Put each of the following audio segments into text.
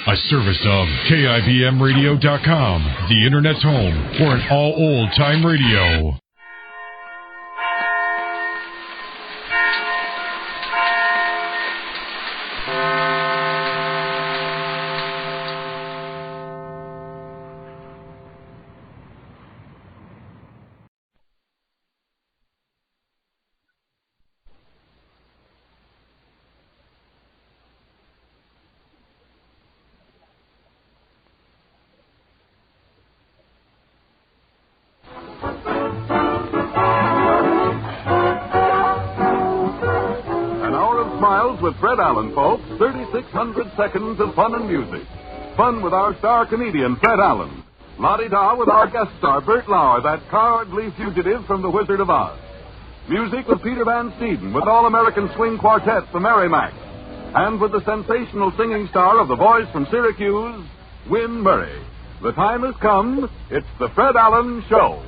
A service of KIBMradio.com, the Internet's home for an all old-time radio. With Fred Allen, folks, 3,600 seconds of fun and music. Fun with our star comedian, Fred Allen. La-di-da with our guest star, Bert Lauer, that cowardly fugitive from The Wizard of Oz. Music with Peter Van Steeden, with All-American Swing Quartet, the Merrimack. And with the sensational singing star of The Boys from Syracuse, Win Murray. The time has come. It's the Fred Allen Show.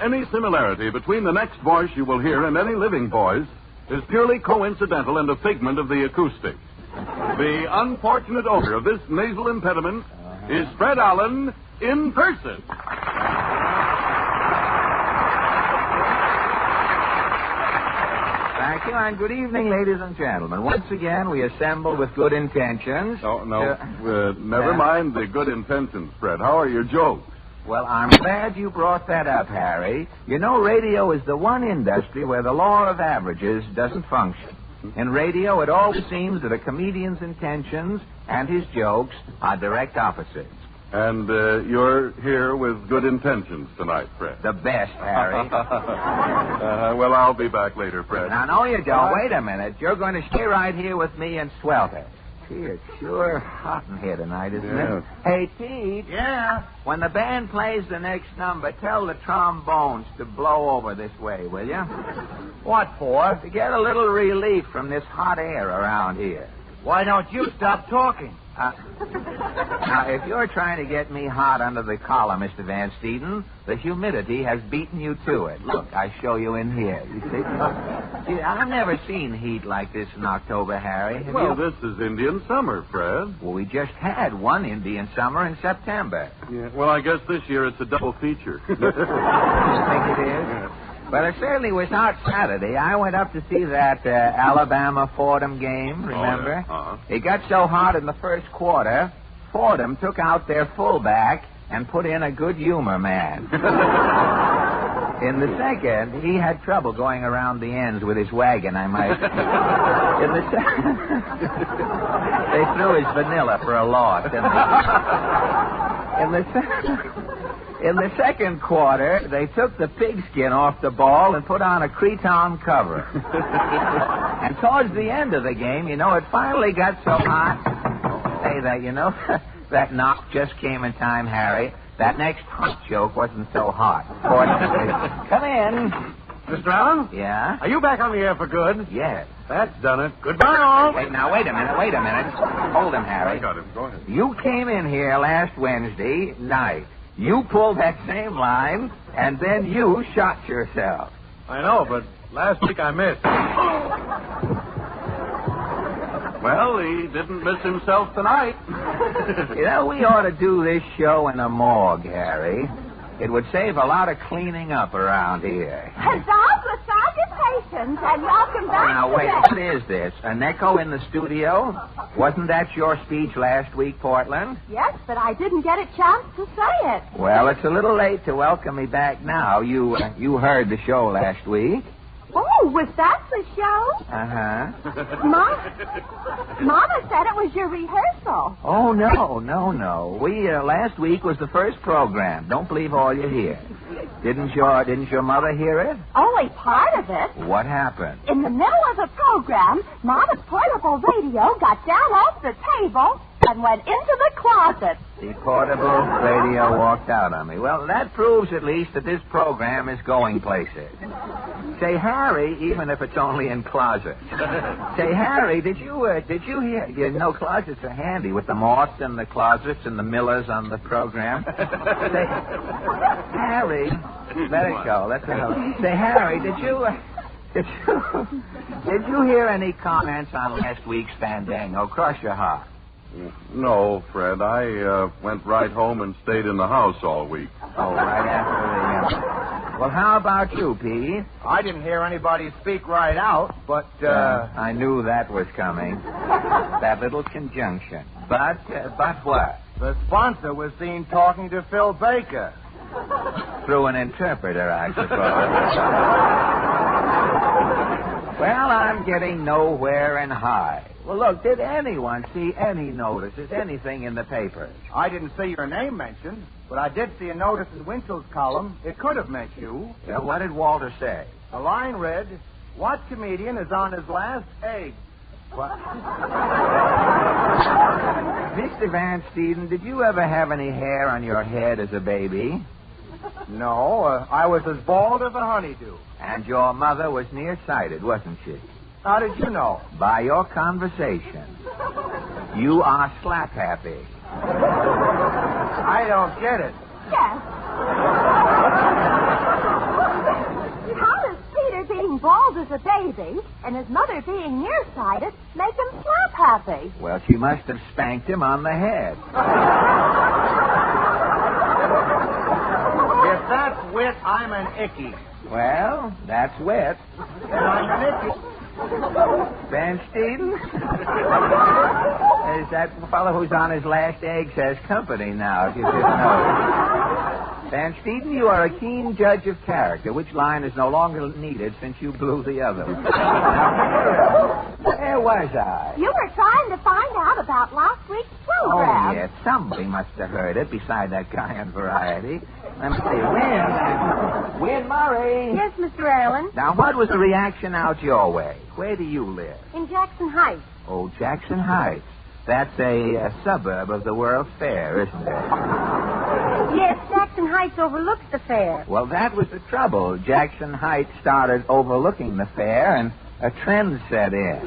Any similarity between the next voice you will hear and any living voice is purely coincidental and a figment of the acoustic. The unfortunate owner of this nasal impediment is Fred Allen in person. Thank you, and good evening, ladies and gentlemen. Once again, we assemble with good intentions. Never mind the good intentions, Fred. How are your jokes? Well, I'm glad you brought that up, Harry. You know, radio is the one industry where the law of averages doesn't function. In radio, it always seems that a comedian's intentions and his jokes are direct opposites. And you're here with good intentions tonight, Fred. The best, Harry. Well, I'll be back later, Fred. Now, no, you don't. Wait a minute. You're going to stay right here with me and swelter. Gee, it's sure hot in here tonight, isn't it? Hey, Pete. Yeah? When the band plays the next number, tell the trombones to blow over this way, will you? What for? To get a little relief from this hot air around here. Why don't you stop talking? Now, if you're trying to get me hot under the collar, Mr. Van Steeden, the humidity has beaten you to it. Look, I show you in here. You see? Gee, I've never seen heat like this in October, Harry. Have you? This is Indian summer, Fred. Well, we just had one Indian summer in September. Yeah. Well, I guess this year it's a double feature. You think it is? Yeah. But it certainly was hot Saturday. I went up to see that Alabama-Fordham game, remember? Oh, yeah. It got so hot in the first quarter, Fordham took out their fullback and put in a good humor man. In the second, he had trouble going around the ends with his wagon, I might. In the they threw his vanilla for a loss, didn't they? In the second quarter, they took the pigskin off the ball and put on a cretonne cover. And towards the end of the game, it finally got so hot. Say that, that knock just came in time, Harry. That next hot joke wasn't so hot. Come in. Mr. Allen? Yeah? Are you back on the air for good? Yes. That's done it. Goodbye, all. Wait a minute. Hold him, Harry. I got him. Go ahead. You came in here last Wednesday night. You pulled that same line, and then you shot yourself. I know, but last week I missed. Well, he didn't miss himself tonight. You know, we ought to do this show in a morgue, Harry. It would save a lot of cleaning up around here. Douglas, salutations, and welcome back. Now, wait, what is this? An echo in the studio? Wasn't that your speech last week, Portland? Yes, but I didn't get a chance to say it. Well, it's a little late to welcome me back now. You heard the show last week. Oh, was that the show? Uh-huh. Mama said it was your rehearsal. Oh, no. We, last week was the first program. Don't believe all you hear. Didn't your mother hear it? Only part of it. What happened? In the middle of the program, Mama's portable radio got down off the table and went into the closet. The portable radio walked out on me. Well, that proves at least that this program is going places. Say, Harry, even if it's only in closets. Say, Harry, did you hear? You know, closets are handy with the moths in the closets and the millers on the program. Say, Harry, let it go. Let's go. Say, Harry, did you hear any comments on last week's Fandango? Cross your heart. No, Fred. I went right home and stayed in the house all week. Oh, right after the... Well, how about you, Pete? I didn't hear anybody speak right out, but, I knew that was coming. That little conjunction. But what? the sponsor was seen talking to Phil Baker. Through an interpreter, I suppose. Well, I'm getting nowhere in high. Well, look, did anyone see any notices, anything in the papers? I didn't see your name mentioned, but I did see a notice in Winchell's column. It could have meant you. Yeah, what did Walter say? The line read, "What comedian is on his last egg?" What? Mr. Van Steeden, did you ever have any hair on your head as a baby? No, I was as bald as a honeydew. And your mother was nearsighted, wasn't she? How did you know? By your conversation. You are slap happy. I don't get it. Yes. How does Peter being bald as a baby and his mother being nearsighted make him slap happy? Well, she must have spanked him on the head. If that's wit, I'm an icky. Well, that's wit. And I'm an icky. Van Steeden? Is that fellow who's on his last eggs has company now, if you didn't know. Van Steeden, you are a keen judge of character, which line is no longer needed since you blew the other one. Where was I? You were trying to find out about last week's program. Oh, yes. Somebody must have heard it beside that guy on Variety. Let me see. Win Murray. Yes, Mr. Allen. Now, what was the reaction out your way? Where do you live? In Jackson Heights. Oh, Jackson Heights. That's a suburb of the World's Fair, isn't it? Yes, Jackson Heights overlooks the fair. Well, that was the trouble. Jackson Heights started overlooking the fair, and a trend set in.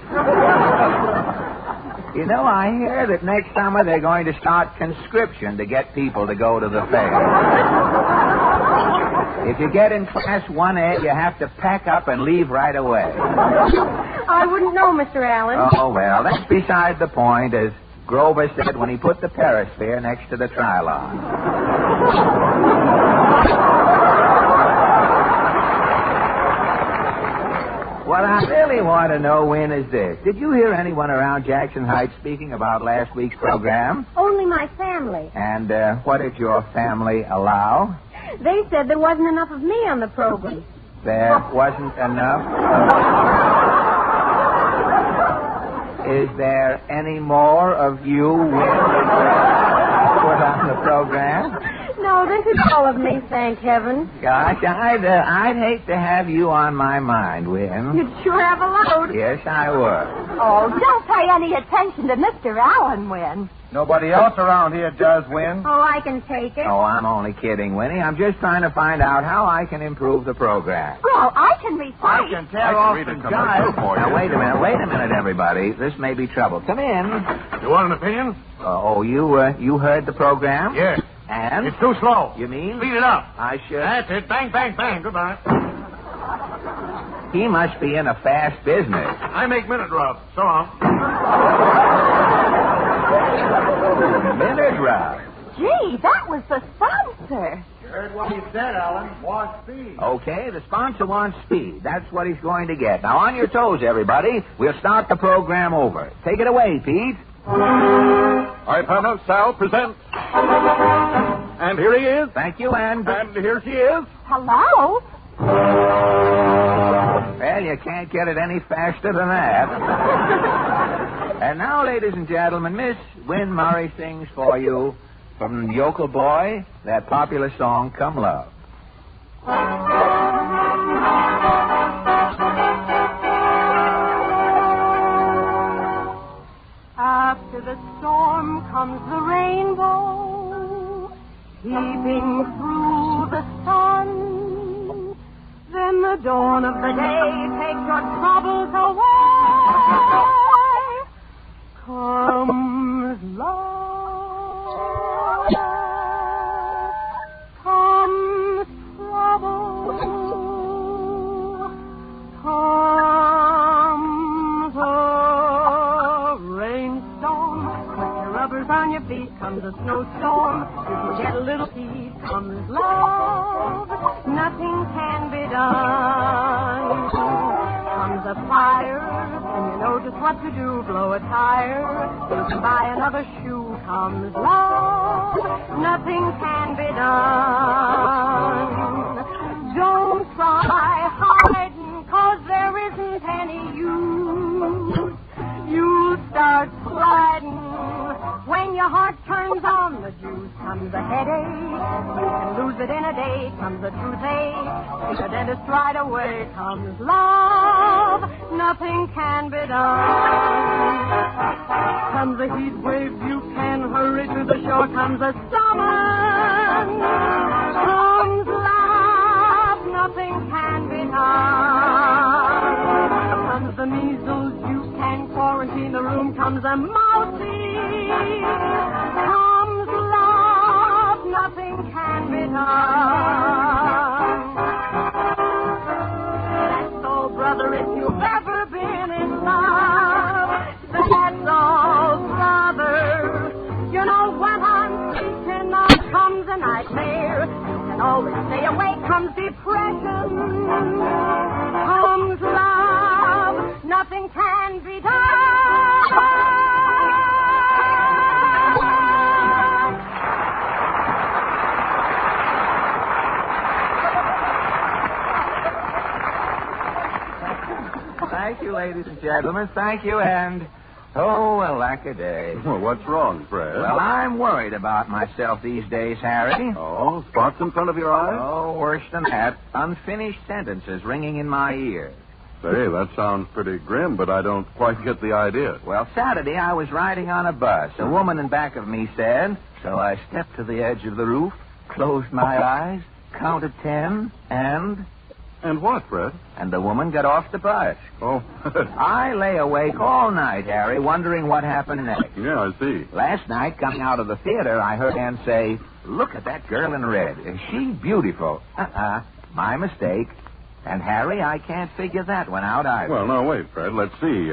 You know, I hear that next summer they're going to start conscription to get people to go to the fair. If you get in Class 1A, you have to pack up and leave right away. I wouldn't know, Mr. Allen. Oh, well, that's beside the point, as Grover said when he put the Perisphere next to the Trilon. What I really want to know, Win, is this. Did you hear anyone around Jackson Heights speaking about last week's program? Only my family. And what did your family allow? They said there wasn't enough of me on the program. There wasn't enough? Is there any more of you, Win, put on the program? No, this is all of me, thank heaven. Gosh, I'd hate to have you on my mind, Win. You'd sure have a load. Yes, I would. Oh, don't pay any attention to Mr. Allen, Win. Nobody else around here does win. Oh, I can take it. Oh, I'm only kidding, Winnie. I'm just trying to find out how I can improve the program. Well, I can recite. I can tear off read a some commercial jive. for you. Now, wait a minute, everybody. This may be trouble. Come in. You want an opinion? You heard the program? Yes. And? It's too slow. You mean? Speed it up. I should. That's it. Bang, bang, bang. Goodbye. He must be in a fast business. I make minute rub. So long. Minute Rub. Gee, that was the sponsor. You heard what he said, Alan. Want speed. Okay, the sponsor wants speed. That's what he's going to get. Now, on your toes, everybody. We'll start the program over. Take it away, Pete. Ipana Sal presents. And here he is. Thank you, and here she is. Hello? well, you can't get it any faster than that. And now, ladies and gentlemen, Miss Wynn Murray sings for you from Yokel Boy that popular song, Come Love. After the storm comes the rainbow, peeping through the sun. Then the dawn of the day takes your troubles away. Comes love, comes trouble, comes a rainstorm. Put your rubbers on your feet, comes a snowstorm. If you get a little heat, comes love. Nothing can be done. Comes a fire, and you know just what to do. Blow a tire, you can buy another shoe. Comes love, nothing can be done. Don't try hiding, 'cause there isn't any use. You start sliding when your heart turns on the juice. Comes a headache, you can lose it in a day. Comes a toothache, see the dentist right away. Comes love, nothing can be done. Comes a heat wave, you can hurry to the shore. Comes a summer, comes love, nothing can be done. Comes the measles, you can quarantine the room. Comes a mousey, comes love, nothing can be done. That's all, brother, if you've ever been in love. That's all, brother. You know what I'm thinking of. Comes a nightmare, you can always stay awake. Comes depression, comes love, nothing can be done. Thank you, ladies and gentlemen. Thank you, and... oh, alack-a-day. Well, what's wrong, Fred? Well, I'm worried about myself these days, Harry. Oh, spots in front of your eyes? Oh, worse than that. Unfinished sentences ringing in my ear. Say, that sounds pretty grim, but I don't quite get the idea. Well, Saturday I was riding on a bus. A woman in back of me said, so I stepped to the edge of the roof, closed my eyes, counted 10, and... And what, Fred? And the woman got off the bus. Oh. I lay awake all night, Harry, wondering what happened next. Yeah, I see. Last night, coming out of the theater, I heard Ann say, look at that girl in red. Is she beautiful? My mistake. And, Harry, I can't figure that one out either. Well, no, wait, Fred. Let's see.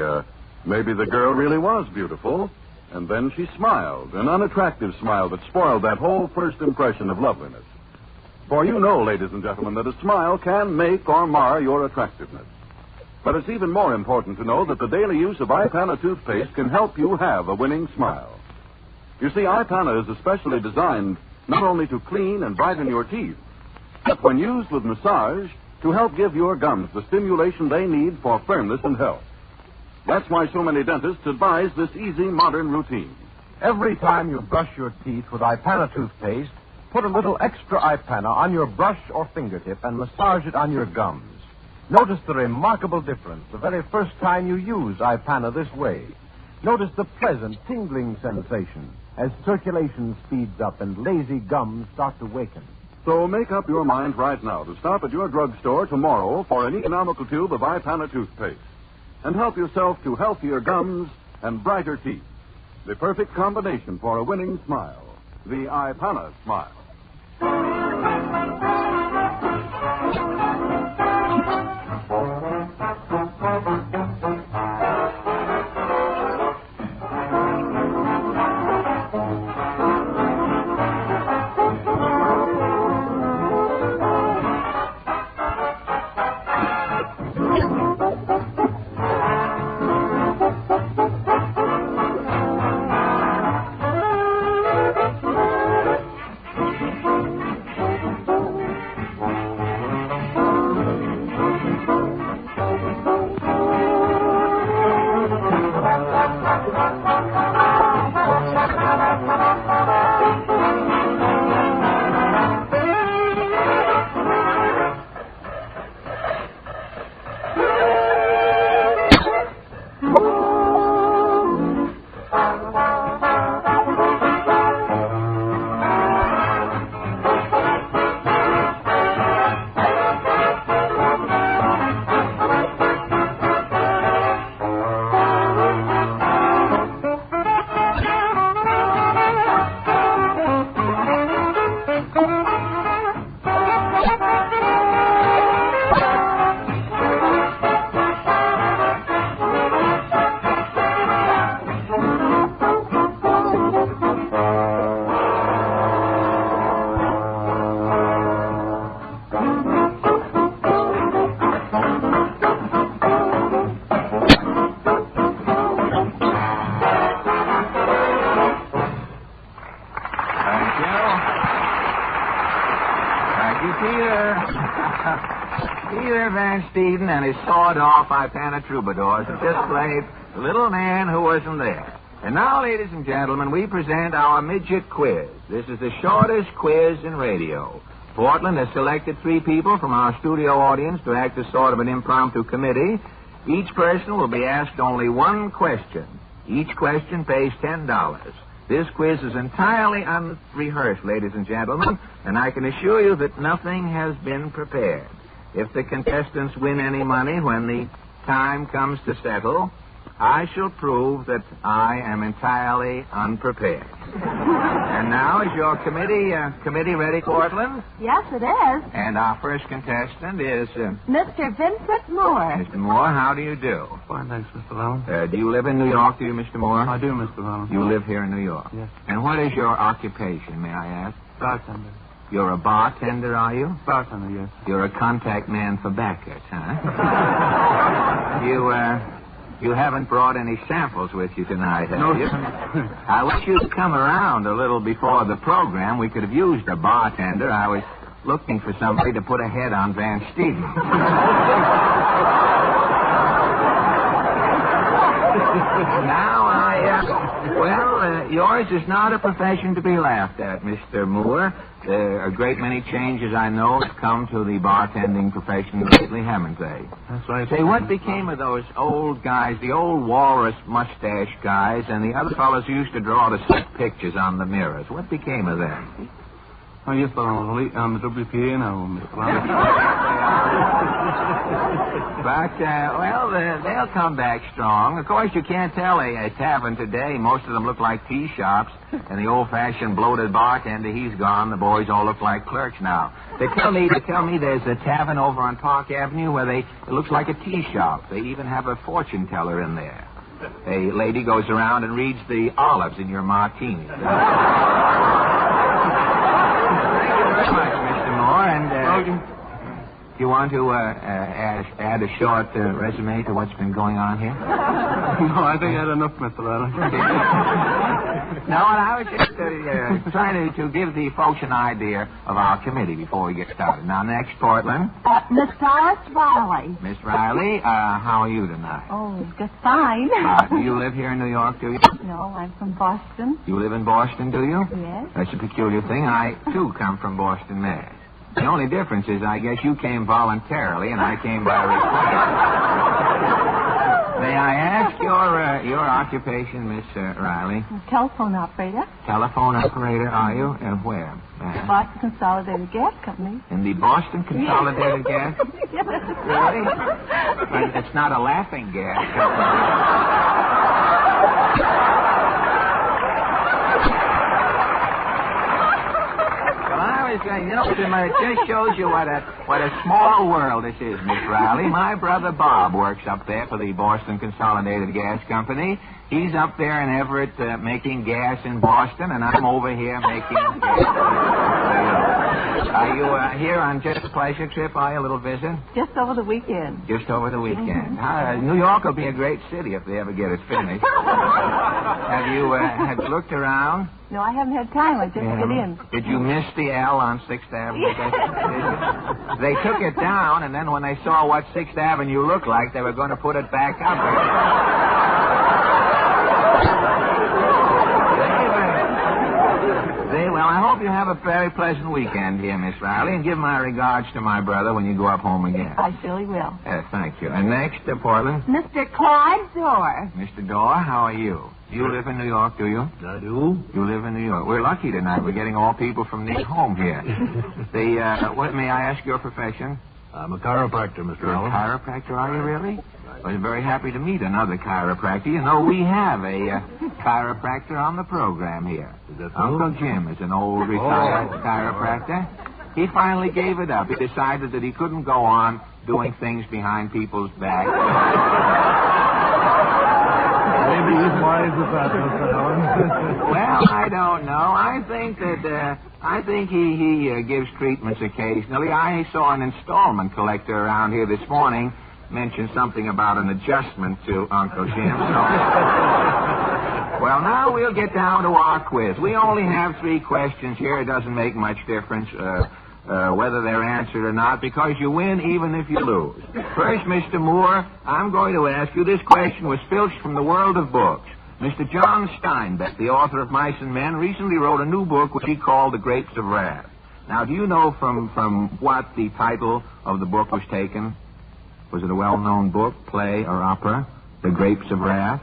Maybe the girl really was beautiful, and then she smiled, an unattractive smile that spoiled that whole first impression of loveliness. For you know, ladies and gentlemen, that a smile can make or mar your attractiveness. But it's even more important to know that the daily use of Ipana toothpaste can help you have a winning smile. You see, Ipana is especially designed not only to clean and brighten your teeth, but when used with massage, to help give your gums the stimulation they need for firmness and health. That's why so many dentists advise this easy, modern routine. Every time you brush your teeth with Ipana toothpaste, put a little extra Ipana on your brush or fingertip and massage it on your gums. Notice the remarkable difference the very first time you use Ipana this way. Notice the pleasant, tingling sensation as circulation speeds up and lazy gums start to waken. So make up your mind right now to stop at your drugstore tomorrow for an economical tube of Ipana toothpaste and help yourself to healthier gums and brighter teeth. The perfect combination for a winning smile. The Ipana smile. Peter Van Steeden and his sawed-off Ipana troubadours have just played The Little Man Who Wasn't There. And now, ladies and gentlemen, we present our midget quiz. This is the shortest quiz in radio. Portland has selected 3 people from our studio audience to act as sort of an impromptu committee. Each person will be asked only one question. Each question pays $10. This quiz is entirely unrehearsed, ladies and gentlemen, and I can assure you that nothing has been prepared. If the contestants win any money when the time comes to settle, I shall prove that I am entirely unprepared. And now, is your committee ready, Cortland? Yes, it is. And our first contestant is... Mr. Vincent Moore. Mr. Moore, how do you do? Fine, thanks, Mr. Allen. Do you live in New York, do you, Mr. Moore? I do, Mr. Allen. You live here in New York? Yes. And what is your occupation, may I ask? Bartender. You're a bartender, are you? Bartender, yes. You're a contact man for backers, huh? You haven't brought any samples with you tonight, have you? I wish you'd come around a little before the program. We could have used a bartender. I was looking for somebody to put a head on Van Steeden. Yours is not a profession to be laughed at, Mr. Moore. There are a great many changes, I know, have come to the bartending profession lately, haven't they? That's right. Say, what became of those old guys, the old walrus mustache guys, and the other fellows who used to draw the sick pictures on the mirrors? What became of them? Oh, yes, but on the WPA now, Mr. Allen. But, they'll come back strong. Of course, you can't tell a tavern today. Most of them look like tea shops. And the old-fashioned bloated bartender, he's gone. The boys all look like clerks now. They tell me there's a tavern over on Park Avenue where it looks like a tea shop. They even have a fortune teller in there. A lady goes around and reads the olives in your martini. Thank you very much, Mr. Moore. And do you want to add a short resume to what's been going on here? No, I think I had enough, Mr. Allen. No, I was just trying to give the folks an idea of our committee before we get started. Now, next, Portland. Miss Doris Riley. Miss Riley, how are you tonight? Oh, just fine. Do you live here in New York, do you? No, I'm from Boston. You live in Boston, do you? Yes. That's a peculiar thing. I, too, come from Boston, Mass. The only difference is I guess you came voluntarily and I came by request. May I ask your occupation, Miss Riley? Telephone operator. Telephone operator, are you? And where? Boston Consolidated Gas Company. In the Boston Consolidated Gas? Yes. Really? But it's not a laughing gas company. It just shows you what a small world this is, Miss Riley. My brother Bob works up there for the Boston Consolidated Gas Company. He's up there in Everett making gas in Boston, and I'm over here making gas. Are you here on just a pleasure trip? Are you a little visit? Just over the weekend. Just over the weekend. New York will be a great city if they ever get it finished. Have you looked around? No, I haven't had time. I just get in. Did you miss the L on 6th Avenue? They took it down, and then when they saw what 6th Avenue looked like, they were going to put it back up. Well, I hope you have a very pleasant weekend here, Miss Riley, and give my regards to my brother when you go up home again. I surely will. Thank you. And next, Portland. Mr. Clyde Dorr. Mr. Dorr, how are you? You live in New York, do you? I do. You live in New York. We're lucky tonight. We're getting all people from near home here. What may I ask your profession? I'm a chiropractor, Mr. You're Allen. a chiropractor, are you really? Well, I'm very happy to meet another chiropractor. You know, we have a chiropractor on the program here. Is that so? Uncle Jim is an old retired chiropractor. He finally gave it up. He decided that he couldn't go on doing things behind people's backs. Maybe he's wise as that, Mr. Allen. Well, I don't know. I think he gives treatments occasionally. I saw an installment collector around here this morning mention something about an adjustment to Uncle Jim. Well, now we'll get down to our quiz. We only have 3 questions here. It doesn't make much difference whether they're answered or not, because you win even if you lose. First, Mr. Moore, I'm going to ask you, this question was filched from the world of books. Mr. John Steinbeck, the author of Mice and Men, recently wrote a new book which he called The Grapes of Wrath. Now, do you know from what the title of the book was taken? Was it a well-known book, play, or opera? The Grapes of Wrath?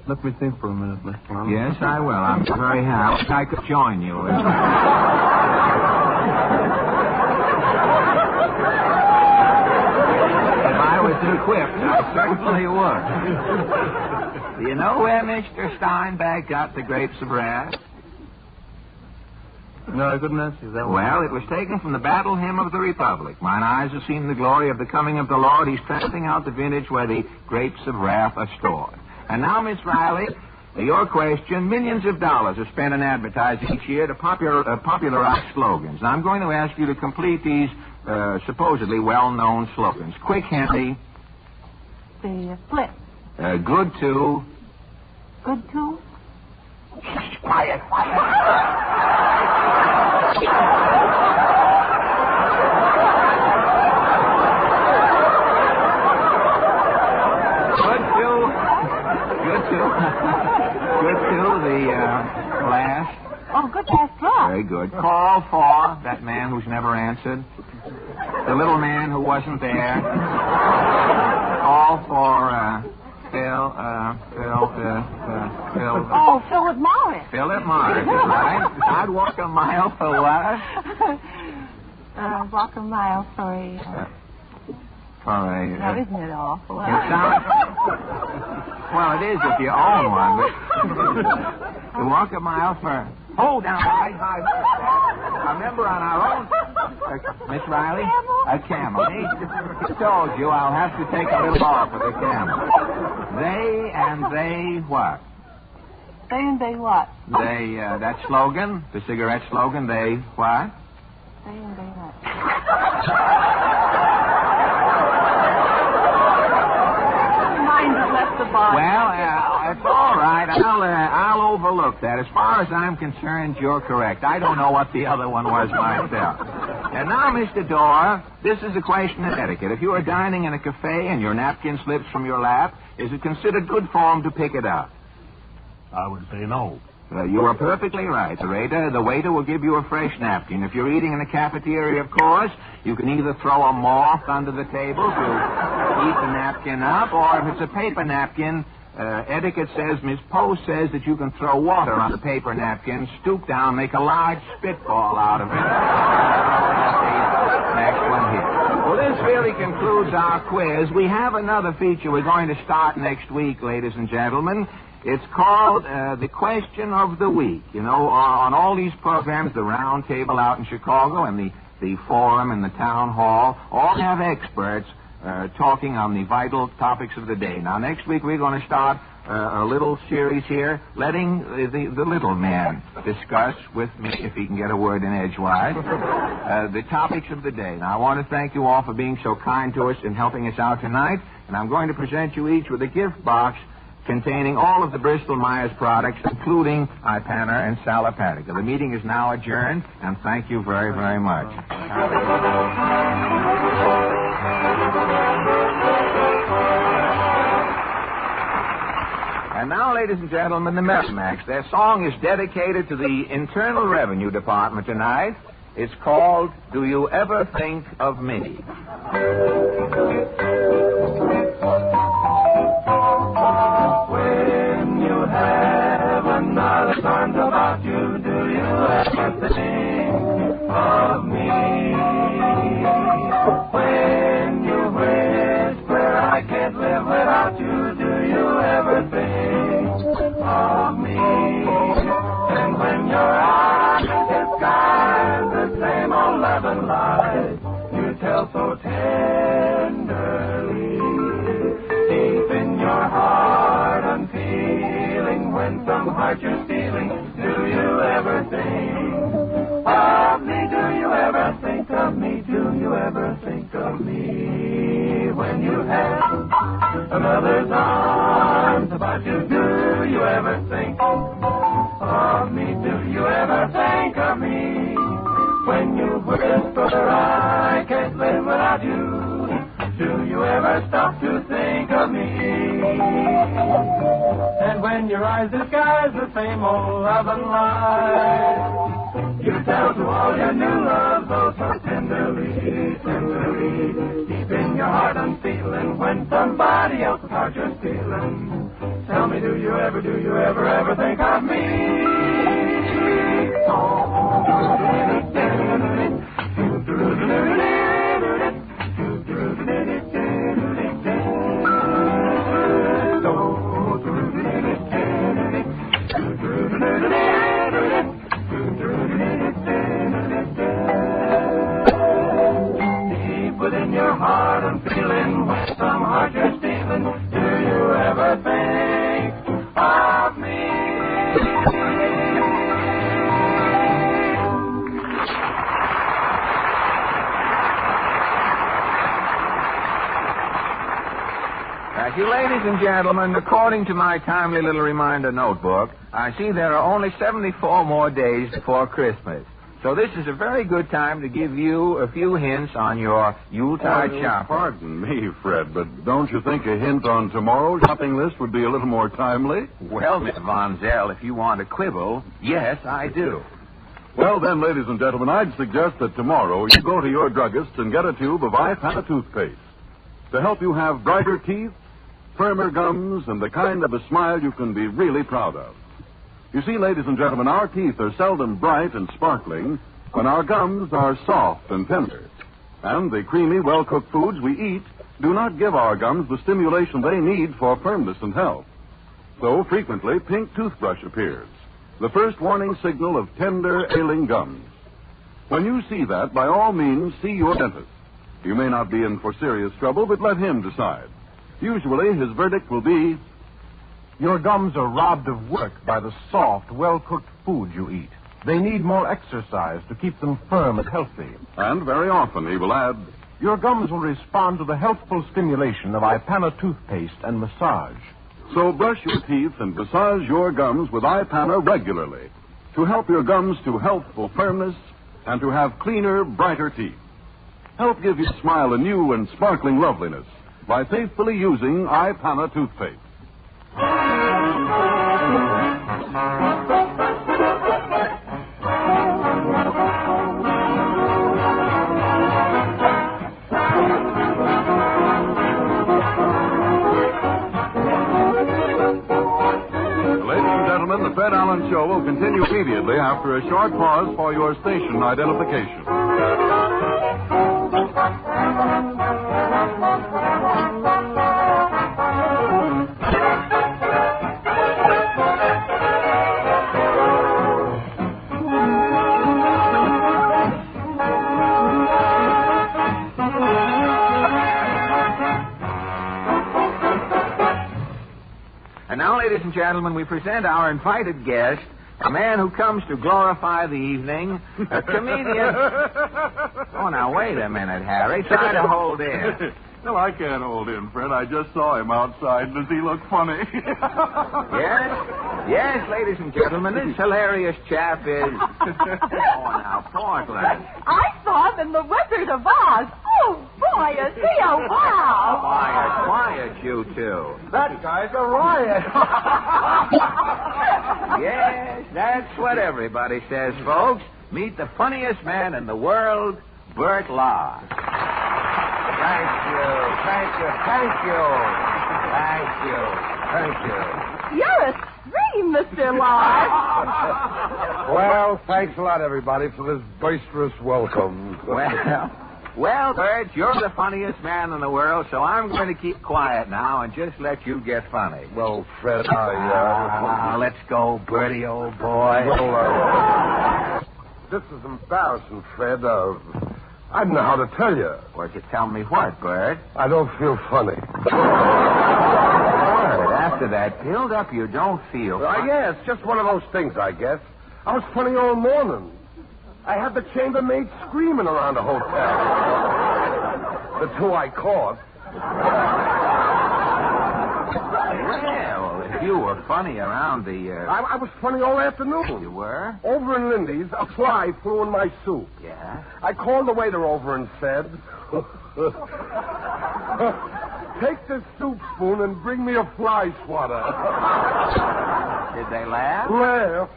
Let me think for a minute, Mr. Allen. Yes, I will. I'm very happy I could join you. If I was equipped, I certainly would. Do you know where Mr. Steinbeck got The Grapes of Wrath? No, I couldn't answer you that one. Well, it was taken from the Battle Hymn of the Republic. Mine eyes have seen the glory of the coming of the Lord. He's tramping out the vintage where the grapes of wrath are stored. And now, Miss Riley, your question. Millions of dollars are spent in advertising each year to popularize slogans. Now, I'm going to ask you to complete these supposedly well-known slogans. Quick, Henry. The flip. Good to. Good to? Quiet. Good to the last. Oh, good last drop. Very good. Call for that man who's never answered. The little man who wasn't there. Call for Phil. Oh, Philip Morris. Philip Morris, right? I'd walk a mile for what? Walk a mile for a... Now, isn't it awful? Well, it is if you own one. But you walk a mile for... Hold down. I remember on our own... Miss Riley? A camel. He told you I'll have to take a little off of the camel. They and they what? They and they what? They, that slogan, the cigarette slogan, they what? They and they what? Well, it's all right. I'll overlook that. As far as I'm concerned, you're correct. I don't know what the other one was myself. And now, Mr. Dorr, this is a question of etiquette. If you are dining in a cafe and your napkin slips from your lap, is it considered good form to pick it up? I would say no. You are perfectly right. The waiter will give you a fresh napkin. If you're eating in a cafeteria, of course, you can either throw a moth under the table to eat the napkin up, or if it's a paper napkin, etiquette says, Miss Poe says that you can throw water on the paper napkin, stoop down, make a large spitball out of it. Next one here. Well, this really concludes our quiz. We have another feature we're going to start next week, ladies and gentlemen. It's called the Question of the Week. You know, on all these programs, the Round Table out in Chicago and the Forum and the Town Hall, all have experts talking on the vital topics of the day. Now, next week we're going to start a little series here, letting the little man discuss with me, if he can get a word in edgewise, the topics of the day. Now, I want to thank you all for being so kind to us and helping us out tonight, and I'm going to present you each with a gift box containing all of the Bristol-Myers products, including Ipana and Salapatica. The meeting is now adjourned, and thank you very, very much. And now, ladies and gentlemen, the Merrimacs. Their song is dedicated to the Internal Revenue Department tonight. It's called Do You Ever Think of Me? When you have another son's about you, do you ever think of me? When you whisper, I can't live without you, do you ever think of me? And when your eyes disguise the same old loving lies you tell so tenderly, deep in your heart I'm feeling when some heart you're stealing, do you ever think of me? Do you ever think of me? Do you ever think of me? When you have another's arms about you, do you ever think of me? Do you ever think of me? When you never stop to think of me. And when your eyes disguise the same old love and light, you tell to all your new loves, oh, so tenderly, tenderly, deep in your heart I'm feeling when somebody else's heart you're stealing. Tell me, do you ever think of me? Deep within your heart I'm feeling when some heart you're stealing. Do you ever think of me? Thank you, ladies and gentlemen. According to my timely little reminder notebook, I see there are only 74 more days before Christmas. So this is a very good time to give you a few hints on your Yuletide shopping. Pardon me, Fred, but don't you think a hint on tomorrow's shopping list would be a little more timely? Well, Miss Von Zell, if you want to quibble, yes, I do. Well, then, ladies and gentlemen, I'd suggest that tomorrow you go to your druggist and get a tube of iPana toothpaste to help you have brighter teeth, firmer gums, and the kind of a smile you can be really proud of. You see, ladies and gentlemen, our teeth are seldom bright and sparkling when our gums are soft and tender. And the creamy, well-cooked foods we eat do not give our gums the stimulation they need for firmness and health. So, frequently, pink toothbrush appears, the first warning signal of tender, ailing gums. When you see that, by all means, see your dentist. You may not be in for serious trouble, but let him decide. Usually, his verdict will be, your gums are robbed of work by the soft, well-cooked food you eat. They need more exercise to keep them firm and healthy. and very often he will add, Your gums will respond to the healthful stimulation of iPana toothpaste and massage. so brush your teeth and massage your gums with iPana regularly to help your gums to healthful firmness and to have cleaner, brighter teeth. Help give your smile a new and sparkling loveliness by faithfully using iPana toothpaste. The Fred Allen Show will continue immediately after a short pause for your station identification. And now, ladies and gentlemen, we present our invited guest, a man who comes to glorify the evening, a comedian. Oh, now, wait a minute, Harry. Try to hold in. No, I can't hold in, Fred. I just saw him outside. Does he look funny? Yes, ladies and gentlemen, this hilarious chap is... Oh, now, Portland. I saw him in The Wizard of Oz. Oh, boy, is he a wow. Quiet, you two. That guy's a riot. Yes, that's what everybody says, folks. Meet the funniest man in the world, Bert Law. Thank you. You're a scream, Mr. Lars. Well, thanks a lot, everybody, for this boisterous welcome. Well, Bert, you're the funniest man in the world, so I'm going to keep quiet now and just let you get funny. Well, Fred, Let's go, Bertie, old boy. This is embarrassing, Fred. I don't know how to tell you. Well, you tell me what, Bert? I don't feel funny. Bert, after that build-up, you don't feel funny. Yeah, it's just one of those things, I guess. I was funny all morning. I had the chambermaid screaming around the hotel. The two I caught. Well, if you were funny around the... I was funny all afternoon. You were? Over in Lindy's, a fly flew in my soup. Yeah? I called the waiter over and said... Take this soup spoon and bring me a fly swatter. Did they laugh? Laugh?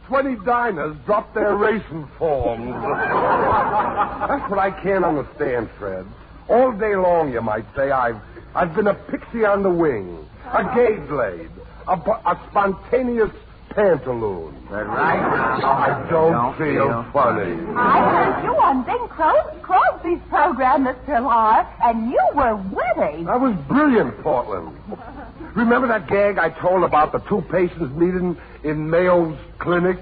20 diners dropped their racing forms. That's what I can't understand, Fred. All day long, you might say, I've been a pixie on the wing, a gay blade, a spontaneous pantaloon. But right now, I don't feel funny. I heard you on Bing Crosby's program, Mr. Lahr, and you were witty. That was brilliant, Portland. Remember that gag I told about the two patients meeting in Mayo's clinic?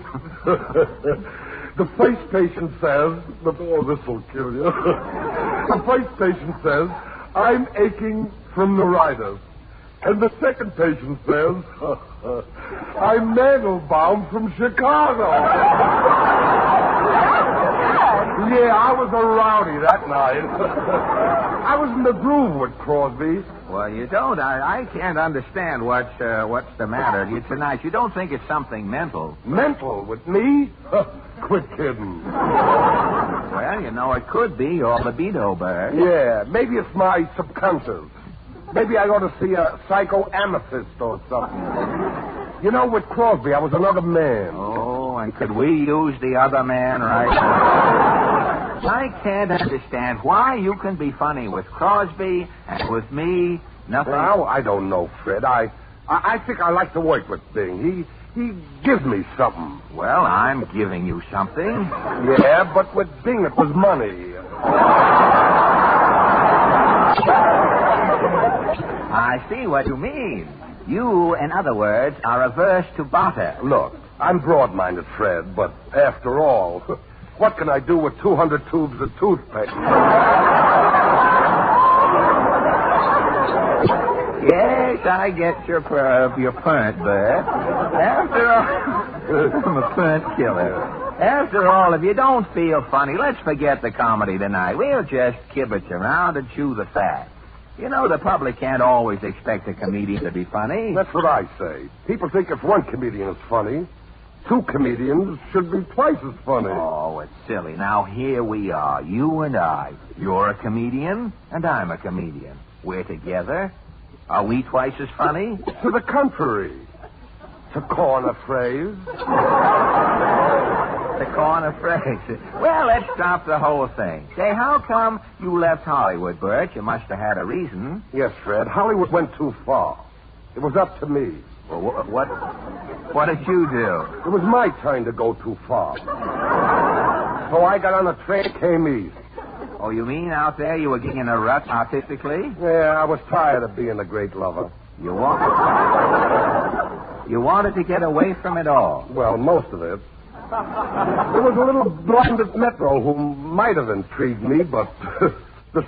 The first patient says, oh, this will kill you. The first patient says, I'm aching from neuritis. And the second patient says, I'm Mandelbaum from Chicago. Yeah, I was a rowdy that night. I was in the groove with Crosby. Well, you don't. I can't understand what's the matter tonight. You don't think it's something mental? Mental with me? Quit kidding. Well, you know, it could be your libido, Bert. Yeah, maybe it's my subconscious. Maybe I ought to see a psychoanalyst or something. You know, with Crosby, I was another man. Oh, and could we use the other man right now? I can't understand why you can be funny with Crosby and with me, nothing. Well, I don't know, Fred. I think I like to work with Bing. He gives me something. Well, I'm giving you something. Yeah, but with Bing it was money. I see what you mean. You, in other words, are averse to barter. Look, I'm broad-minded, Fred, but after all, what can I do with 200 tubes of toothpaste? Yes, I get your point, Bert. After all, I'm a point killer. After all, if you don't feel funny, let's forget the comedy tonight. We'll just kibitz around and chew the fat. You know, the public can't always expect a comedian to be funny. That's what I say. People think if one comedian is funny, two comedians should be twice as funny. Oh, it's silly. Now, here we are, you and I. You're a comedian, and I'm a comedian. We're together. Are we twice as funny? To the contrary. To coin a phrase. The corner phrase. Well, let's stop the whole thing. Say, how come you left Hollywood, Bert? You must have had a reason. Yes, Fred. Hollywood went too far. It was up to me. Well, what did you do? It was my turn to go too far. So I got on a train and came east. Oh, you mean out there you were getting in a rut artistically? Yeah, I was tired of being a great lover. You wanted to get away from it all? Well, most of it. There was a little blonde at Metro who might have intrigued me, but the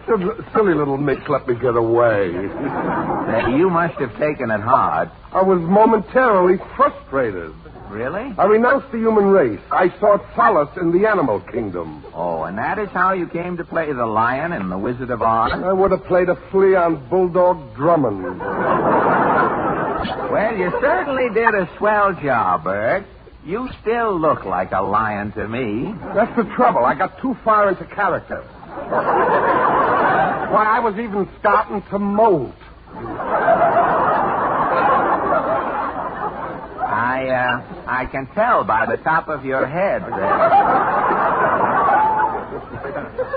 silly little mix let me get away. You must have taken it hard. I was momentarily frustrated. Really? I renounced the human race. I sought solace in the animal kingdom. Oh, and that is how you came to play the lion in The Wizard of Oz? I would have played a flea on Bulldog Drummond. Well, you certainly did a swell job, Bert. You still look like a lion to me. That's the trouble. I got too far into character. Why, I was even starting to molt. I can tell by the top of your head there.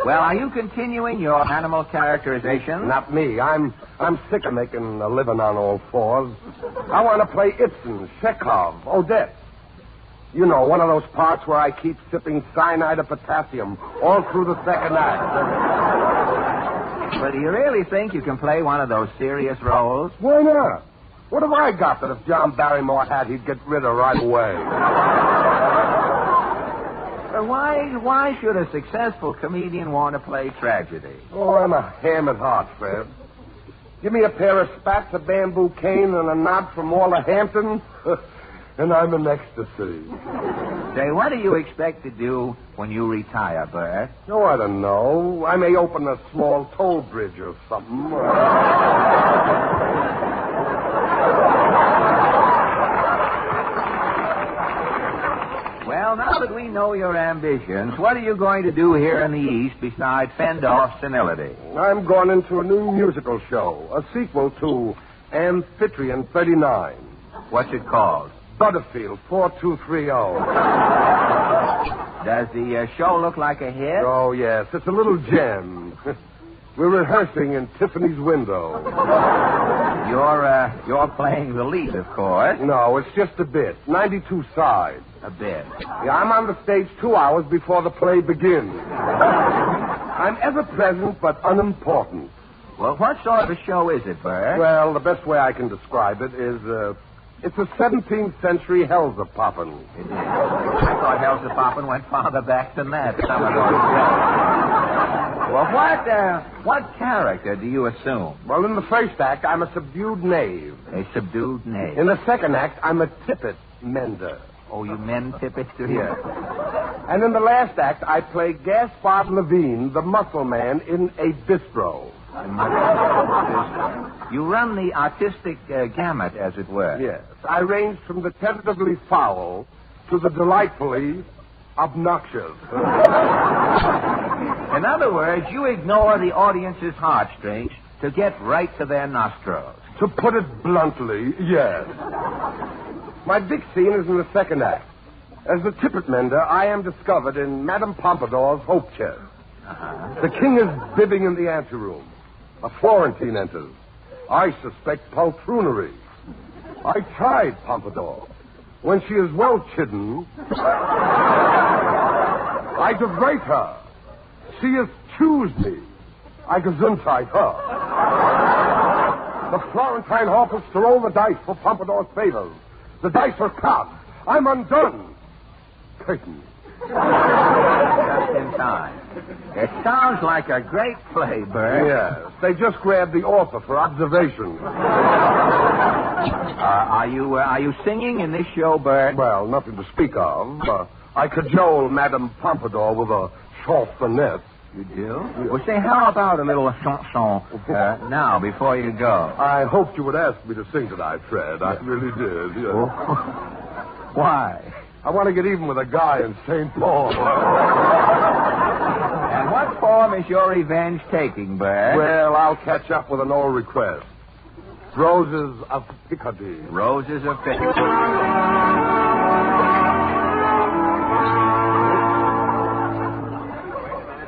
Well, are you continuing your animal characterization? Not me. I'm sick of making a living on all fours. I want to play Ibsen, Chekhov, Odette. You know, one of those parts where I keep sipping cyanide of potassium all through the second act. But do you really think you can play one of those serious roles? Why not? What have I got that if John Barrymore had, he'd get rid of right away? But why should a successful comedian want to play tragedy? Oh, I'm a ham at heart, Fred. Give me a pair of spats, a bamboo cane, and a nod from Hampton, and I'm in ecstasy. Say, what do you expect to do when you retire, Bert? Oh, I don't know. I may open a small toll bridge or something. Well, now that we know your ambitions, what are you going to do here in the East besides fend off senility? I'm going into a new musical show, a sequel to Amphitryon 39. What's it called? Butterfield 4230. Does the show look like a hit? Oh, yes. It's a little gem. We're rehearsing in Tiffany's window. You're playing the lead, of course. No, it's just a bit. 92 sides. A bit. Yeah, I'm on the stage 2 hours before the play begins. I'm ever present but unimportant. Well, what sort of a show is it, Bert? Well, the best way I can describe it is, it's a 17th century Hellzapoppin'. It is. I thought Hellzapoppin' went farther back than that. Some of those shows. Well, what character do you assume? Well, in the first act, I'm a subdued knave. A subdued knave. In the second act, I'm a tippet mender. Oh, you mend tippets, do you? Yes. And in the last act, I play Gaspard Levine, the muscle man, in a bistro. You run the artistic gamut, as it were. Yes. I range from the tentatively foul to the delightfully obnoxious. In other words, you ignore the audience's heartstrings to get right to their nostrils. To put it bluntly, yes. My big scene is in the second act. As the tippet mender, I am discovered in Madame Pompadour's hope chest. Uh-huh. The king is bibbing in the anteroom. A Florentine enters. I suspect poltroonery. I chide Pompadour. When she is well chidden, I degrade her. She is choose me. I gesundheit her. The Florentine offers to roll the dice for Pompadour's favors. The dice are cast. I'm undone. Curtain. Just in time. It sounds like a great play, Bert. Yes. They just grabbed the author for observation. Are you singing in this show, Bert? Well, nothing to speak of. I cajole Madame Pompadour with a chanson. You do? Well, say, how about a little chanson now, before you go? I hoped you would ask me to sing tonight, Fred. I really did. Yes. Oh. Why? I want to get even with a guy in St. Paul. And what form is your revenge taking, Bert? Well, I'll catch up with an old request. Roses of Picardy. Roses of Picardy.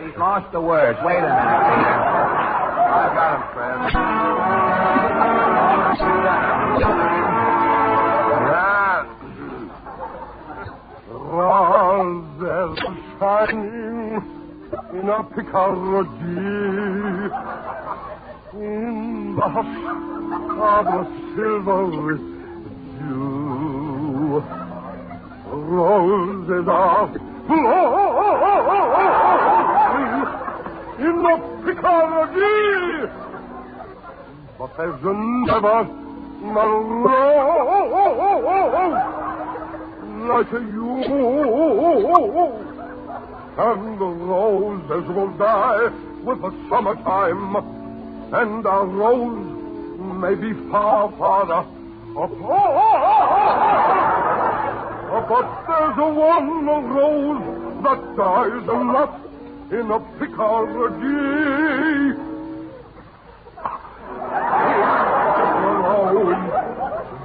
He's lost the words. Wait a minute, Peter. I got him, Fred. Roses shining in a Picardy, in the hush of a silver dew. Roses are blowing in the Picardy, but there's never a rose like you, and the roses will die with the summertime, and our rose may be far farther apart, but there's a one rose that dies not in a Picardy. Rose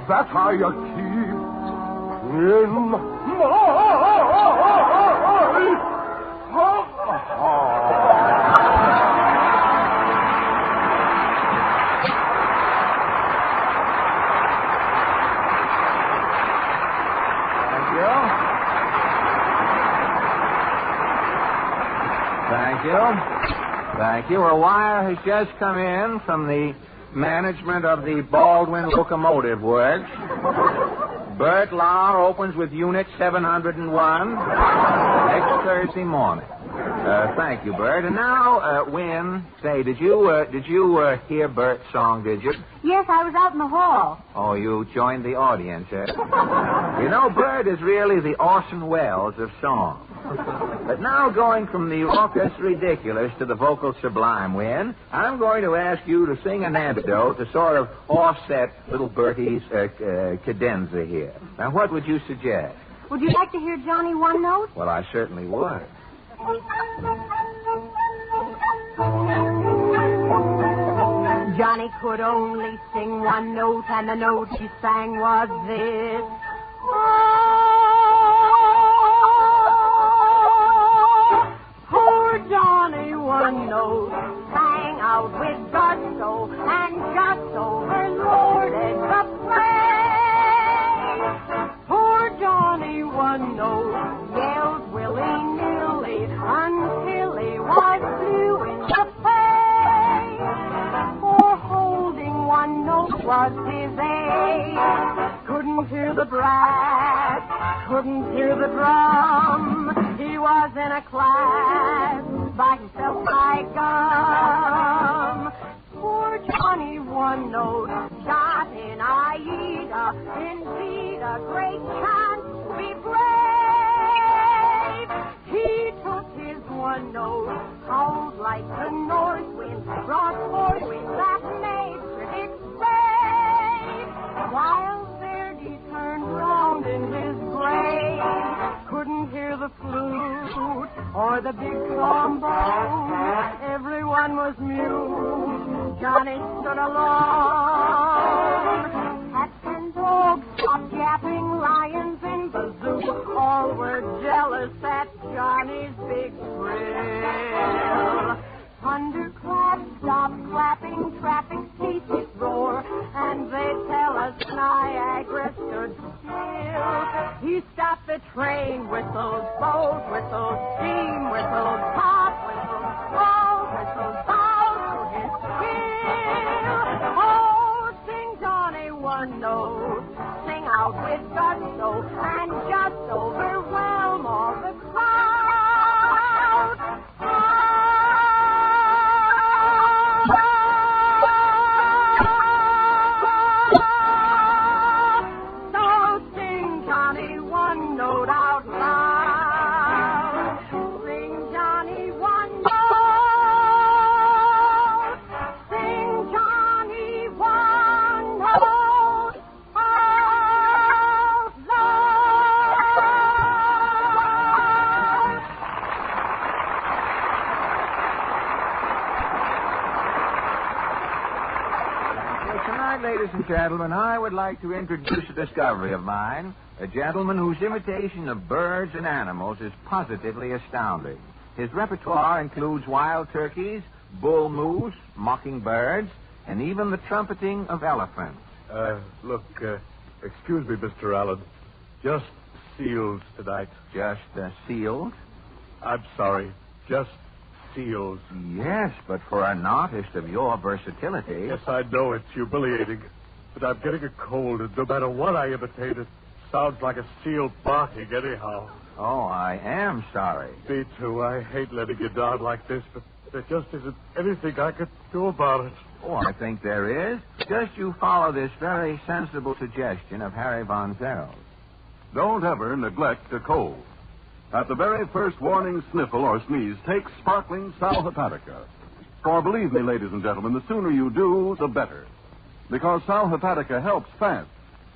that I keep in my heart. Thank you. A wire has just come in from the management of the Baldwin Locomotive Works. Bert Lahr opens with Unit 701 next Thursday morning. Thank you, Bert. And now, Wynn, say, did you hear Bert's song, did you? Yes, I was out in the hall. Oh, you joined the audience, eh? You know, Bert is really the Orson Welles of song. But now, going from the raucous ridiculous to the vocal sublime, Wynn, I'm going to ask you to sing an antidote to sort of offset little Bertie's cadenza here. Now, what would you suggest? Would you like to hear Johnny One Note? Well, I certainly would. Johnny could only sing one note, and the note he sang was this. Oh, poor Johnny One Note sang out with gusto and just overloaded the place. Poor Johnny One Note yelled willy-nilly until he was blue in the face. For holding one note was his age. Couldn't hear the brass, couldn't hear the drum. He was in a class by himself like gum. Poor Johnny One Note got in Aida, indeed a great chance to be brave. He took his one note, howled like the north wind, brought forth winds that made critics brave. While there he turned round in his grave, couldn't hear the flute or the big trombone. Everyone was mute. Johnny stood alone. Cats and dogs stopped yapping, lions in the zoo all were jealous at Johnny's big thrill. Thunderclaps stopped clapping, traffic ceased its roar, and they tell us Niagara stood still. He stopped the train, whistled, boat whistled, steam whistled, pop whistled, roll whistled, bow to his skill. Oh, sing Johnny One Note, sing out with gusto, and just overwhelm all the crowd. Ladies and gentlemen, I would like to introduce a discovery of mine, a gentleman whose imitation of birds and animals is positively astounding. His repertoire includes wild turkeys, bull moose, mockingbirds, and even the trumpeting of elephants. Excuse me, Mr. Allen. Just seals tonight. Just seals? I'm sorry. Just seals. Yes, but for an artist of your versatility... Yes, I know it's humiliating, but I'm getting a cold, and no matter what I imitate, it sounds like a seal barking anyhow. Oh, I am sorry. Me too. I hate letting you down like this, but there just isn't anything I could do about it. Oh, I think there is. Just you follow this very sensible suggestion of Harry Von Zerro's. Don't ever neglect a cold. At the very first warning sniffle or sneeze, take sparkling Sal Hepatica. For believe me, ladies and gentlemen, the sooner you do, the better. Because Sal Hepatica helps fast,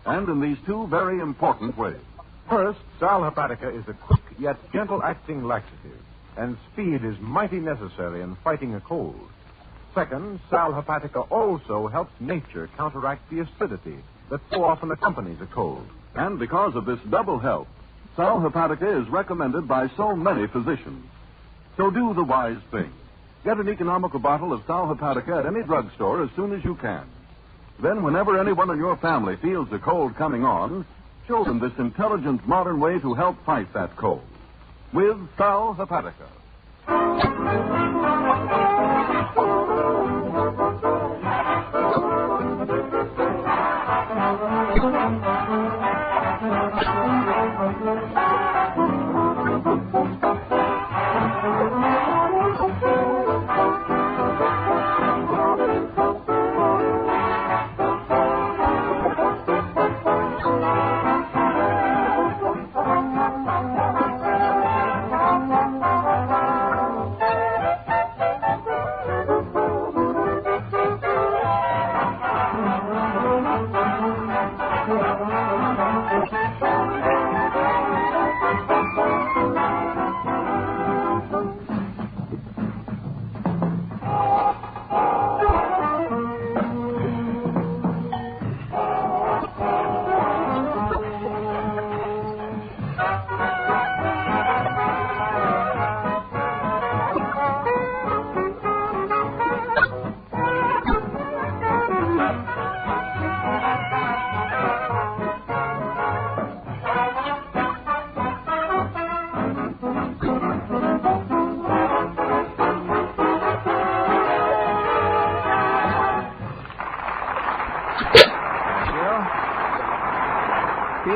and in these two very important ways. First, Sal Hepatica is a quick yet gentle-acting laxative, and speed is mighty necessary in fighting a cold. Second, Sal Hepatica also helps nature counteract the acidity that so often accompanies a cold. And because of this double help, Sal Hepatica is recommended by so many physicians. So do the wise thing. Get an economical bottle of Sal Hepatica at any drugstore as soon as you can. Then, whenever anyone in your family feels a cold coming on, show them this intelligent, modern way to help fight that cold. With Sal Hepatica.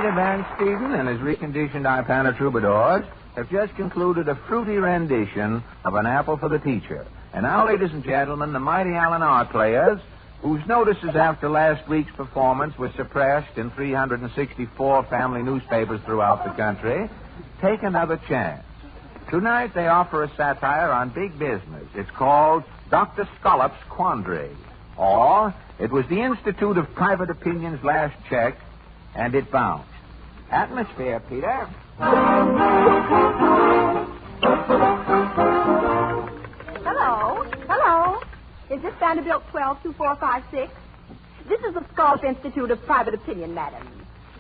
Peter Van Steeden and his reconditioned Ipana troubadours have just concluded a fruity rendition of An Apple for the Teacher. And now, ladies and gentlemen, the mighty Allen R players, whose notices after last week's performance were suppressed in 364 family newspapers throughout the country, take another chance. Tonight they offer a satire on big business. It's called Dr. Scollop's Quandary. Or, it was the Institute of Private Opinion's last check, and it bounced. Atmosphere, Peter. Hello. Is this Vanderbilt 122456? This is the Scollop Institute of Private Opinion, madam.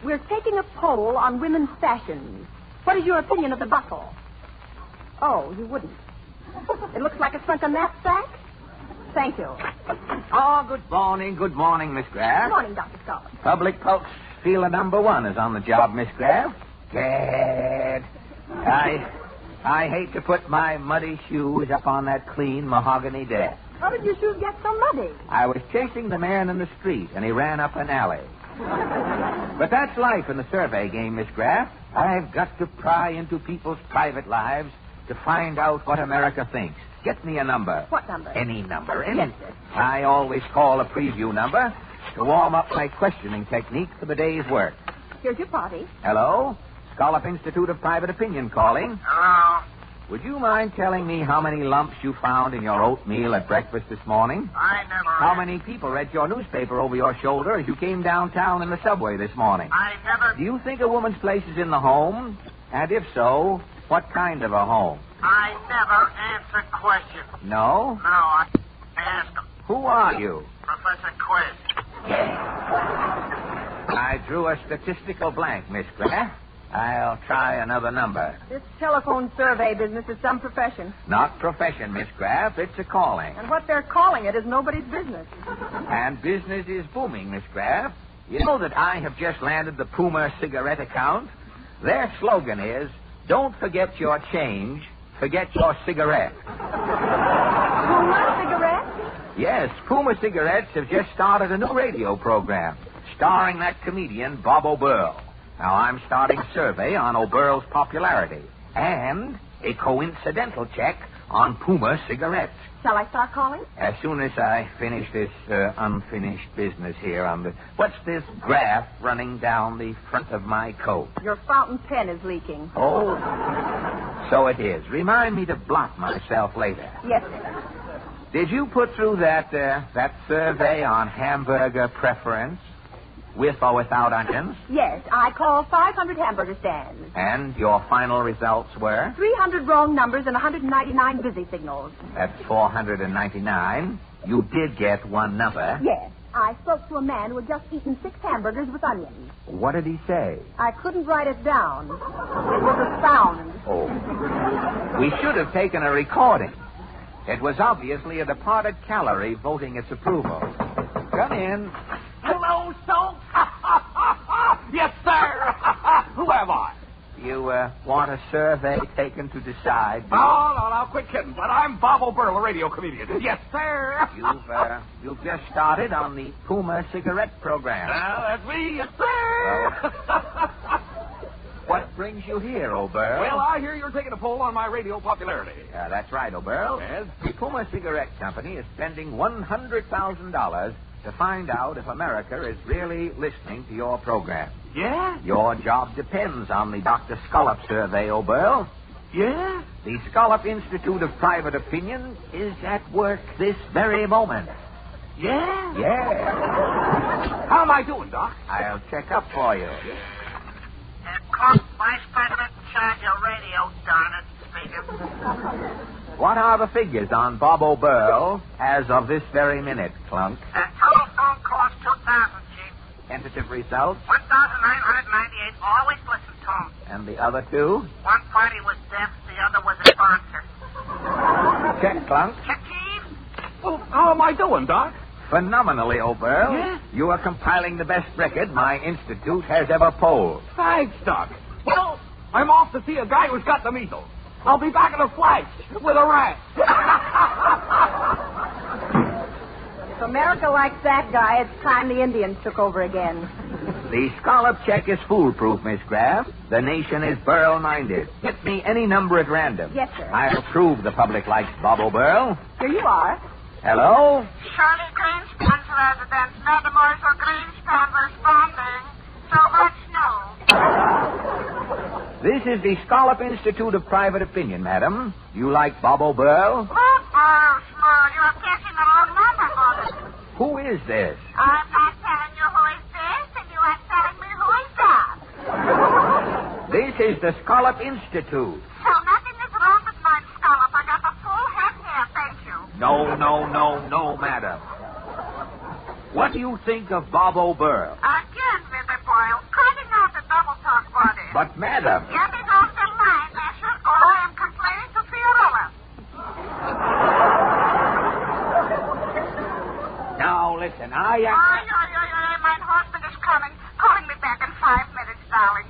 We're taking a poll on women's fashions. What is your opinion of the buckle? Oh, you wouldn't. It looks like a sunken knapsack. Thank you. Oh, good morning, Miss Graff. Good morning, Dr. Scollop. Public pulse feeler number 1 is on the job, Miss Graff. Gad. I hate to put my muddy shoes up on that clean mahogany desk. How did your shoes get so muddy? I was chasing the man in the street, and he ran up an alley. But that's life in the survey game, Miss Graff. I've got to pry into people's private lives to find out what America thinks. Get me a number. What number? Any number. Any. Yes, sir. I always call a preview number to warm up my questioning technique for the day's work. Here's your party. Hello? Scollop Institute of Private Opinion calling. Hello. Would you mind telling me how many lumps you found in your oatmeal at breakfast this morning? I never... How many people read your newspaper over your shoulder as you came downtown in the subway this morning? I never... Do you think a woman's place is in the home? And if so, what kind of a home? I never answer questions. No? No, I ask them. Who are you? Professor Quiz. I drew a statistical blank, Miss Graff. I'll try another number. This telephone survey business is some profession. Not profession, Miss Graff. It's a calling. And what they're calling it is nobody's business. And business is booming, Miss Graff. You know that I have just landed the Puma cigarette account? Their slogan is, don't forget your change, forget your cigarette. Puma cigarette? Yes, Puma Cigarettes have just started a new radio program starring that comedian, Bob O'Burl. Now, I'm starting a survey on O'Burl's popularity and a coincidental check on Puma cigarettes. Shall I start calling? As soon as I finish this unfinished business here on the... What's this graph running down the front of my coat? Your fountain pen is leaking. Oh, so it is. Remind me to blot myself later. Yes, sir. Did you put through that survey on hamburger preference? With or without onions? Yes, I called 500 hamburger stands. And your final results were? 300 wrong numbers and 199 busy signals. That's 499. You did get one number. Yes. I spoke to a man who had just eaten 6 hamburgers with onions. What did he say? I couldn't write it down. It was a sound. Oh. We should have taken a recording. It was obviously a departed calorie voting its approval. Come in. Hello, Soap. Yes, sir. Who am I? You want a survey taken to decide? No, quit kidding. But I'm Bob O'Burl, a radio comedian. Yes, sir. You've just started on the Puma cigarette program. That's me, yes, sir. What brings you here, O'Burl? Well, I hear you're taking a poll on my radio popularity. That's right, O'Burl. Yes? The Puma Cigarette Company is spending $100,000 to find out if America is really listening to your program. Yeah? Your job depends on the Dr. Scollop survey, O'Burl. Yeah? The Scollop Institute of Private Opinion is at work this very moment. Yeah? Yeah. How am I doing, Doc? I'll check up for you. Clunk, Vice President in charge of radio, darn it, speaking. What are the figures on Bob O'Burl as of this very minute, Clunk? Telephone cost $2,000, Chief. Tentative results? 1,998. Always listen to him. And the other two? One party was deaf, the other was a sponsor. Check, Clunk. Check, Chief. Well, how am I doing, Doc? Phenomenally, O'Burl. Yeah? You are compiling the best record my institute has ever polled. Thanks, Doc. Well, I'm off to see a guy who's got the measles. I'll be back in a flash with a rat. If America likes that guy, it's time the Indians took over again. The scallop check is foolproof, Miss Graff. The nation is Burl-minded. Hit me any number at random. Yes, sir. I'll prove the public likes Bob O'Burl. Here you are. Hello? Shirley Greenspan's residence, Mademoiselle Greenspan responding. So much no. This is the Scallop Institute of Private Opinion, madam. You like Bob O'Burl? Oh, Burroughs, you are guessing the wrong number, Mother. Who is this? I'm not telling you who is this, and you are telling me who is that. This is the Scallop Institute. So nothing is wrong with my scallop. I got the full head here, thank you. No, madam. What do you think of Bob O'Burl? Again, Mr. Boyle, cutting out the double talk body. But, madam... Get me off the line, Asher, or I am complaining to Fiorella. Now, listen, I am... My husband is coming. Calling me back in 5 minutes, darling.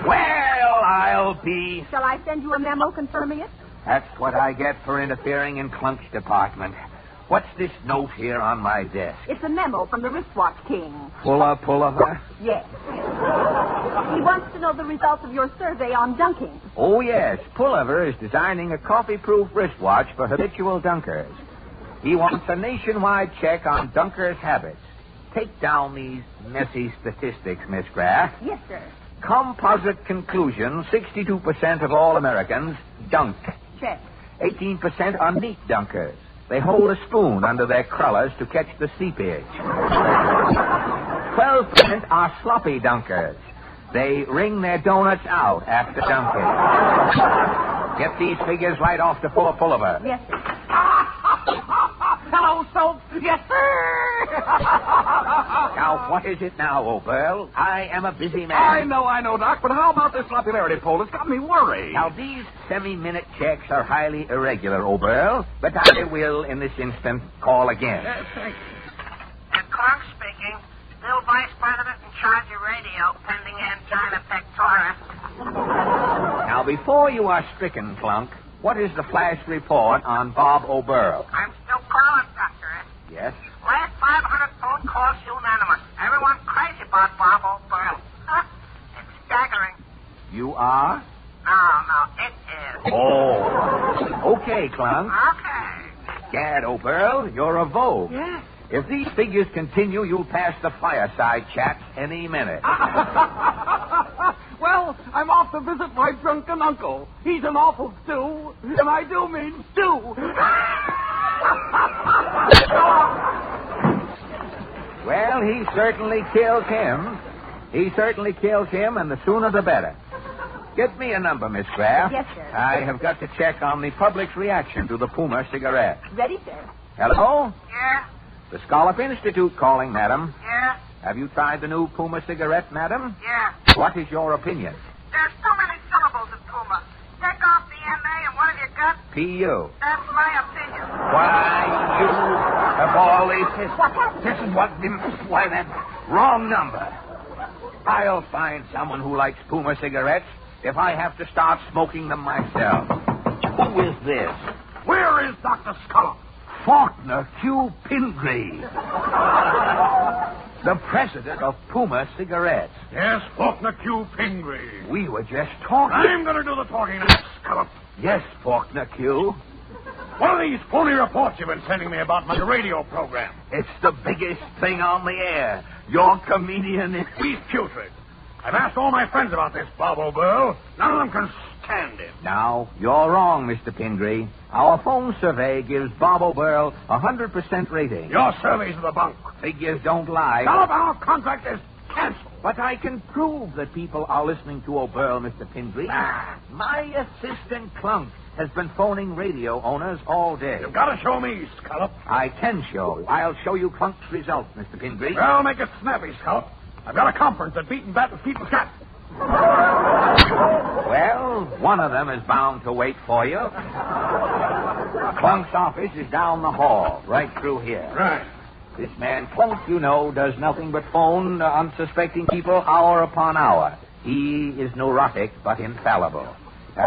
Well, I'll be... Shall I send you a memo confirming it? That's what I get for interfering in Clunk's department. What's this note here on my desk? It's a memo from the wristwatch king. Pullover? Yes. He wants to know the results of your survey on dunking. Oh, yes. Pullover is designing a coffee-proof wristwatch for habitual dunkers. He wants a nationwide check on dunkers' habits. Take down these messy statistics, Miss Graff. Yes, sir. Composite conclusion, 62% of all Americans dunk. Check. 18% are neat dunkers. They hold a spoon under their crullers to catch the seepage. 12% are sloppy dunkers. They wring their donuts out after dunking. Get these figures right off to Pullover. Yes, sir. Hello, Soap. Yes, sir. Now, what is it now, O'Burl? I am a busy man. I know, Doc, but how about this popularity poll? It's got me worried. Now, these semi-minute checks are highly irregular, O'Burl, but I will, in this instant, call again. And Clark speaking. Still Vice President in charge of radio, pending angina pectoris. Now, before you are stricken, Clunk, what is the flash report on Bob O'Burl? I'm still calling, Doctor. Yes? Last 500 phone calls unanimous. Everyone crazy about Bob O'Burl. It's staggering. You are? No, it is. Oh. Okay, Clunk. Okay. Gad, O'Burl, you're a vogue. Yes. If these figures continue, you'll pass the fireside chats any minute. Well, I'm off to visit my drunken uncle. He's an awful stew, and I do mean stew. Well, he certainly kills him. And the sooner the better. Get me a number, Miss Graff. Yes, sir. I have got to check on the public's reaction to the Puma cigarette. Ready, sir. Hello? Yeah? The Scallop Institute calling, madam. Yeah? Have you tried the new Puma cigarette, madam? Yeah. What is your opinion? There's so many syllables in Puma. Take off the M.A. and what have you got? P.U. That's my opinion. Why, you have all these... What happened? This is what... Why, that wrong number. I'll find someone who likes Puma cigarettes if I have to start smoking them myself. Who is this? Where is Dr. Scallop? Faulkner Q. Pingree. The president of Puma Cigarettes. Yes, Faulkner Q. Pingree. We were just talking. I'm going to do the talking now, Scallop. Yes, Faulkner Q. What are these phony reports you've been sending me about my radio program? It's the biggest thing on the air. Your comedian is... He's putrid. I've asked all my friends about this Bob O'Burl. None of them can stand him. Now, you're wrong, Mr. Pingree. Our phone survey gives Bob O'Burl 100% rating. Your surveys are the bunk. Figures don't lie. Scallop, our contract is canceled. But I can prove that people are listening to O'Burl, Mr. Pingree. My assistant, Clunk, has been phoning radio owners all day. You've got to show me, Scallop. I can show. I'll show you Clunk's results, Mr. Pingree. Well, make it snappy, Scallop. I've got a conference at Beaten Bat and Feet and Cat. Well, one of them is bound to wait for you. Clunk's office is down the hall, right through here. Right. This man, Clunk, you know, does nothing but phone unsuspecting people hour upon hour. He is neurotic, but infallible.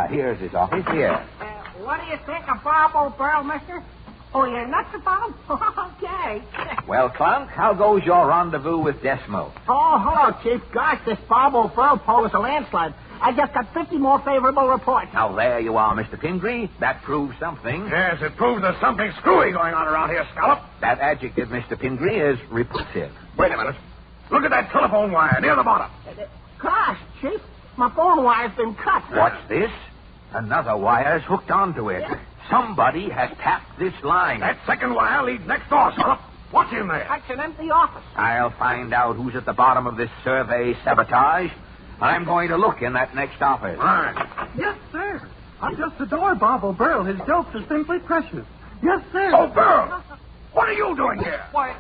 Here's his office here. What do you think of Bob O'Burl, mister? Oh, you're nuts about him? Okay. Well, Clunk, how goes your rendezvous with Decimal? Oh, hello, Chief. Gosh, this Bob O'Burl poll is a landslide. I just got 50 more favorable reports. Now, there you are, Mr. Pingree. That proves something. Yes, it proves there's something screwy going on around here, Scallop. That adjective, Mr. Pingree, is repulsive. Wait a minute. Look at that telephone wire near the bottom. Gosh, Chief, my phone wire's been cut. What's this? Another wire's hooked onto it. Somebody has tapped this line. That second wire leads next door, Scallop. What's in there? That's an empty office. I'll find out who's at the bottom of this survey sabotage. I'm going to look in that next office. All right. Yes, sir. I just adore Bob O'Burl. His jokes are simply precious. Yes, sir. O'Burl! What are you doing here? Why...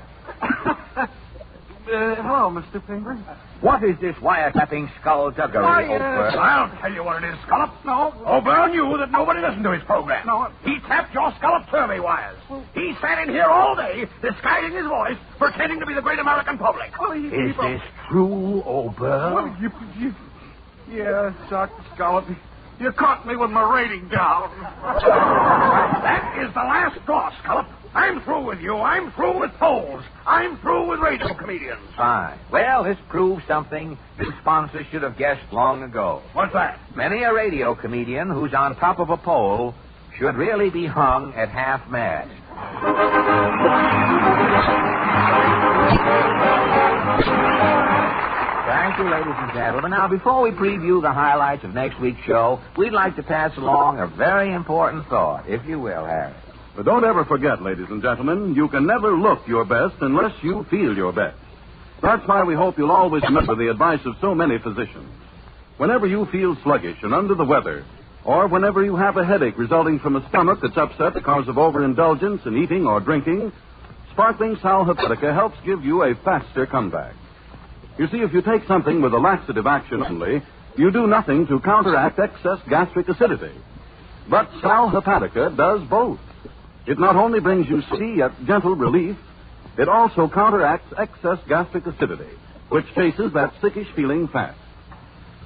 hello, Mr. Pingree. What is this wiretapping skullduggery, O'Burl? I'll tell you what it is, Scallop. No. O'Burl knew that nobody listened to his program. No. He tapped your Scallop survey wires. He sat in here all day, disguising his voice, pretending to be the great American public. Well, Is this true, O'Burl? Well, yeah, Dr. Scallop. You caught me with my rating down. That is the last straw, Scallop. I'm through with you. I'm through with polls. I'm through with radio comedians. Fine. Well, this proves something the sponsor should have guessed long ago. What's that? Many a radio comedian who's on top of a pole should really be hung at half-mast. Thank you, ladies and gentlemen. Now, before we preview the highlights of next week's show, we'd like to pass along a very important thought, if you will, Harry. But don't ever forget, ladies and gentlemen, you can never look your best unless you feel your best. That's why we hope you'll always remember the advice of so many physicians. Whenever you feel sluggish and under the weather, or whenever you have a headache resulting from a stomach that's upset because of overindulgence in eating or drinking, sparkling Sal Hepatica helps give you a faster comeback. You see, if you take something with a laxative action only, you do nothing to counteract excess gastric acidity. But Sal Hepatica does both. It not only brings you speedy yet gentle relief, it also counteracts excess gastric acidity, which chases that sickish feeling fast.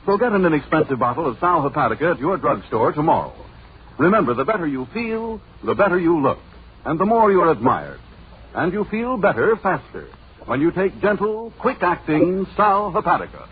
So get an inexpensive bottle of Sal Hepatica at your drugstore tomorrow. Remember, the better you feel, the better you look, and the more you're admired. And you feel better faster when you take gentle, quick-acting Sal Hepatica.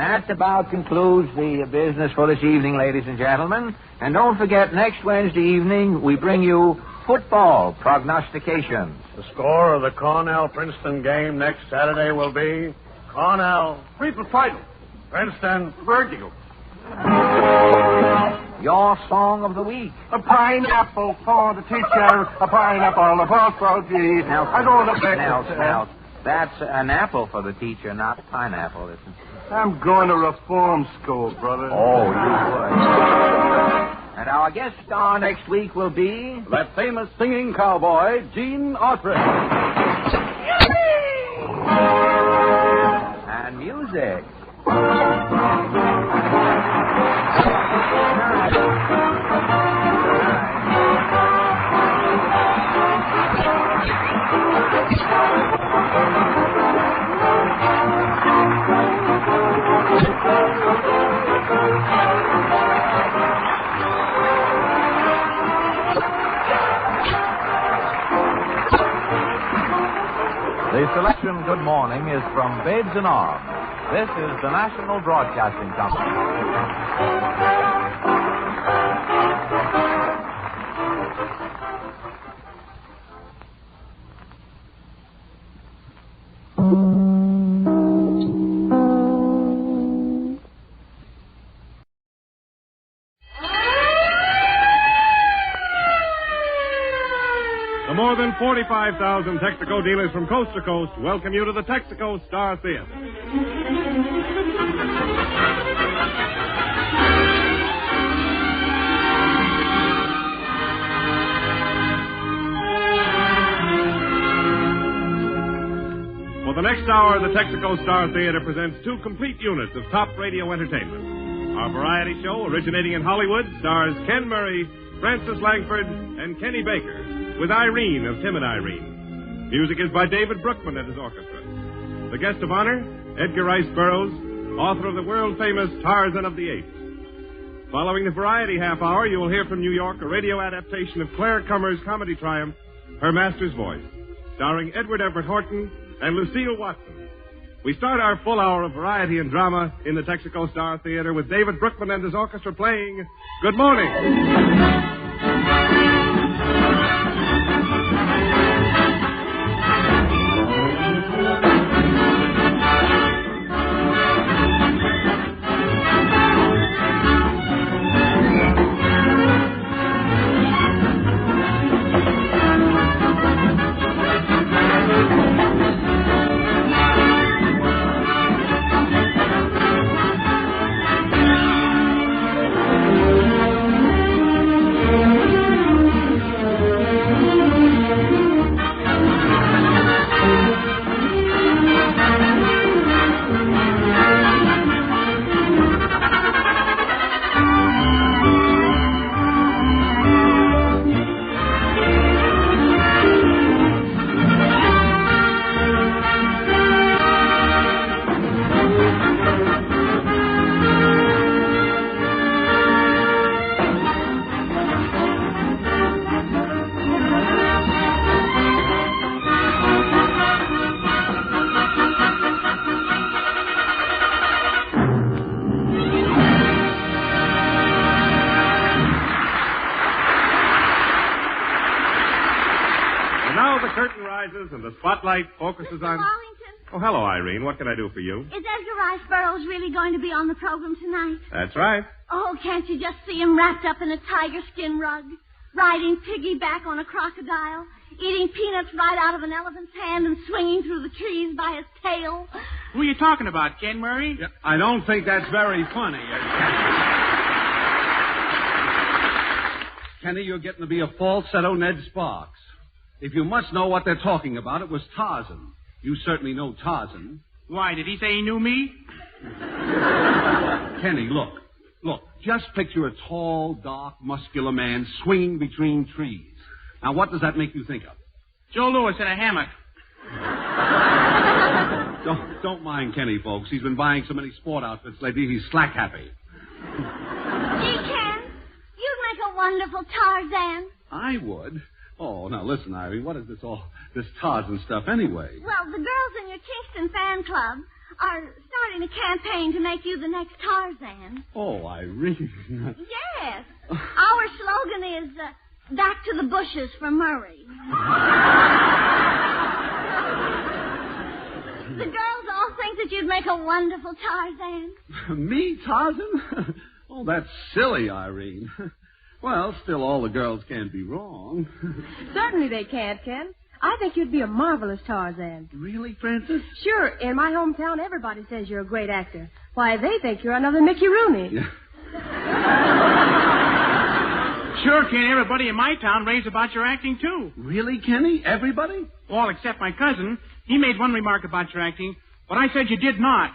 That about concludes the business for this evening, ladies and gentlemen. And don't forget, next Wednesday evening, we bring you football prognostications. The score of the Cornell-Princeton game next Saturday will be Cornell, Triple title. Princeton, Virgil. Your song of the week. A pineapple for the teacher, a pineapple for Froggy. Now, I go to bed. Now, that's an apple for the teacher, not pineapple. Isn't it? I'm going to reform school, brother. Oh, you would. And our guest star next week will be... that famous singing cowboy, Gene Autry. And music. The selection Good Morning is from Babes in Arms. This is the National Broadcasting Company. The more than 45,000 Texaco dealers from coast to coast welcome you to the Texaco Star Theater. For the next hour, the Texaco Star Theater presents two complete units of top radio entertainment. Our variety show, originating in Hollywood, stars Ken Murray, Francis Langford, and Kenny Baker, with Irene of Tim and Irene. Music is by David Brookman and his orchestra. The guest of honor, Edgar Rice Burroughs, author of the world-famous Tarzan of the Apes. Following the variety half hour, you will hear from New York a radio adaptation of Claire Kummer's comedy triumph, Her Master's Voice, starring Edward Everett Horton and Lucille Watson. We start our full hour of variety and drama in the Texaco Star Theater with David Brookman and his orchestra playing Good Morning. And the spotlight focuses on... Wallington? Oh, hello, Irene. What can I do for you? Is Edgar Rice Burroughs really going to be on the program tonight? That's right. Oh, can't you just see him wrapped up in a tiger skin rug, riding piggyback on a crocodile, eating peanuts right out of an elephant's hand and swinging through the trees by his tail? Who are you talking about, Ken Murray? Yeah, I don't think that's very funny. Kenny, you're getting to be a falsetto Ned Sparks. If you must know what they're talking about, it was Tarzan. You certainly know Tarzan. Why, did he say he knew me? Kenny, look. Just picture a tall, dark, muscular man swinging between trees. Now, what does that make you think of? Joe Louis in a hammock. Don't mind Kenny, folks. He's been buying so many sport outfits lately, he's slack happy. Gee, Ken, you'd make a wonderful Tarzan. I would. Oh, now listen, Irene, what is this Tarzan stuff anyway? Well, the girls in your Kingston fan club are starting a campaign to make you the next Tarzan. Oh, Irene. Yes. Our slogan is, back to the bushes for Murray. The girls all think that you'd make a wonderful Tarzan. Me, Tarzan? Oh, that's silly, Irene. Well, still, all the girls can't be wrong. Certainly they can't, Ken. I think you'd be a marvelous Tarzan. Really, Francis? Sure. In my hometown, everybody says you're a great actor. Why, they think you're another Mickey Rooney. Yeah. Sure, Ken. Everybody in my town raves about your acting, too. Really, Kenny? Everybody? All except my cousin. He made one remark about your acting, but I said you did not.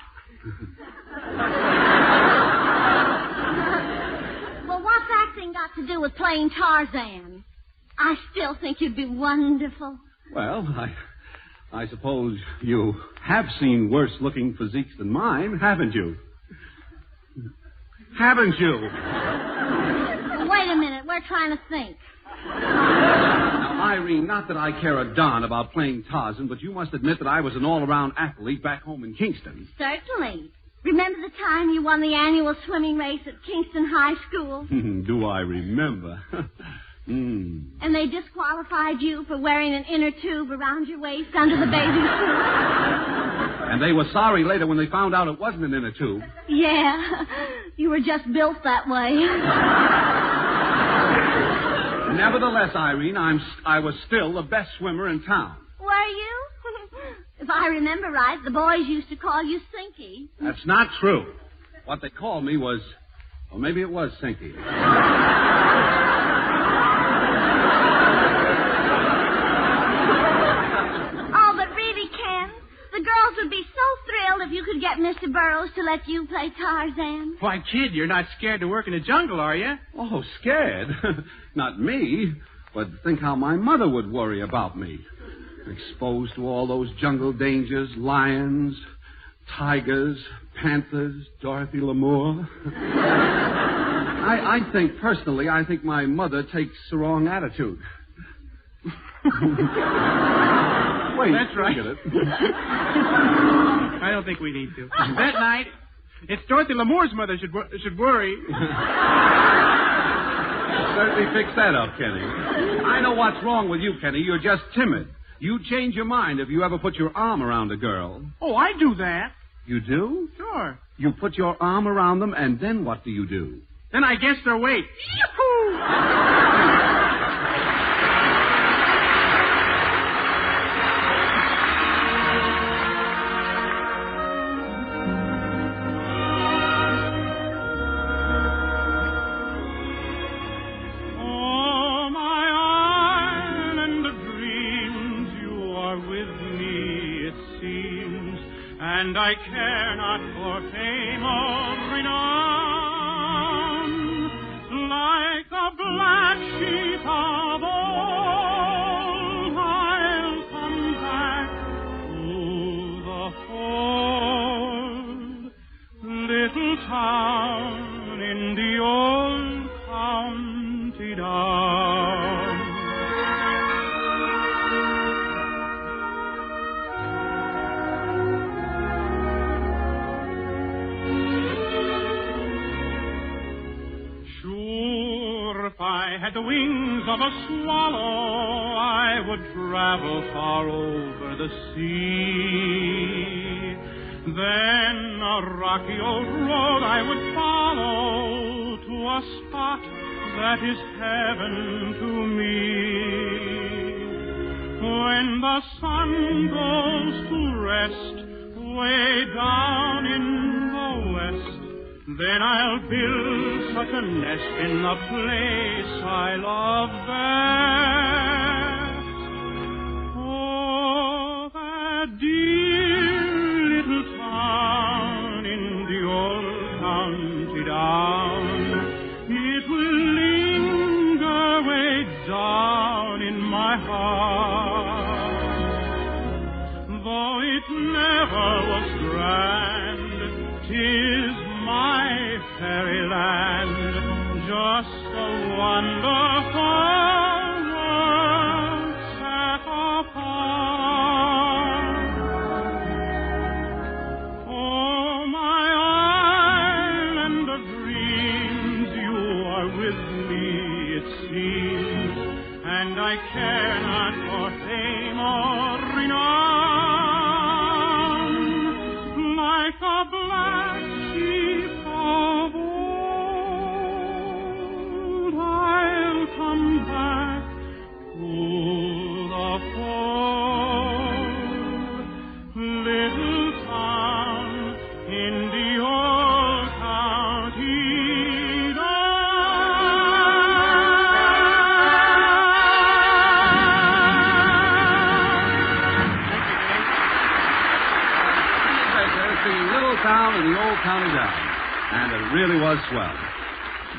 What's acting got to do with playing Tarzan? I still think you'd be wonderful. Well, I suppose you have seen worse-looking physiques than mine, haven't you? Haven't you? Wait a minute. We're trying to think. Now, Irene, not that I care a darn about playing Tarzan, but you must admit that I was an all-around athlete back home in Kingston. Certainly. Remember the time you won the annual swimming race at Kingston High School? Do I remember? And they disqualified you for wearing an inner tube around your waist under the bathing suit? And they were sorry later when they found out it wasn't an inner tube. Yeah, you were just built that way. Nevertheless, Irene, I was still the best swimmer in town. Were you? If I remember right, the boys used to call you Sinky. That's not true. What they called me was... Well, maybe it was Sinky. Oh, but really, Ken, the girls would be so thrilled if you could get Mr. Burroughs to let you play Tarzan. Why, kid, you're not scared to work in the jungle, are you? Oh, scared? Not me. But think how my mother would worry about me. Exposed to all those jungle dangers, lions, tigers, panthers, Dorothy Lamour. I think my mother takes the wrong attitude. Wait, that's right. Look at it. I don't think we need to. That night, it's Dorothy Lamour's mother should worry. Certainly fix that up, Kenny. I know what's wrong with you, Kenny. You're just timid. You change your mind if you ever put your arm around a girl. Oh, I do that. You do? Sure. You put your arm around them, and then what do you do? Then I guess their weight. Yahoo! And I care not for fame or renown, like the black sheep of old, I'll come back to the fold, little town in the old county down. If I had the wings of a swallow, I would travel far over the sea. Then a rocky old road I would follow to a spot that is heaven to me. When the sun goes to rest way down in the west, then I'll build such a nest in the place I love best. Oh, that dear little town in the old county down. It will linger way down in my heart. Though it never was grand, 'tis my fairyland, just a wonderful world set apart. Oh, my island of dreams, you are with me, it seems, and I care not for fame or renown, like a black sheep of old, I'll come back to the fold, little town in the old county Town in the old county down. And it really was swell.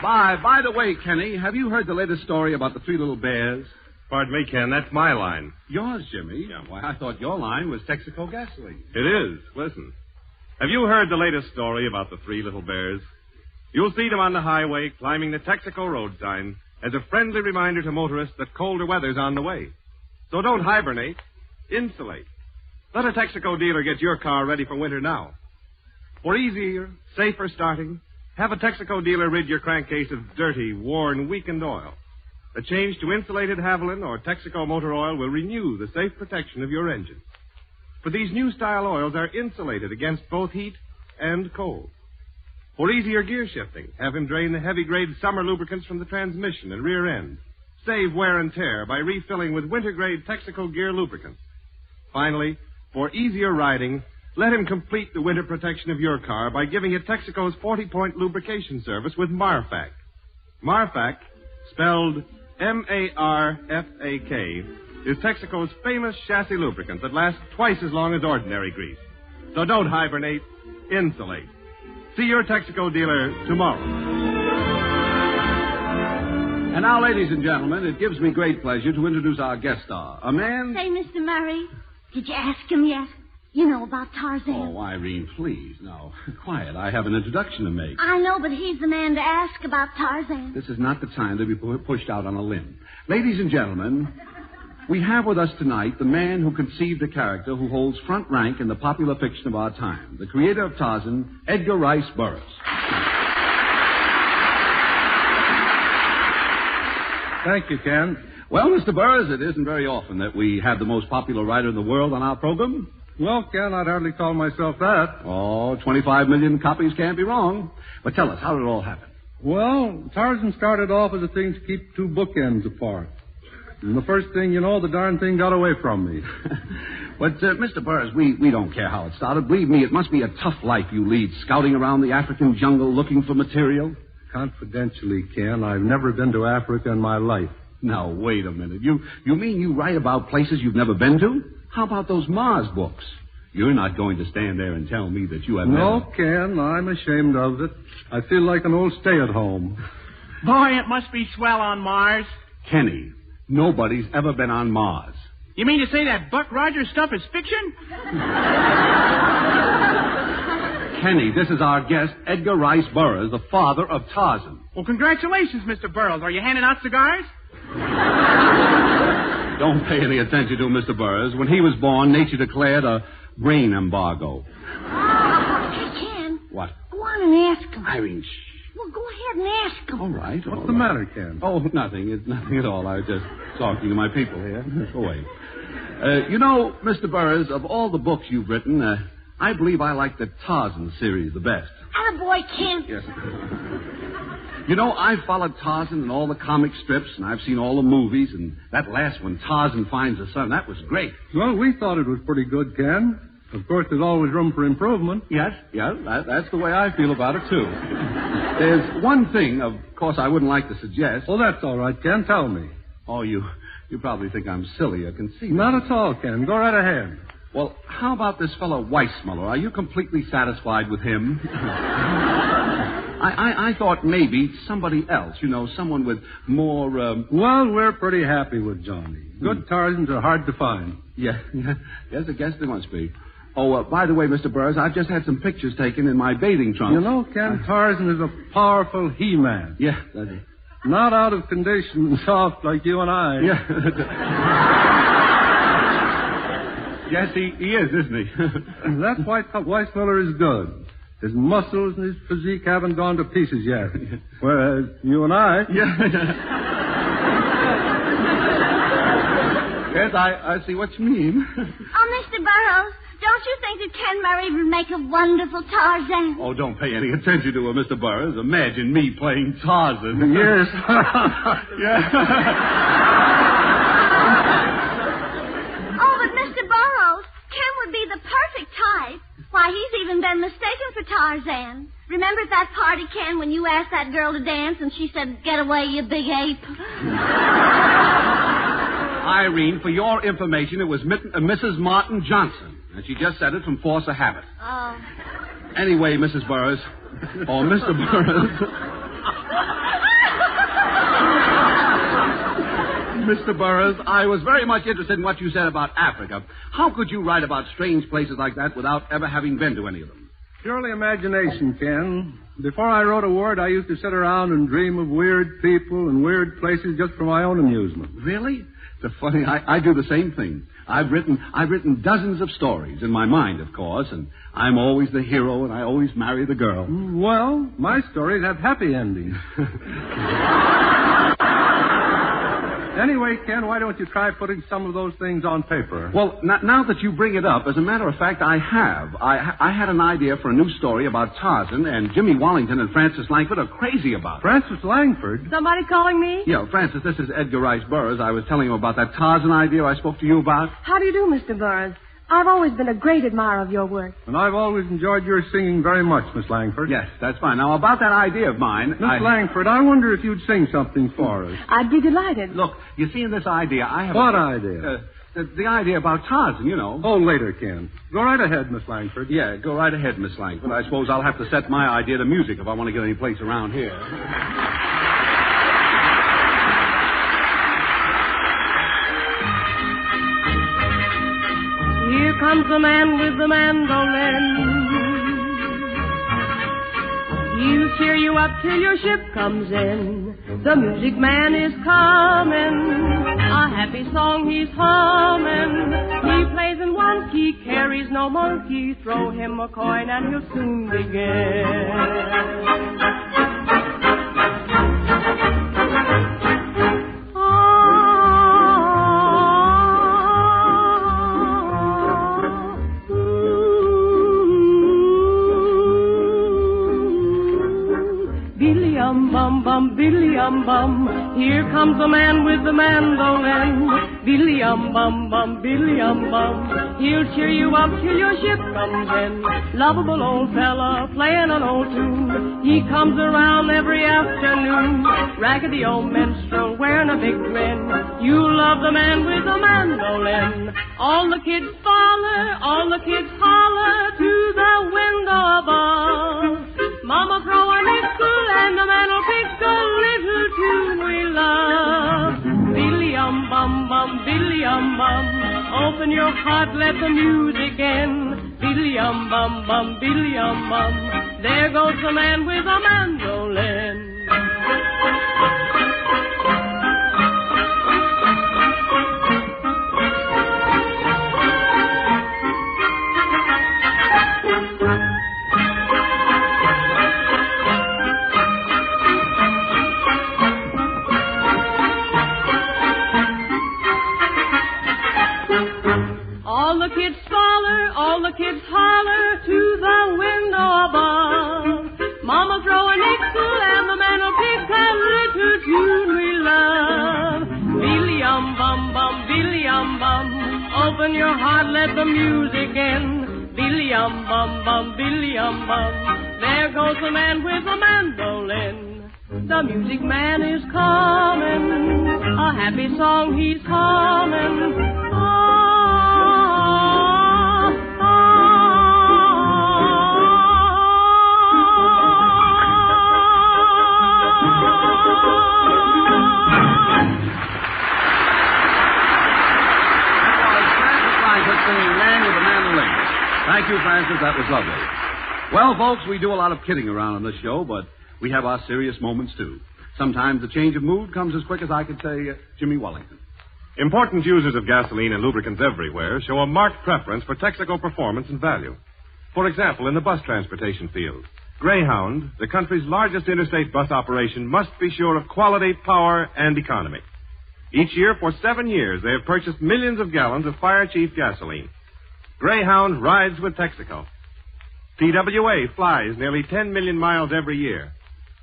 By the way, Kenny, have you heard the latest story about the three little bears? Pardon me, Ken, that's my line. Yours, Jimmy? Yeah. Why, I thought your line was Texaco gasoline. It is. Listen. Have you heard the latest story about the three little bears? You'll see them on the highway climbing the Texaco road sign as a friendly reminder to motorists that colder weather's on the way. So don't hibernate. Insulate. Let a Texaco dealer get your car ready for winter now. For easier, safer starting, have a Texaco dealer rid your crankcase of dirty, worn, weakened oil. A change to insulated Haviland or Texaco motor oil will renew the safe protection of your engine. For these new style oils are insulated against both heat and cold. For easier gear shifting, have him drain the heavy-grade summer lubricants from the transmission and rear end. Save wear and tear by refilling with winter-grade Texaco gear lubricants. Finally, for easier riding, let him complete the winter protection of your car by giving it Texaco's 40-point lubrication service with Marfak. Marfak, spelled M-A-R-F-A-K, is Texaco's famous chassis lubricant that lasts twice as long as ordinary grease. So don't hibernate, insulate. See your Texaco dealer tomorrow. And now, ladies and gentlemen, it gives me great pleasure to introduce our guest star, a man... Say, Mr. Murray, did you ask him yet? You know about Tarzan. Oh, Irene, please. No, quiet. I have an introduction to make. I know, but he's the man to ask about Tarzan. This is not the time to be pushed out on a limb. Ladies and gentlemen, we have with us tonight the man who conceived a character who holds front rank in the popular fiction of our time, the creator of Tarzan, Edgar Rice Burroughs. Thank you, Ken. Well, Mr. Burroughs, it isn't very often that we have the most popular writer in the world on our program. Well, Ken, I'd hardly call myself that. Oh, 25 million copies can't be wrong. But tell us, how did it all happen? Well, Tarzan started off as a thing to keep two bookends apart. And the first thing you know, the darn thing got away from me. But, Mr. Burroughs, we don't care how it started. Believe me, it must be a tough life you lead, scouting around the African jungle looking for material. Confidentially, Ken, I've never been to Africa in my life. Now, wait a minute. You mean you write about places you've never been to? How about those Mars books? You're not going to stand there and tell me that you have No, never... Ken, I'm ashamed of it. I feel like an old stay-at-home. Boy, it must be swell on Mars. Kenny, nobody's ever been on Mars. You mean to say that Buck Rogers stuff is fiction? Kenny, this is our guest, Edgar Rice Burroughs, the father of Tarzan. Well, congratulations, Mr. Burroughs. Are you handing out cigars? Don't pay any attention to him, Mr. Burroughs. When he was born, nature declared a brain embargo. Hey, Ken. What? Go on and ask him. Irene, shh. Well, go ahead and ask him. All right. What's the matter, Ken? Oh, nothing. It's nothing at all. I was just talking to my people here. Go away. You know, Mr. Burroughs, of all the books you've written, I believe I like the Tarzan series the best. Attaboy, Ken. Yes. You know, I've followed Tarzan in all the comic strips, and I've seen all the movies, and that last one, Tarzan Finds the Sun, that was great. Well, we thought it was pretty good, Ken. Of course, there's always room for improvement. Yes, that's the way I feel about it, too. There's one thing, of course, I wouldn't like to suggest. Oh, that's all right, Ken. Tell me. Oh, you probably think I'm silly or conceited. Not at all, Ken. Go right ahead. Well, how about this fellow Weissmuller? Are you completely satisfied with him? I thought maybe somebody else, someone with more, Well, we're pretty happy with Johnny. Good Tarzans are hard to find. Yeah. Yes, I guess they must be. Oh, by the way, Mr. Burroughs, I've just had some pictures taken in my bathing trunk. You know, Ken, Tarzan is a powerful he-man. Yeah, that's it. Not out of condition and soft like you and I. Yeah. Yes, he is, isn't he? That's why Weissmuller is good. His muscles and his physique haven't gone to pieces yet. Whereas you and I... Yeah. Yes, I see what you mean. Oh, Mr. Burroughs, don't you think that Ken Murray would make a wonderful Tarzan? Oh, don't pay any attention to her, Mr. Burroughs. Imagine me playing Tarzan. Yes. Yeah. Oh, but Mr. Burroughs, Ken would be the perfect type. Why, he's even been mistaken for Tarzan. Remember at that party, Ken, when you asked that girl to dance and she said, "Get away, you big ape"? Irene, for your information, it was Mrs. Martin Johnson. And she just said it from force of habit. Oh. Anyway, Mrs. Burroughs. Or Mr. Burroughs. Mr. Burroughs, I was very much interested in what you said about Africa. How could you write about strange places like that without ever having been to any of them? Purely imagination, Ken. Before I wrote a word, I used to sit around and dream of weird people and weird places just for my own amusement. Really? It's funny. I do the same thing. I've written dozens of stories in my mind, of course, and I'm always the hero and I always marry the girl. Well, my stories have happy endings. Anyway, Ken, why don't you try putting some of those things on paper? Well, now that you bring it up, as a matter of fact, I have. I had an idea for a new story about Tarzan, and Jimmy Wallington and Francis Langford are crazy about it. Francis Langford? Somebody calling me? Yeah, Francis, this is Edgar Rice Burroughs. I was telling him about that Tarzan idea I spoke to you about. How do you do, Mr. Burroughs? I've always been a great admirer of your work. And I've always enjoyed your singing very much, Miss Langford. Yes, that's fine. Now, about that idea of mine... Miss Langford, I wonder if you'd sing something for us. I'd be delighted. Look, you see, in this idea, I have... What idea? The idea about Tarzan, you know. Oh, later, Ken. Go right ahead, Miss Langford. Yeah, go right ahead, Miss Langford. I suppose I'll have to set my idea to music if I want to get any place around here. comes the man with the mandolin. He'll cheer you up till your ship comes in. The music man is coming. A happy song he's humming. He plays in one key, carries no monkey. Throw him a coin and he'll soon begin. Billy-um-bum, here comes the man with the mandolin. Billy-um-bum, Billy-um-bum, he'll cheer you up till your ship comes in. Lovable old fella, playing an old tune. He comes around every afternoon. Raggedy old minstrel, wearing a big grin. You love the man with the mandolin. All the kids holler to the window above. Mama throw a nickel and the man'll pick a little tune we love. Billy-um-bum, Billy-um-bum, open your heart, let the music in. Billy-um-bum, Billy-um-bum, there goes the man with a mandolin. All the kids holler to the window above. Mama throw a nickel and the man'll pick a little tune we love. Billy-um-bum, Billy-um-bum, open your heart, let the music in. Billy-um-bum, Billy-um-bum, there goes the man with the mandolin. The music man is coming, a happy song he's humming. Thank you, Francis. That was lovely. Well, folks, we do a lot of kidding around on this show, but we have our serious moments, too. Sometimes the change of mood comes as quick as I could say, Jimmy Wellington. Important users of gasoline and lubricants everywhere show a marked preference for Texaco performance and value. For example, in the bus transportation field, Greyhound, the country's largest interstate bus operation, must be sure of quality, power, and economy. Each year, for 7 years, they have purchased millions of gallons of Fire Chief gasoline. Greyhound rides with Texaco. TWA flies nearly 10 million miles every year.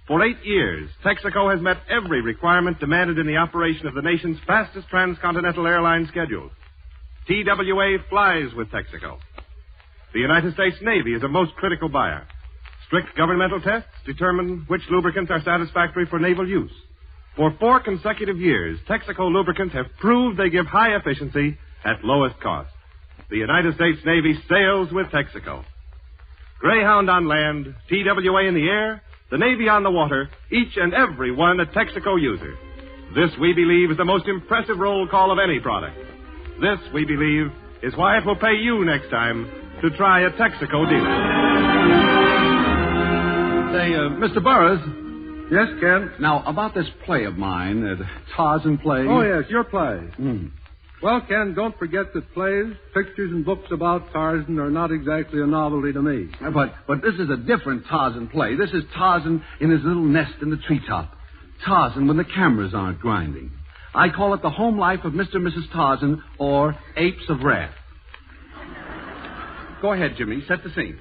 For 8 years, Texaco has met every requirement demanded in the operation of the nation's fastest transcontinental airline schedule. TWA flies with Texaco. The United States Navy is a most critical buyer. Strict governmental tests determine which lubricants are satisfactory for naval use. For 4 consecutive years, Texaco lubricants have proved they give high efficiency at lowest cost. The United States Navy sails with Texaco. Greyhound on land, TWA in the air, the Navy on the water, each and every one a Texaco user. This, we believe, is the most impressive roll call of any product. This, we believe, is why it will pay you next time to try a Texaco dealer. Say, Mr. Burroughs. Yes, Ken? Now, about this play of mine, Tarzan Play. Oh, yes, your play. Well, Ken, don't forget that plays, pictures, and books about Tarzan are not exactly a novelty to me. But this is a different Tarzan play. This is Tarzan in his little nest in the treetop. Tarzan when the cameras aren't grinding. I call it The Home Life of Mr. and Mrs. Tarzan, or Apes of Wrath. Go ahead, Jimmy. Set the scene.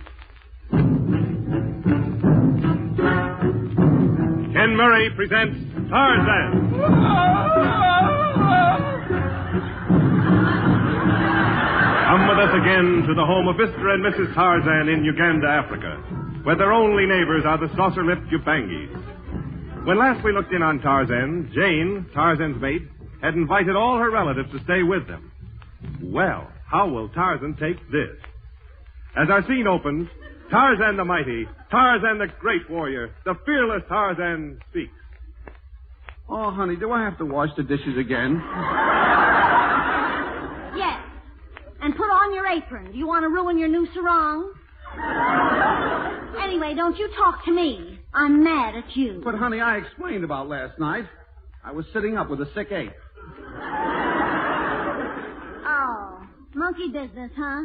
Ken Murray presents Tarzan. Come with us again to the home of Mr. and Mrs. Tarzan in Uganda, Africa, where their only neighbors are the saucer-lipped Upangis. When last we looked in on Tarzan, Jane, Tarzan's mate, had invited all her relatives to stay with them. Well, how will Tarzan take this? As our scene opens, Tarzan the mighty, Tarzan the great warrior, the fearless Tarzan speaks. Oh, honey, do I have to wash the dishes again? Yes. And put on your your apron. Do you want to ruin your new sarong? Anyway, don't you talk to me. I'm mad at you. But, honey, I explained about last night. I was sitting up with a sick ape. Oh, monkey business, huh?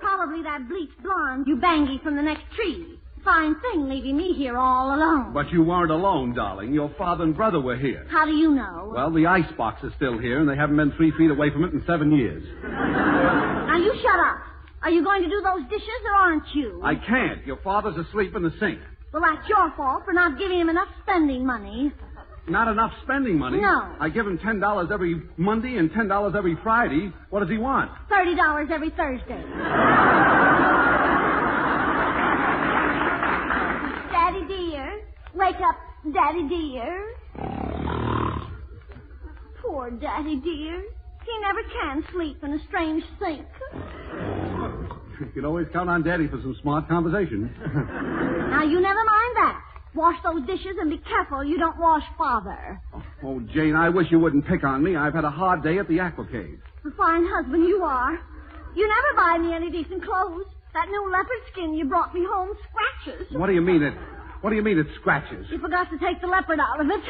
Probably that bleached blonde you bangy from the next tree. Fine thing leaving me here all alone. But you weren't alone, darling. Your father and brother were here. How do you know? Well, the icebox is still here, and they haven't been 3 feet away from it in 7 years. Now, you shut up. Are you going to do those dishes, or aren't you? I can't. Your father's asleep in the sink. Well, that's your fault for not giving him enough spending money. Not enough spending money? No. I give him $10 every Monday and $10 every Friday. What does he want? $30 every Thursday. Daddy dear. Wake up, Daddy dear. Poor Daddy dear. He never can sleep in a strange sink. You can always count on Daddy for some smart conversation. Now, you never mind that. Wash those dishes and be careful you don't wash Father. Oh, Jane, I wish you wouldn't pick on me. I've had a hard day at the Aquacade. A fine husband you are. You never buy me any decent clothes. That new leopard skin you brought me home scratches. What do you mean it scratches? You forgot to take the leopard out of it.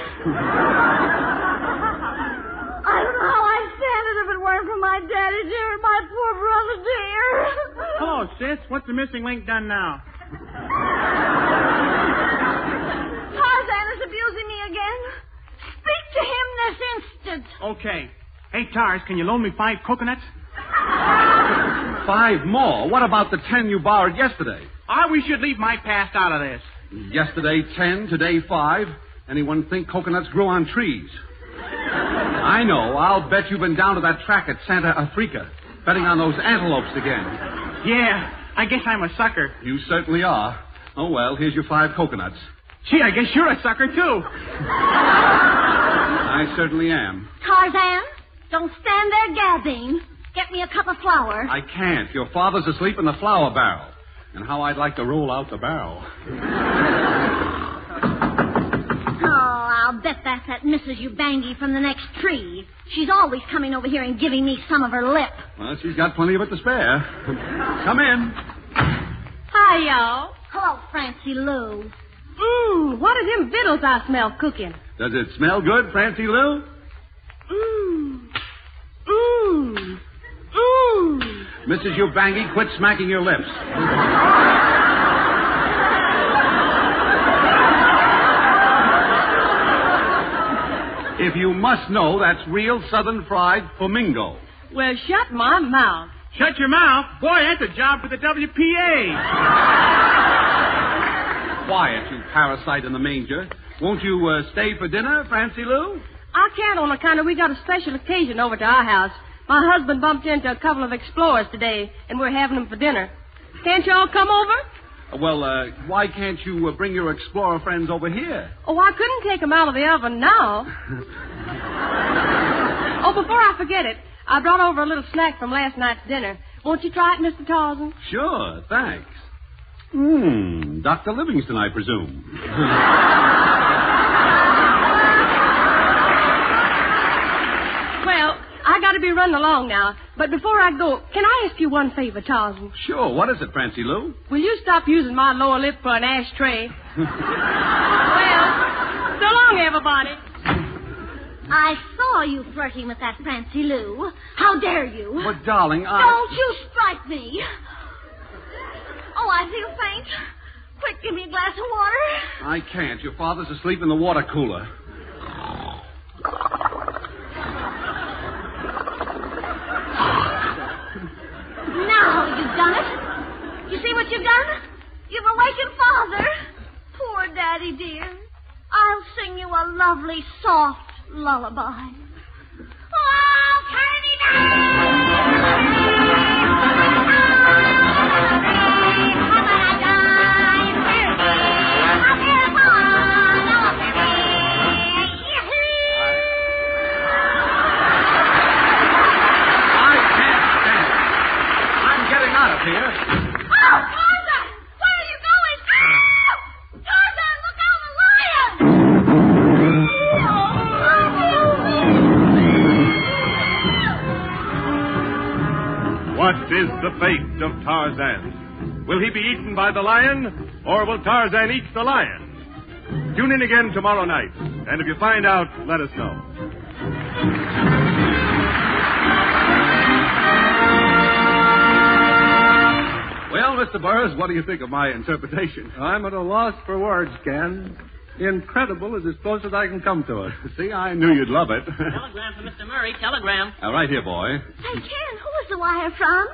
I don't know how I'd stand it if it weren't for my daddy dear and my poor brother dear. Hello, sis. What's the missing link done now? Tarzan is abusing me again. Speak to him this instant. Okay. Hey, Tars, can you loan me 5 coconuts? 5 more? What about the 10 you borrowed yesterday? We should leave my past out of this. Yesterday 10, today 5. Anyone think coconuts grow on trees? I know. I'll bet you've been down to that track at Santa Africa, betting on those antelopes again. Yeah, I guess I'm a sucker. You certainly are. Oh, well, here's your 5 coconuts. Gee, I guess you're a sucker, too. I certainly am. Tarzan, don't stand there gabbing. Get me a cup of flour. I can't. Your father's asleep in the flour barrel. And how I'd like to roll out the barrel. I'll bet that's that Mrs. Ubangi from the next tree. She's always coming over here and giving me some of her lip. Well, she's got plenty of it to spare. Come in. Hi, y'all. Hello, Francie Lou. What are them victuals I smell cooking? Does it smell good, Francie Lou? Mrs. Ubangi, quit smacking your lips. If you must know, that's real southern fried flamingo. Well, shut my mouth. Shut your mouth? Boy, that's a job for the WPA. Quiet, you parasite in the manger. Won't you stay for dinner, Francie Lou? I can't on account of we got a special occasion over to our house. My husband bumped into a couple of explorers today, and we're having them for dinner. Can't y'all come over? Well, why can't you bring your explorer friends over here? Oh, I couldn't take them out of the oven now. Oh, before I forget it, I brought over a little snack from last night's dinner. Won't you try it, Mr. Tarzan? Sure, thanks. Dr. Livingston, I presume. Well, I got to be running along now. But before I go, can I ask you one favor, Tarzan? Sure. What is it, Francie Lou? Will you stop using my lower lip for an ashtray? Well, so long, everybody. I saw you flirting with that Francie Lou. How dare you? But, darling, Don't you strike me. Oh, I feel faint. Quick, give me a glass of water. I can't. Your father's asleep in the water cooler. Now you've done it. You see what you've done? You've awakened Father. Poor Daddy dear. I'll sing you a lovely, soft lullaby. Oh, turn me Out of here. Oh, Tarzan! Where are you going? Ah! Tarzan, look out, the lion! What is the fate of Tarzan? Will he be eaten by the lion, or will Tarzan eat the lion? Tune in again tomorrow night, and if you find out, let us know. Well, Mr. Burroughs, what do you think of my interpretation? I'm at a loss for words, Ken. Incredible is as close as I can come to it. See, I knew you'd love it. Telegram for Mr. Murray. Telegram. Right here, boy. Hey, Ken, who is the wire from?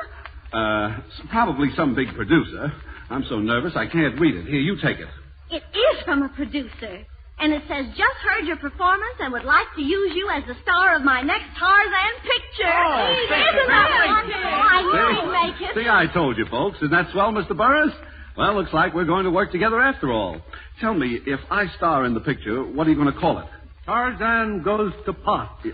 Probably some big producer. I'm so nervous I can't read it. Here, you take it. It is from a producer. And it says, just heard your performance and would like to use you as the star of my next Tarzan picture. Isn't that wonderful? I knew he'd make it. See, I told you, folks. Isn't that swell, Mr. Burroughs? Well, looks like we're going to work together after all. Tell me, if I star in the picture, what are you going to call it? Tarzan Goes to Pot. Thank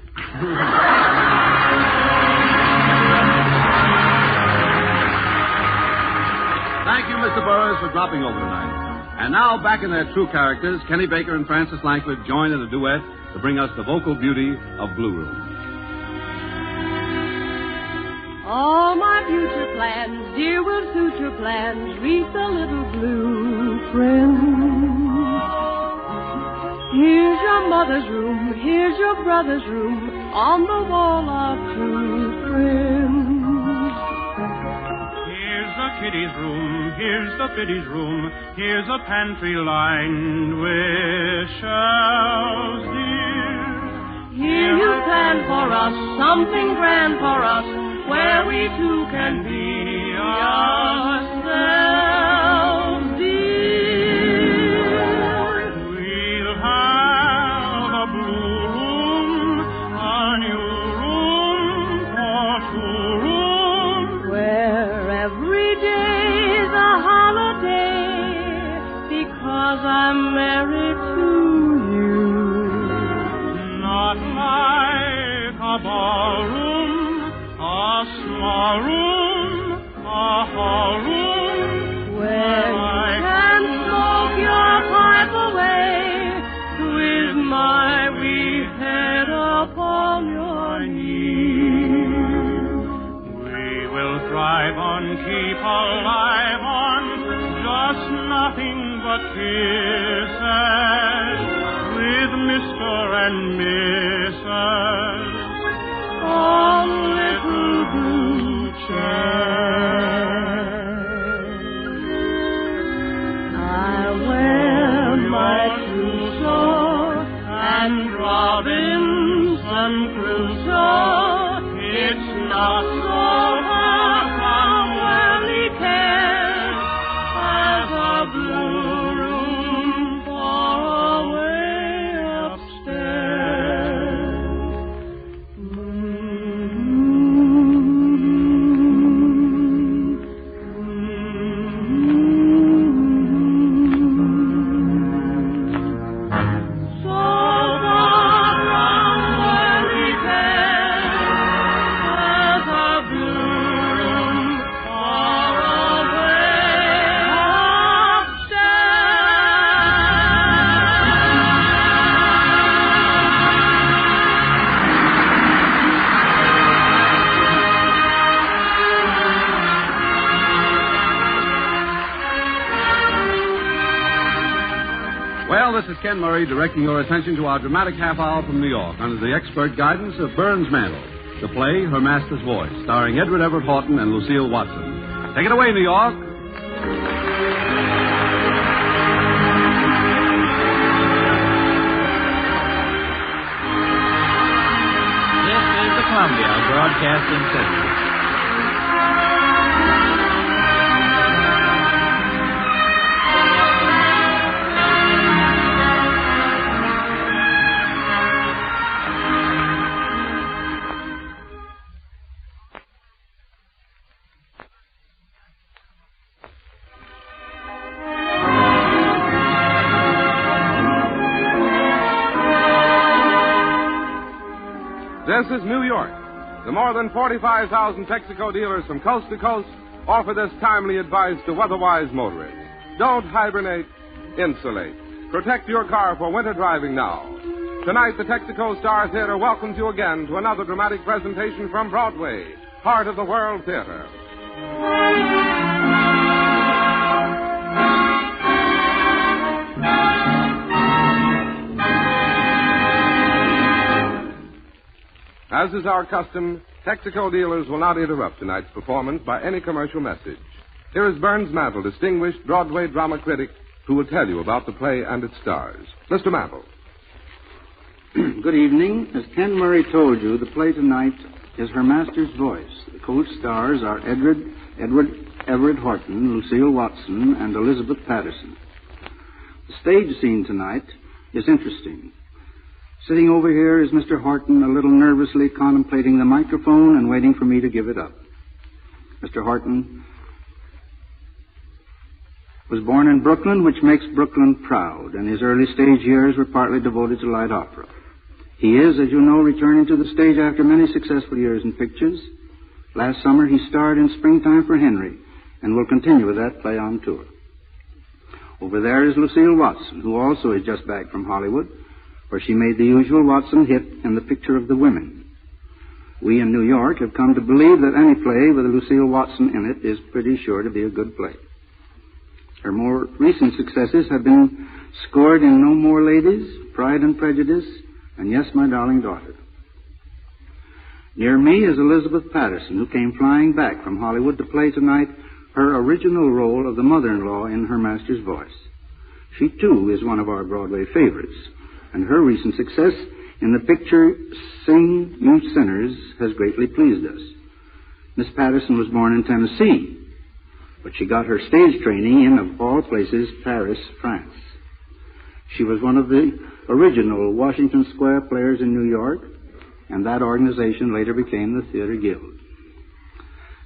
you, Mr. Burroughs, for dropping over tonight. And now, back in their true characters, Kenny Baker and Francis Langford join in a duet to bring us the vocal beauty of Blue Room. All my future plans, dear, will suit your plans. Read the little blueprint. Here's your mother's room, here's your brother's room, on the wall of true friends. Here's the kiddies' room, here's the biddies' room, here's a pantry lined with shelves, dear. Here you plan for us, something grand for us, where we two can be ourselves, dear. We'll have a blue room, a new room for two rooms, where every day's a holiday, because I'm married to you. Not like a ballroom, a small room, a hall room, where you can smoke your pipe away with my wee head upon your knee. We will thrive on, keep alive on, just nothing but kisses, with Mr. and Mrs. on little blue chairs. I wear my trousseau and Robinson Crusoe. It's not so far from worldly cares as a blue room far away upstairs. Well, this is Ken Murray directing your attention to our dramatic half hour from New York under the expert guidance of Burns Mantle. The play, Her Master's Voice, starring Edward Everett Horton and Lucille Watson. Take it away, New York. This is the Columbia Broadcasting System. This is New York. The more than 45,000 Texaco dealers from coast to coast offer this timely advice to weather-wise motorists. Don't hibernate, insulate. Protect your car for winter driving now. Tonight, the Texaco Star Theater welcomes you again to another dramatic presentation from Broadway, part of the World Theater. As is our custom, Texaco dealers will not interrupt tonight's performance by any commercial message. Here is Burns Mantle, distinguished Broadway drama critic, who will tell you about the play and its stars. Mr. Mantle. Good evening. As Ken Murray told you, the play tonight is Her Master's Voice. The co-stars are Everett Horton, Lucille Watson, and Elizabeth Patterson. The stage scene tonight is interesting. Sitting over here is Mr. Horton, a little nervously contemplating the microphone and waiting for me to give it up. Mr. Horton was born in Brooklyn, which makes Brooklyn proud, and his early stage years were partly devoted to light opera. He is, as you know, returning to the stage after many successful years in pictures. Last summer, he starred in Springtime for Henry, and will continue with that play on tour. Over there is Lucille Watson, who also is just back from Hollywood, where she made the usual Watson hit in The Picture of the Women. We in New York have come to believe that any play with a Lucille Watson in it is pretty sure to be a good play. Her more recent successes have been scored in No More Ladies, Pride and Prejudice, and Yes, My Darling Daughter. Near me is Elizabeth Patterson, who came flying back from Hollywood to play tonight her original role of the mother-in-law in Her Master's Voice. She, too, is one of our Broadway favorites, and her recent success in the picture Sing, You Sinners has greatly pleased us. Miss Patterson was born in Tennessee, but she got her stage training in, of all places, Paris, France. She was one of the original Washington Square Players in New York, and that organization later became the Theater Guild.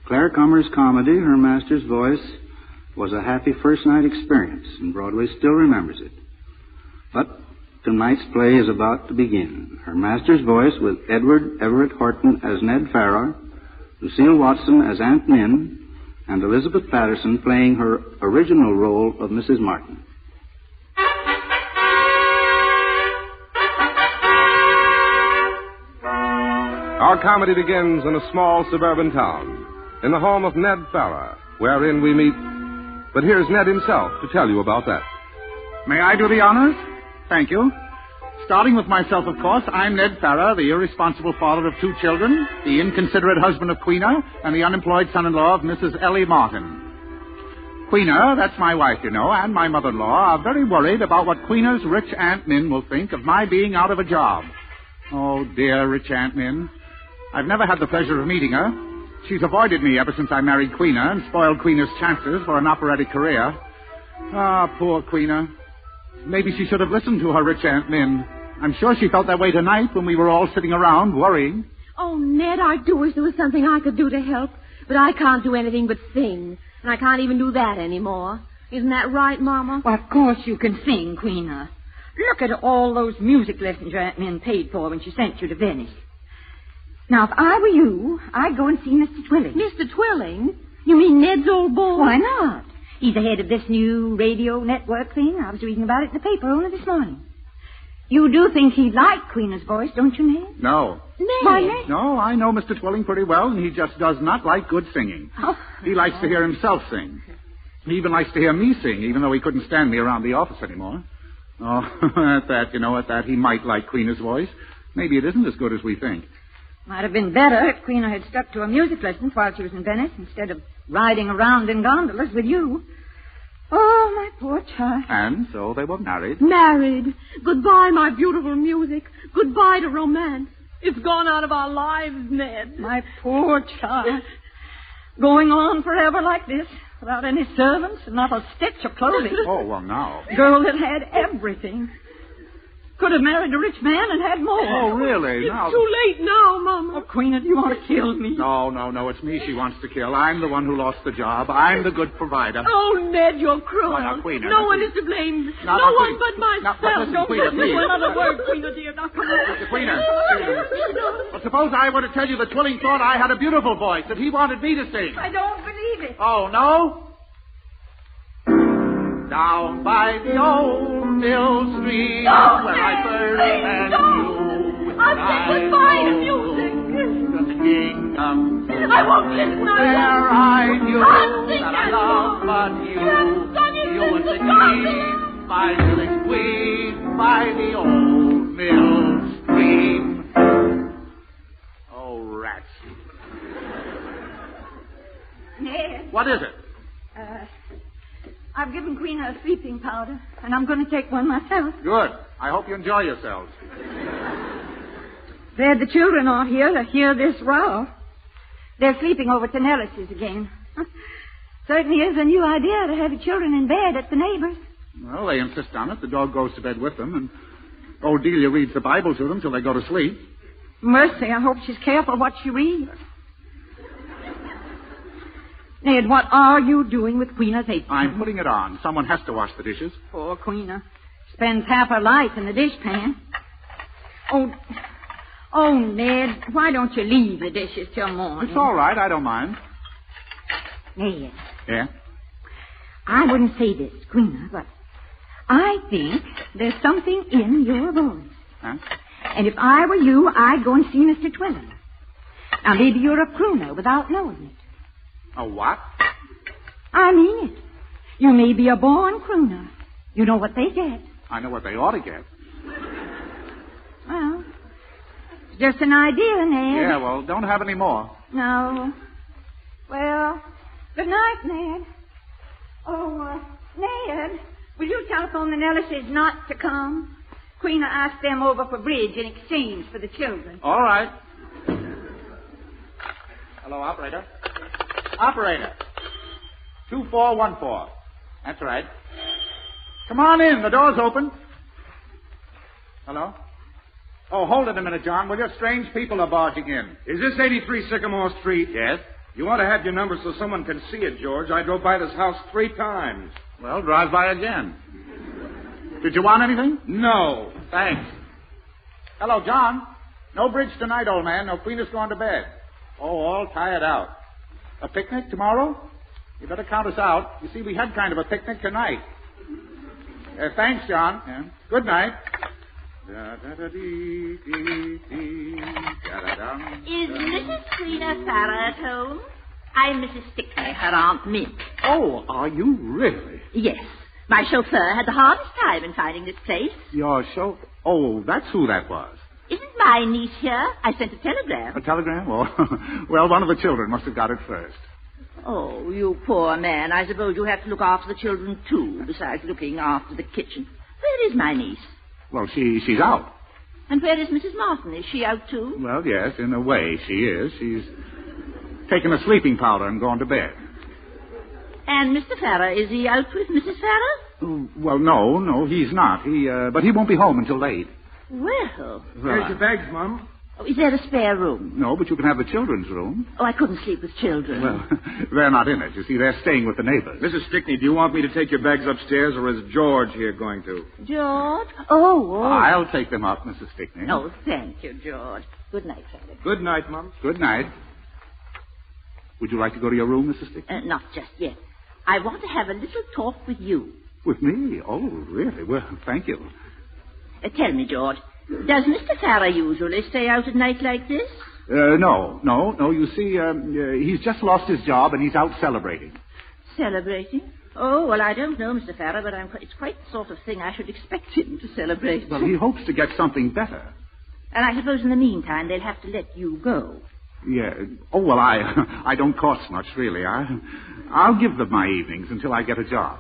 Claire Kummer's comedy, Her Master's Voice, was a happy first-night experience, and Broadway still remembers it. But tonight's play is about to begin. Her Master's Voice with Everett Horton as Ned Farrar, Lucille Watson as Aunt Min, and Elizabeth Patterson playing her original role of Mrs. Martin. Our comedy begins in a small suburban town, in the home of Ned Farrar, wherein we meet. But here's Ned himself to tell you about that. May I do the honors? Thank you. Starting with myself, of course, I'm Ned Farrar, the irresponsible father of 2 children, the inconsiderate husband of Queena, and the unemployed son-in-law of Mrs. Ellie Martin. Queena, that's my wife, you know, and my mother-in-law are very worried about what Queena's rich Aunt Min will think of my being out of a job. Oh, dear rich Aunt Min. I've never had the pleasure of meeting her. She's avoided me ever since I married Queena and spoiled Queena's chances for an operatic career. Ah, poor Queena. Maybe she should have listened to her rich Aunt Min. I'm sure she felt that way tonight when we were all sitting around worrying. Oh, Ned, I do wish there was something I could do to help. But I can't do anything but sing. And I can't even do that anymore. Isn't that right, Mama? Well, of course you can sing, Queena. Look at all those music lessons your Aunt Min paid for when she sent you to Venice. Now, if I were you, I'd go and see Mr. Twilling. Mr. Twilling? You mean Ned's old boy? Why not? He's the head of this new radio network thing. I was reading about it in the paper only this morning. You do think he'd like Queena's voice, don't you, Ned? No. Ned? Why, Ned? No, I know Mr. Twilling pretty well, and he just does not like good singing. Oh. He likes to hear himself sing. He even likes to hear me sing, even though he couldn't stand me around the office anymore. Oh, at that, he might like Queena's voice. Maybe it isn't as good as we think. Might have been better if Queena had stuck to her music lessons while she was in Venice instead of riding around in gondolas with you. Oh, my poor child. And so they were married. Married. Goodbye, my beautiful music. Goodbye to romance. It's gone out of our lives, Ned. My poor child. Going on forever like this, without any servants and not a stitch of clothing. Oh, well, now. Girl that had everything. Could have married a rich man and had more. Oh, really? It's too late now, Mama. Oh, Queena, do you want to kill me? No, it's me she wants to kill. I'm the one who lost the job. I'm the good provider. Oh, Ned, you're cruel. Oh, now, Queena, no one is to blame. Now, no one Queena. but myself. Now, listen, Don't Queena, listen please. to another word, Queena, dear. Now, come on. Queena. Well, suppose I were to tell you that Twilling thought I had a beautiful voice, that he wanted me to sing. I don't believe it. Oh, no? Down by the old mill stream where I first met you. I'll say goodbye to music. The kingdom. I won't listen. There I knew that I loved but you would leave my little queen by the old mill stream. Oh, rats. Ned. What is it? I've given Queen her sleeping powder, and I'm going to take one myself. Good. I hope you enjoy yourselves. Glad the children aren't here to hear this row. They're sleeping over to Nellis's again. Certainly is a new idea to have your children in bed at the neighbors. Well, they insist on it. The dog goes to bed with them, and old Delia reads the Bible to them till they go to sleep. Mercy, I hope she's careful what she reads. Ned, what are you doing with Queena's apron? I'm putting it on. Someone has to wash the dishes. Poor Queena. Spends half her life in the dishpan. Oh, Ned, why don't you leave the dishes till morning? It's all right. I don't mind. Ned. Yeah? I wouldn't say this, Queena, but I think there's something in your voice. Huh? And if I were you, I'd go and see Mr. Twiller. Now, maybe you're a crooner without knowing it. A what? I mean it. You may be a born crooner. You know what they get. I know what they ought to get. Well, it's just an idea, Ned. Yeah, well, don't have any more. No. Well, good night, Ned. Oh, Ned, will you telephone the Nellises not to come? Queena asked them over for bridge in exchange for the children. All right. Hello, operator. Operator. 2414. That's right. Come on in. The door's open. Hello? Oh, hold it a minute, John. Will you? Strange people are barging in. Is this 83 Sycamore Street? Yes. You ought to have your number so someone can see it, George. I drove by this house 3 times. Well, drive by again. Did you want anything? No. Thanks. Hello, John. No bridge tonight, old man. No Queen has gone to bed. Oh, all tired out. A picnic tomorrow? You better count us out. You see, we had kind of a picnic tonight. Thanks, John. Yeah. Good night. Is Mrs. Queena Farah at home? I'm Mrs. Stickney, her Aunt Mint. Oh, are you really? Yes. My chauffeur had the hardest time in finding this place. Your chauffeur? Oh, that's who that was. Isn't my niece here? I sent a telegram. A telegram? Oh, well, one of the children must have got it first. Oh, you poor man. I suppose you have to look after the children, too, besides looking after the kitchen. Where is my niece? Well, she's out. And where is Mrs. Martin? Is she out, too? Well, yes, in a way she is. She's taken a sleeping powder and gone to bed. And Mr. Farah, is he out with Mrs. Farah? Oh, well, no, he's not. But he won't be home until late. Well. There's your bags, Mum. Oh, is there a spare room? No, but you can have the children's room. Oh, I couldn't sleep with children. Well, they're not in it. You see, they're staying with the neighbors. Mrs. Stickney, do you want me to take your bags upstairs, or is George here going to? George? Oh. I'll take them up, Mrs. Stickney. Oh, thank you, George. Good night, Father. Good night, Mum. Good night. Would you like to go to your room, Mrs. Stickney? Not just yet. I want to have a little talk with you. With me? Oh, really? Well, thank you. Tell me, George, does Mr. Farah usually stay out at night like this? No. You see, he's just lost his job and he's out celebrating. Celebrating? Oh, well, I don't know, Mr. Farah, but it's quite the sort of thing I should expect him to celebrate. Well, he hopes to get something better. And I suppose in the meantime they'll have to let you go. Yeah. Oh, well, I don't cost much, really. I'll give them my evenings until I get a job.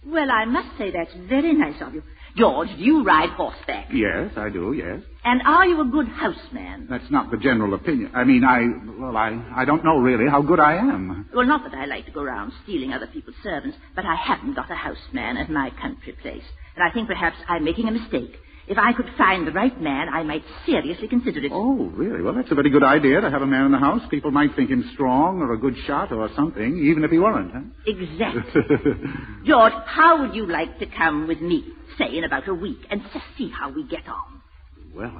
Well, I must say that's very nice of you. George, do you ride horseback? Yes, I do, yes. And are you a good houseman? That's not the general opinion. I mean, I don't know really how good I am. Well, not that I like to go around stealing other people's servants, but I haven't got a houseman at my country place. And I think perhaps I'm making a mistake. If I could find the right man, I might seriously consider it. Oh, really? Well, that's a very good idea to have a man in the house. People might think him strong or a good shot or something, even if he weren't, huh? Exactly. George, how would you like to come with me, say, in about a week, and just see how we get on? Well,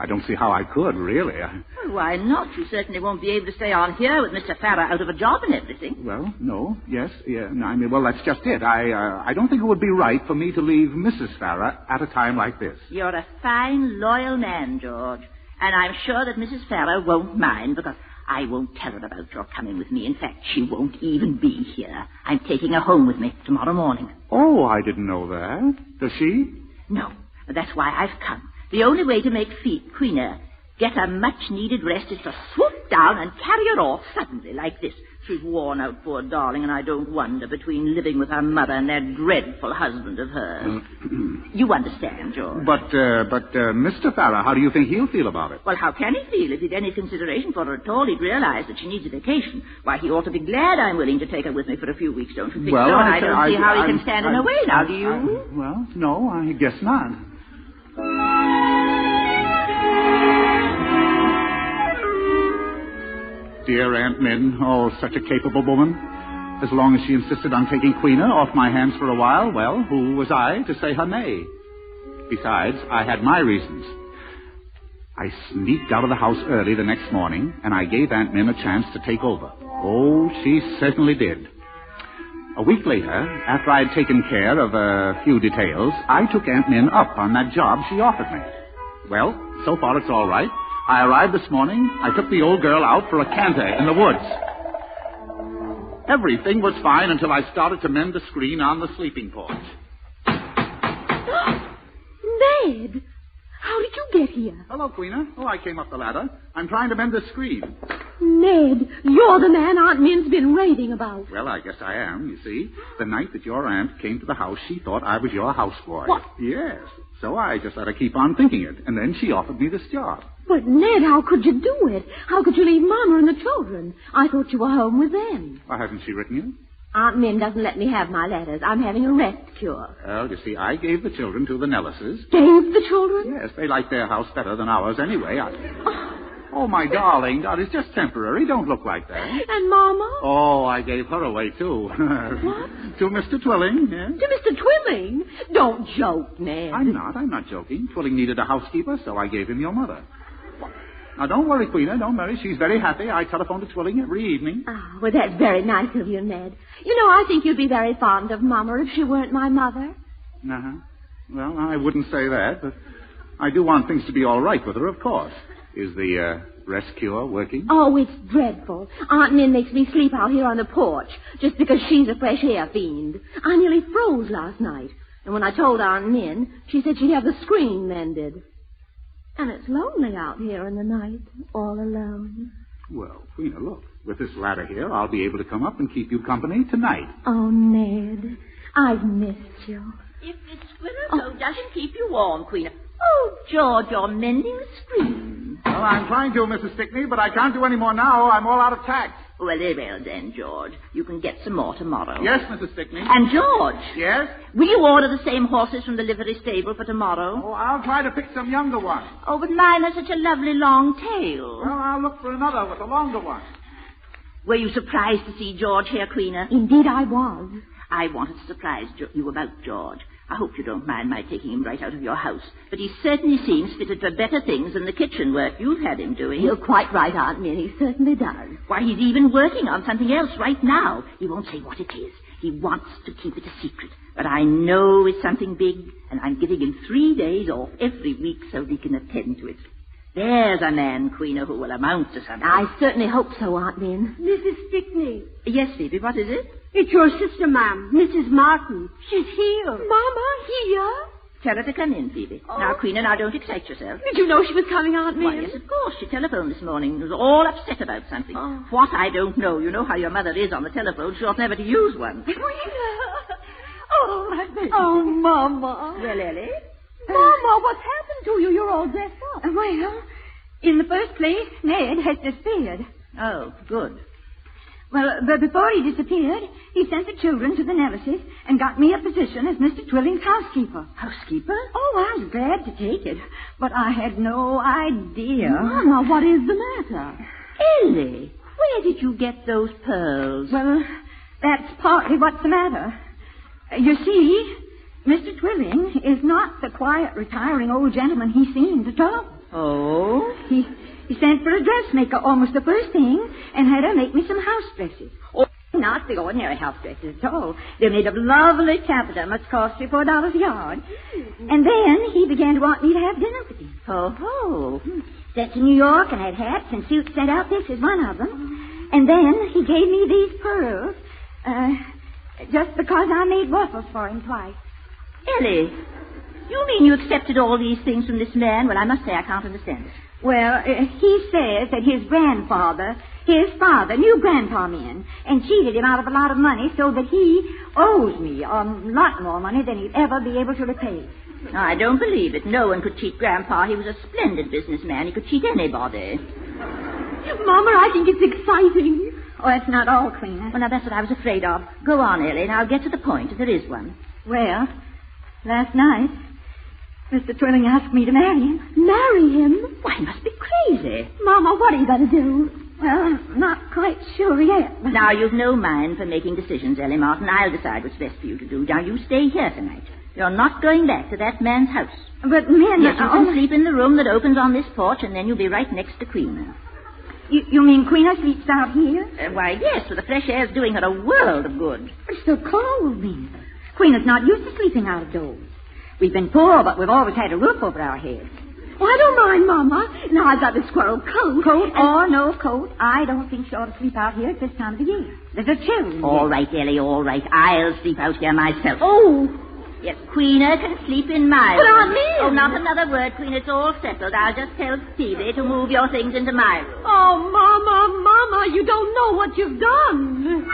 I don't see how I could, really. Well, why not? You certainly won't be able to stay on here with Mr. Farah out of a job and everything. Well, no, yes, yeah. No, I mean, well, that's just it. I don't think it would be right for me to leave Mrs. Farah at a time like this. You're a fine, loyal man, George. And I'm sure that Mrs. Farah won't mind, because I won't tell her about your coming with me. In fact, she won't even be here. I'm taking her home with me tomorrow morning. Oh, I didn't know that. Does she? No, but that's why I've come. The only way to make Queena get a much-needed rest is to swoop down and carry her off suddenly like this. She's worn out, poor darling, and I don't wonder, between living with her mother and that dreadful husband of hers. You understand, George? But Mr. Farrah, how do you think he'll feel about it? Well, how can he feel? If he'd any consideration for her at all, he'd realize that she needs a vacation. Why, he ought to be glad I'm willing to take her with me for a few weeks, don't you think so? And I don't see how he can stand in her way now, do you? Well, no, I guess not. Dear Aunt Min, oh, such a capable woman. As long as she insisted on taking Queena off my hands for a while, well, who was I to say her nay? Besides, I had my reasons. I sneaked out of the house early the next morning, and I gave Aunt Min a chance to take over. Oh, she certainly did. A week later, after I had taken care of a few details, I took Aunt Min up on that job she offered me. Well, so far it's all right. I arrived this morning. I took the old girl out for a canter in the woods. Everything was fine until I started to mend the screen on the sleeping porch. Ned! How did you get here? Hello, Queena. Oh, I came up the ladder. I'm trying to mend the screen. Ned, you're the man Aunt Min's been raving about. Well, I guess I am, you see. The night that your aunt came to the house, she thought I was your houseboy. What? Yes. So I just let her keep on thinking it, and then she offered me this job. But, Ned, how could you do it? How could you leave Mama and the children? I thought you were home with them. Why, hasn't she written you? Aunt Min doesn't let me have my letters. I'm having a rest cure. Well, you see, I gave the children to the Nellises. Gave the children? Yes, they like their house better than ours anyway. Oh, my darling, it's just temporary. Don't look like that. And Mama? Oh, I gave her away, too. What? To Mr. Twilling, yes. To Mr. Twilling? Don't joke, Ned. I'm not joking. Twilling needed a housekeeper, so I gave him your mother. Now, don't worry, Queena, don't worry. She's very happy. I telephone to Twilling every evening. Oh, well, that's very nice of you, Ned. You know, I think you'd be very fond of Mama if she weren't my mother. Uh-huh. Well, I wouldn't say that, but I do want things to be all right with her, of course. Is the rest cure working? Oh, it's dreadful. Aunt Min makes me sleep out here on the porch just because she's a fresh air fiend. I nearly froze last night. And when I told Aunt Min, she said she'd have the screen mended. And it's lonely out here in the night, all alone. Well, Queena, look. With this ladder here, I'll be able to come up and keep you company tonight. Oh, Ned, I've missed you. If the squirrel coat doesn't keep you warm, Queena. Oh, George, you're mending the screen. Well, I'm trying to, Mrs. Stickney, but I can't do any more now. I'm all out of tact. Well, then, George. You can get some more tomorrow. Yes, Mrs. Stickney. And, George. Yes? Will you order the same horses from the livery stable for tomorrow? Oh, I'll try to pick some younger ones. Oh, but mine are such a lovely long tail. Well, I'll look for another with a longer one. Were you surprised to see George here, Queena? Indeed, I was. I wanted to surprise you about George. I hope you don't mind my taking him right out of your house. But he certainly seems fitted for better things than the kitchen work you've had him doing. You're quite right, Aunt Min. He certainly does. Why, he's even working on something else right now. He won't say what it is. He wants to keep it a secret. But I know it's something big, and I'm giving him 3 days off every week so he can attend to it. There's a man, Queena, who will amount to something. I certainly hope so, Aunt Min. Mrs. Stickney. Yes, Phoebe, what is it? It's your sister, ma'am, Mrs. Martin. She's here. Mama, here? Tell her to come in, Phoebe. Oh. Now, Queena, now don't excite yourself. Did you know she was coming, Aunt Min? Why, yes, of course. She telephoned this morning. She was all upset about something. Oh. What, I don't know. You know how your mother is on the telephone. She ought never to use one. Oh, my baby. Oh, Mama. Well, Ellie? Mama, what's happened to you? You're all dressed up. Well, in the first place, Ned has disappeared. Oh, good. Well, but before he disappeared, he sent the children to the Nellises and got me a position as Mr. Twilling's housekeeper. Housekeeper? Oh, I was glad to take it, but I had no idea. Mama, what is the matter? Ellie, where did you get those pearls? Well, that's partly what's the matter. You see, Mr. Twilling is not the quiet, retiring old gentleman he seemed at all. Oh? He sent for a dressmaker almost the first thing and had her make me some house dresses. Oh, not the ordinary house dresses at all. They're made of lovely taffeta, must cost you $4 a yard. And then he began to want me to have dinner with him. Oh. That's in New York, and I had hats and suits sent out. This is one of them. And then he gave me these pearls, just because I made waffles for him twice. Ellie, you mean you accepted all these things from this man? Well, I must say I can't understand it. Well, he says that his grandfather, his father, knew Grandpa Min and cheated him out of a lot of money so that he owes me a lot more money than he'd ever be able to repay. I don't believe it. No one could cheat Grandpa. He was a splendid businessman. He could cheat anybody. Mama, I think it's exciting. Oh, that's not all, Queena. Well, now, that's what I was afraid of. Go on, Ellie, and I'll get to the point if there is one. Well, last night, Mr. Twilling asked me to marry him. Marry him? Why, he must be crazy. Mama, what are you going to do? Well, I'm not quite sure yet. But... Now, you've no mind for making decisions, Ellie Martin. I'll decide what's best for you to do. Now, you stay here tonight. You're not going back to that man's house. But, Min... Yes, you can sleep in the room that opens on this porch, and then you'll be right next to Queena. You mean Queena sleeps out here? Why, yes, for the fresh air's doing her a world of good. But it's so cold, Min. Queena's not used to sleeping out of doors. We've been poor, but we've always had a roof over our heads. Oh, I don't mind, Mama. Now I've got a squirrel coat. Coat or no coat, I don't think she ought to sleep out here at this time of the year. There's a chill. All right, Ellie, all right. I'll sleep out here myself. Oh! Yes, Queena can sleep in my room. But Aunt Min! Oh, not another word, Queena. It's all settled. I'll just tell Stevie to move your things into my room. Oh, Mama, you don't know what you've done.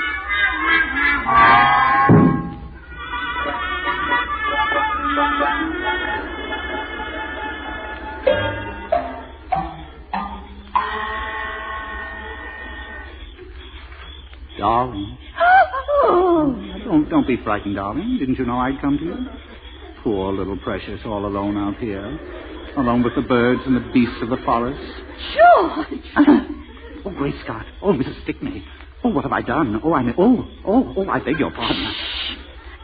Darling. Don't be frightened, darling. Didn't you know I'd come to you? Poor little Precious, all alone out here. Alone with the birds and the beasts of the forest. George! Oh, Great Scott. Oh, Mrs. Stickney. Oh, what have I done? Oh, I beg your pardon.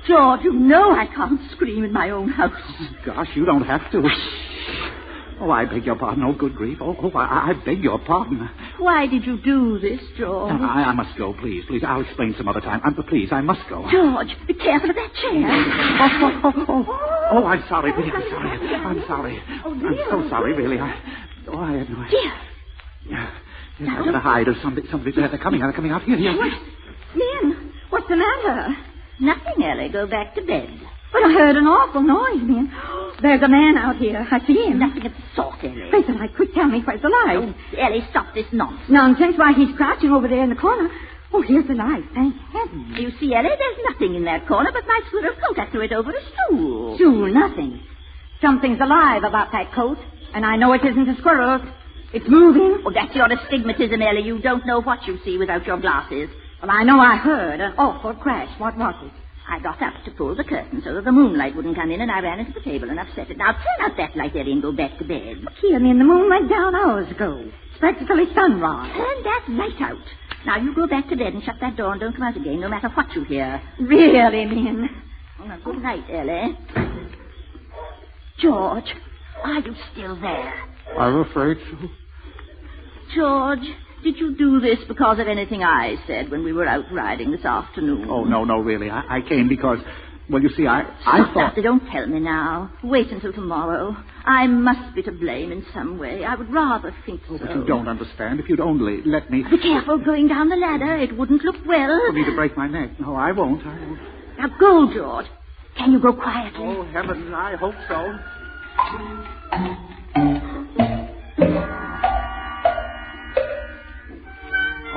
George, you know I can't scream in my own house. Gosh, you don't have to. Oh, I beg your pardon. Oh, good grief. I beg your pardon. Why did you do this, George? I must go, please. I'll explain some other time. Please, I must go. George, be careful of that chair. Oh, I'm sorry, really. I'm sorry. I'm so sorry, really. I had no idea. Yeah. I'm going to hide or something. They're coming out here. Min, what's the matter? Nothing, Ellie. Go back to bed. But I heard an awful noise, Min. There's a man out here. I see him. Nothing of the sort, Ellie. Where's the light? Quick, tell me, where's the light? Oh, Ellie, stop this nonsense. Nonsense? Why, he's crouching over there in the corner. Oh, here's the light. Thank heaven. You see, Ellie, there's nothing in that corner but my squirrel coat. I threw it over a stool. Stool, nothing. Something's alive about that coat, and I know it isn't a squirrel. It's moving. Oh, that's your astigmatism, Ellie. You don't know what you see without your glasses. Well, I know I heard an awful crash. What was it? I got up to pull the curtain so that the moonlight wouldn't come in, and I ran into the table and upset it. Now, turn out that light, Ellie, and go back to bed. Look here, Min, the moon went down hours ago. It's practically sunrise. Turn that light out. Now, you go back to bed and shut that door and don't come out again, no matter what you hear. Really, Min? Oh, now, good night, Ellie. George, are you still there? I'm afraid so. George, did you do this because of anything I said when we were out riding this afternoon? Oh, no, really. I came because, well, you see, I thought... Now, don't tell me now. Wait until tomorrow. I must be to blame in some way. I would rather think so. But you don't understand. If you'd only let me... Be careful going down the ladder. It wouldn't look well. For me to break my neck. No, I won't. Now, go, George. Can you go quietly? Oh, heavens, I hope so.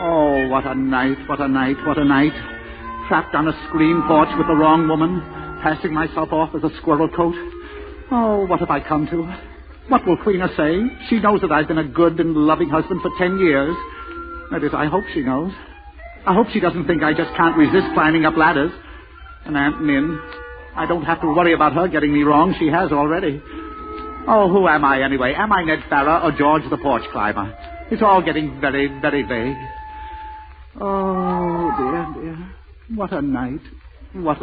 Oh, what a night. Trapped on a screen porch with the wrong woman, passing myself off as a squirrel coat. Oh, what have I come to? What will Queena say? She knows that I've been a good and loving husband for 10 years. That is, I hope she knows. I hope she doesn't think I just can't resist climbing up ladders. And Aunt Min, I don't have to worry about her getting me wrong. She has already. Oh, who am I anyway? Am I Ned Farrar or George the porch climber? It's all getting very, very vague. Oh, dear. What a night. Mrs.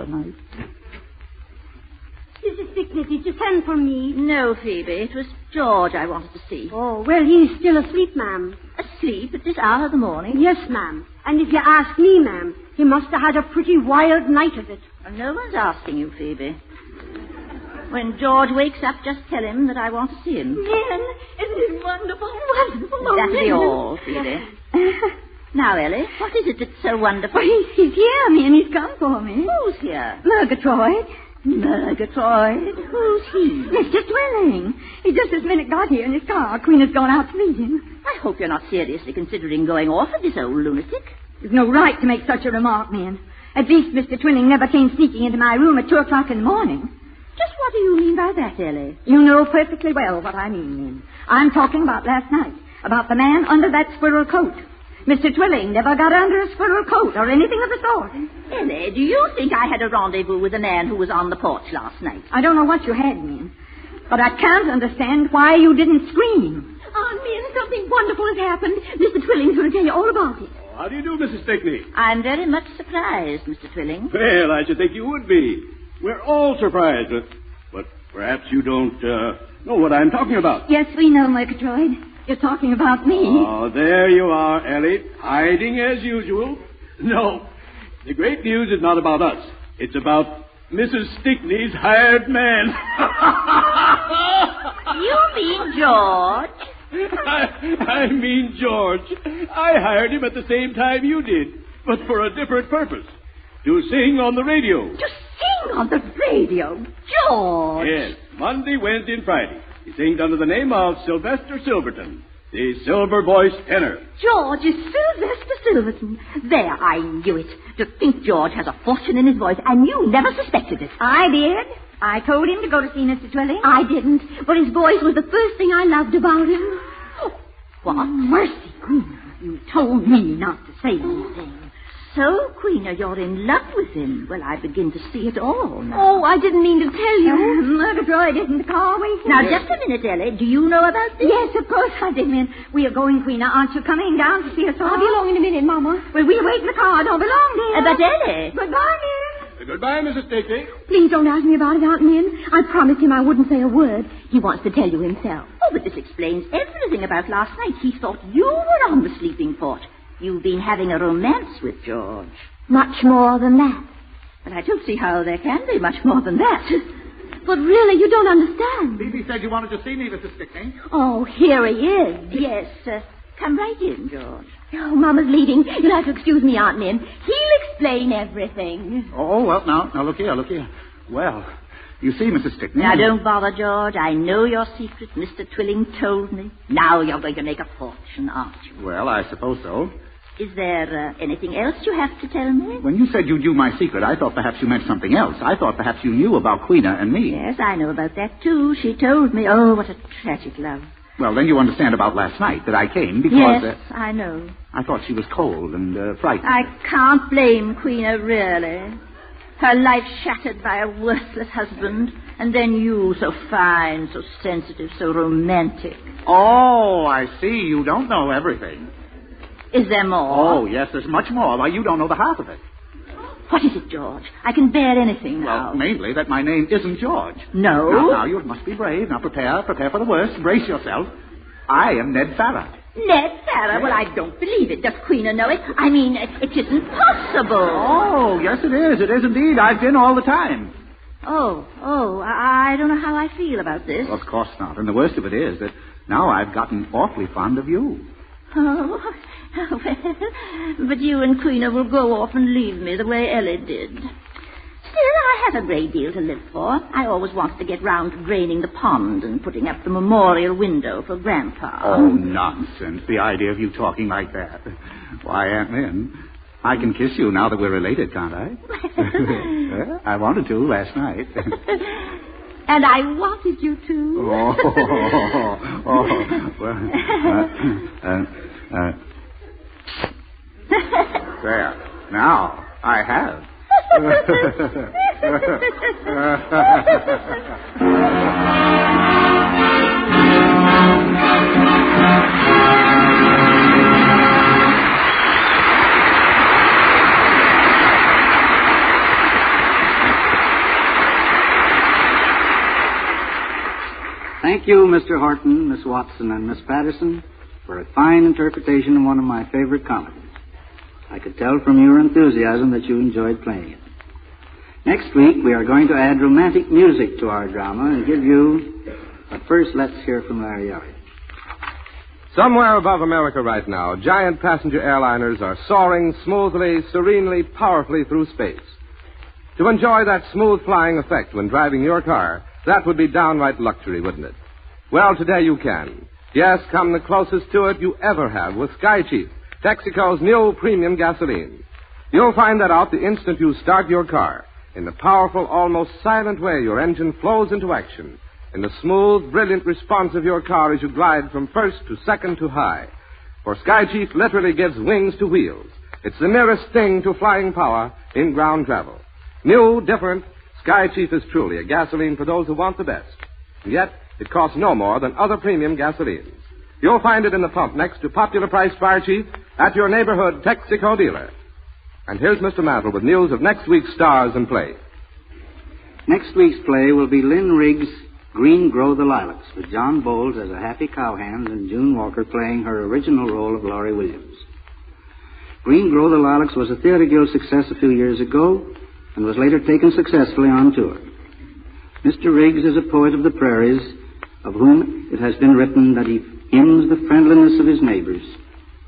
Stickney, did you send for me? No, Phoebe. It was George I wanted to see. Oh, well, he's still asleep, ma'am. Asleep at this hour of the morning? Yes, ma'am. And if you ask me, ma'am, he must have had a pretty wild night of it. Well, no one's asking you, Phoebe. When George wakes up, just tell him that I want to see him. Min, isn't it wonderful? Wonderful. That'll be all, Phoebe. Now, Ellie, what is it that's so wonderful? Well, he's here, Min. He's come for me. Who's here? Murgatroyd. Murgatroyd? Who's he? Mr. Twilling. He just this minute got here in his car. Queen has gone out to meet him. I hope you're not seriously considering going off with this old lunatic. You've no right to make such a remark, Min. At least Mr. Twilling never came sneaking into my room at 2 o'clock in the morning. Just what do you mean by that, Ellie? You know perfectly well what I mean, Min. I'm talking about last night. About the man under that squirrel coat. Mr. Twilling never got under a squirrel coat or anything of the sort. Ellie, do you think I had a rendezvous with a man who was on the porch last night? I don't know what you had, Min. But I can't understand why you didn't scream. Aunt Min, something wonderful has happened. Mr. Twilling's going to tell you all about it. How do you do, Mrs. Stickney? I'm very much surprised, Mr. Twilling. Well, I should think you would be. We're all surprised. But perhaps you don't know what I'm talking about. Yes, we know, Murgatroyd. You're talking about me. Oh, there you are, Ellie. Hiding as usual. No, the great news is not about us. It's about Mrs. Stickney's hired man. You mean George? I mean George. I hired him at the same time you did, but for a different purpose. To sing on the radio. To sing on the radio? George! Yes, Monday, Wednesday, and Friday. He sings under the name of Sylvester Silverton, the silver-voiced tenor. George is Sylvester Silverton. There, I knew it. To think George has a fortune in his voice, and you never suspected it. I did. I told him to go to see Mr. Twilling. I didn't, but his voice was the first thing I loved about him. What? Mercy, Queen. You told me not to say anything. So, Queena, you're in love with him. Well, I begin to see it all now. Oh, I didn't mean to tell you. Murgatroyd isn't the car waiting? Now, just a minute, Ellie. Do you know about this? Yes, of course I did, Min. We are going, Queena. Aren't you coming down to see us all? I'll be along in a minute, Mama. Well, we'll wait in the car. Don't be long, dear. But, Ellie. Goodbye, Min. Goodbye, Mrs. Stickney. Please don't ask me about it, Aunt Min. I promised him I wouldn't say a word. He wants to tell you himself. Oh, but this explains everything about last night. He thought you were on the sleeping porch. You've been having a romance with George. Much more than that. But I don't see how there can be much more than that. But really, you don't understand. Phoebe said you wanted to see me, Mrs. Stickney. Oh, here he is. Yes, come right in, George. Oh, Mama's leaving. You'll have to excuse me, Aunt Min. He'll explain everything. Oh, well, now, look here. Well, you see, Mrs. Stickney... Now, don't bother, George. I know your secret. Mr. Twilling told me. Now you're going to make a fortune, aren't you? Well, I suppose so. Is there anything else you have to tell me? When you said you knew my secret, I thought perhaps you meant something else. I thought perhaps you knew about Queena and me. Yes, I know about that, too. She told me. Oh, what a tragic love. Well, then you understand about last night, that I came because... Yes, I know. I thought she was cold and frightened. I can't blame Queena, really. Her life shattered by a worthless husband, and then you, so fine, so sensitive, so romantic. Oh, I see. You don't know everything. Is there more? Oh, yes, there's much more. Why, you don't know the half of it. What is it, George? I can bear anything now. Well, mainly that my name isn't George. No? Now, you must be brave. Now, prepare for the worst. Brace yourself. I am Ned Farrar. Ned Farrar? Well, I don't believe it. Does Queena know it? I mean, it isn't possible. Oh, yes, it is. It is indeed. I've been all the time. Oh, I don't know how I feel about this. Well, of course not. And the worst of it is that now I've gotten awfully fond of you. Oh, well, but you and Queena will go off and leave me the way Ellie did. Still, I have a great deal to live for. I always wanted to get round to draining the pond and putting up the memorial window for Grandpa. Oh, nonsense. The idea of you talking like that. Why, Aunt Min, I can kiss you now that we're related, can't I? Well, I wanted to last night. And I wanted you to. Well, there. Now, I have. Thank you, Mr. Horton, Miss Watson, and Miss Patterson, for a fine interpretation of one of my favorite comedies. I could tell from your enthusiasm that you enjoyed playing it. Next week, we are going to add romantic music to our drama and give you... But first, let's hear from Larry Elliott. Somewhere above America right now, giant passenger airliners are soaring smoothly, serenely, powerfully through space. To enjoy that smooth flying effect when driving your car, that would be downright luxury, wouldn't it? Well, today you can. Yes, come the closest to it you ever have with Sky Chief, Texaco's new premium gasoline. You'll find that out the instant you start your car. In the powerful, almost silent way your engine flows into action. In the smooth, brilliant response of your car as you glide from first to second to high. For Sky Chief literally gives wings to wheels. It's the nearest thing to flying power in ground travel. New, different, Sky Chief is truly a gasoline for those who want the best. And yet, it costs no more than other premium gasolines. You'll find it in the pump next to popular price Fire Chief at your neighborhood Texaco dealer. And here's Mr. Mantle with news of next week's stars and play. Next week's play will be Lynn Riggs' Green Grow the Lilacs, with John Bowles as a happy cowhand and June Walker playing her original role of Laurie Williams. Green Grow the Lilacs was a Theatre Guild success a few years ago and was later taken successfully on tour. Mr. Riggs is a poet of the prairies, of whom it has been written that he hymns the friendliness of his neighbors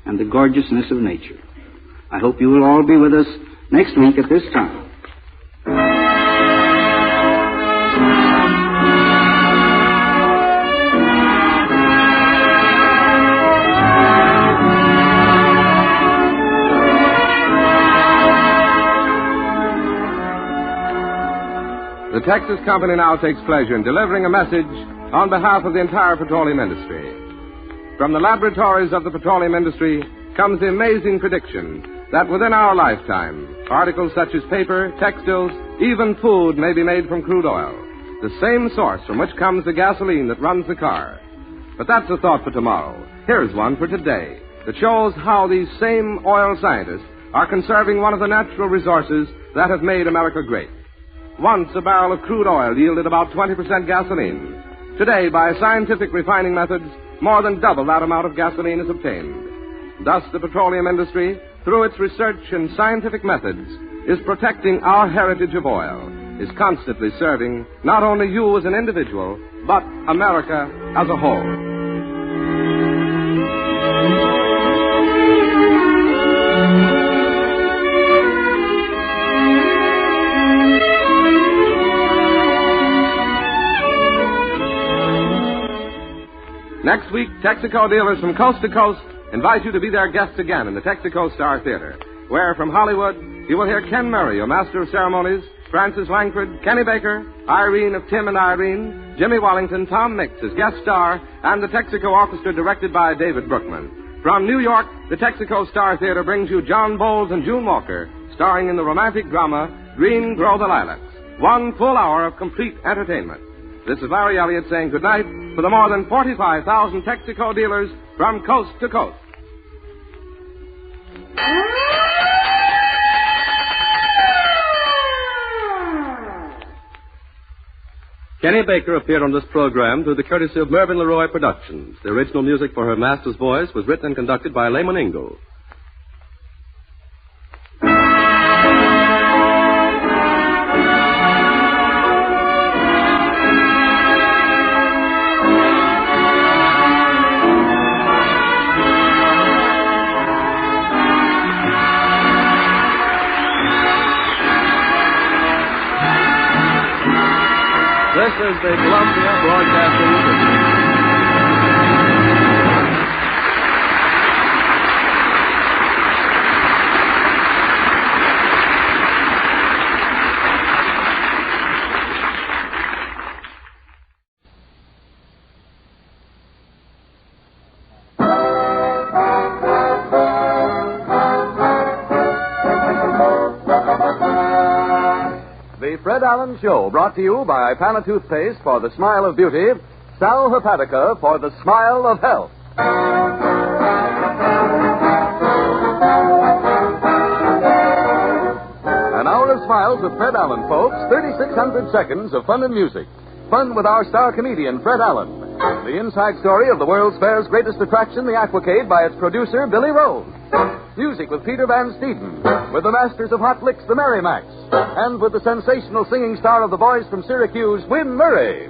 and the gorgeousness of nature. I hope you will all be with us next week at this time. The Texas Company now takes pleasure in delivering a message on behalf of the entire petroleum industry. From the laboratories of the petroleum industry comes the amazing prediction that within our lifetime, articles such as paper, textiles, even food may be made from crude oil, the same source from which comes the gasoline that runs the car. But that's a thought for tomorrow. Here's one for today that shows how these same oil scientists are conserving one of the natural resources that have made America great. Once a barrel of crude oil yielded about 20% gasoline. Today, by scientific refining methods, more than double that amount of gasoline is obtained. Thus, the petroleum industry, through its research and scientific methods, is protecting our heritage of oil, is constantly serving not only you as an individual, but America as a whole. Next week, Texaco dealers from coast to coast invite you to be their guests again in the Texaco Star Theater, where from Hollywood you will hear Ken Murray, your master of ceremonies, Francis Langford, Kenny Baker, Irene of Tim and Irene, Jimmy Wallington, Tom Mix as guest star, and the Texaco Orchestra directed by David Brookman. From New York, the Texaco Star Theater brings you John Bowles and June Walker, starring in the romantic drama Green Grow the Lilacs. 1 full hour of complete entertainment. This is Larry Elliott saying goodnight for the more than 45,000 Texaco dealers from coast to coast. Kenny Baker appeared on this program through the courtesy of Mervyn LeRoy Productions. The original music for Her Master's Voice was written and conducted by Layman Ingle. This is the Columbia Broadcasting System. Fred Allen Show, brought to you by Ipana Toothpaste for the smile of beauty, Sal Hepatica for the smile of health. An hour of smiles with Fred Allen, folks. 3,600 seconds of fun and music. Fun with our star comedian, Fred Allen. The inside story of the World's Fair's greatest attraction, the Aquacade, by its producer, Billy Rose. Music with Peter Van Steeden, with the masters of hot licks, the Merrimacs, and with the sensational singing star of the boys from Syracuse, Win Murray.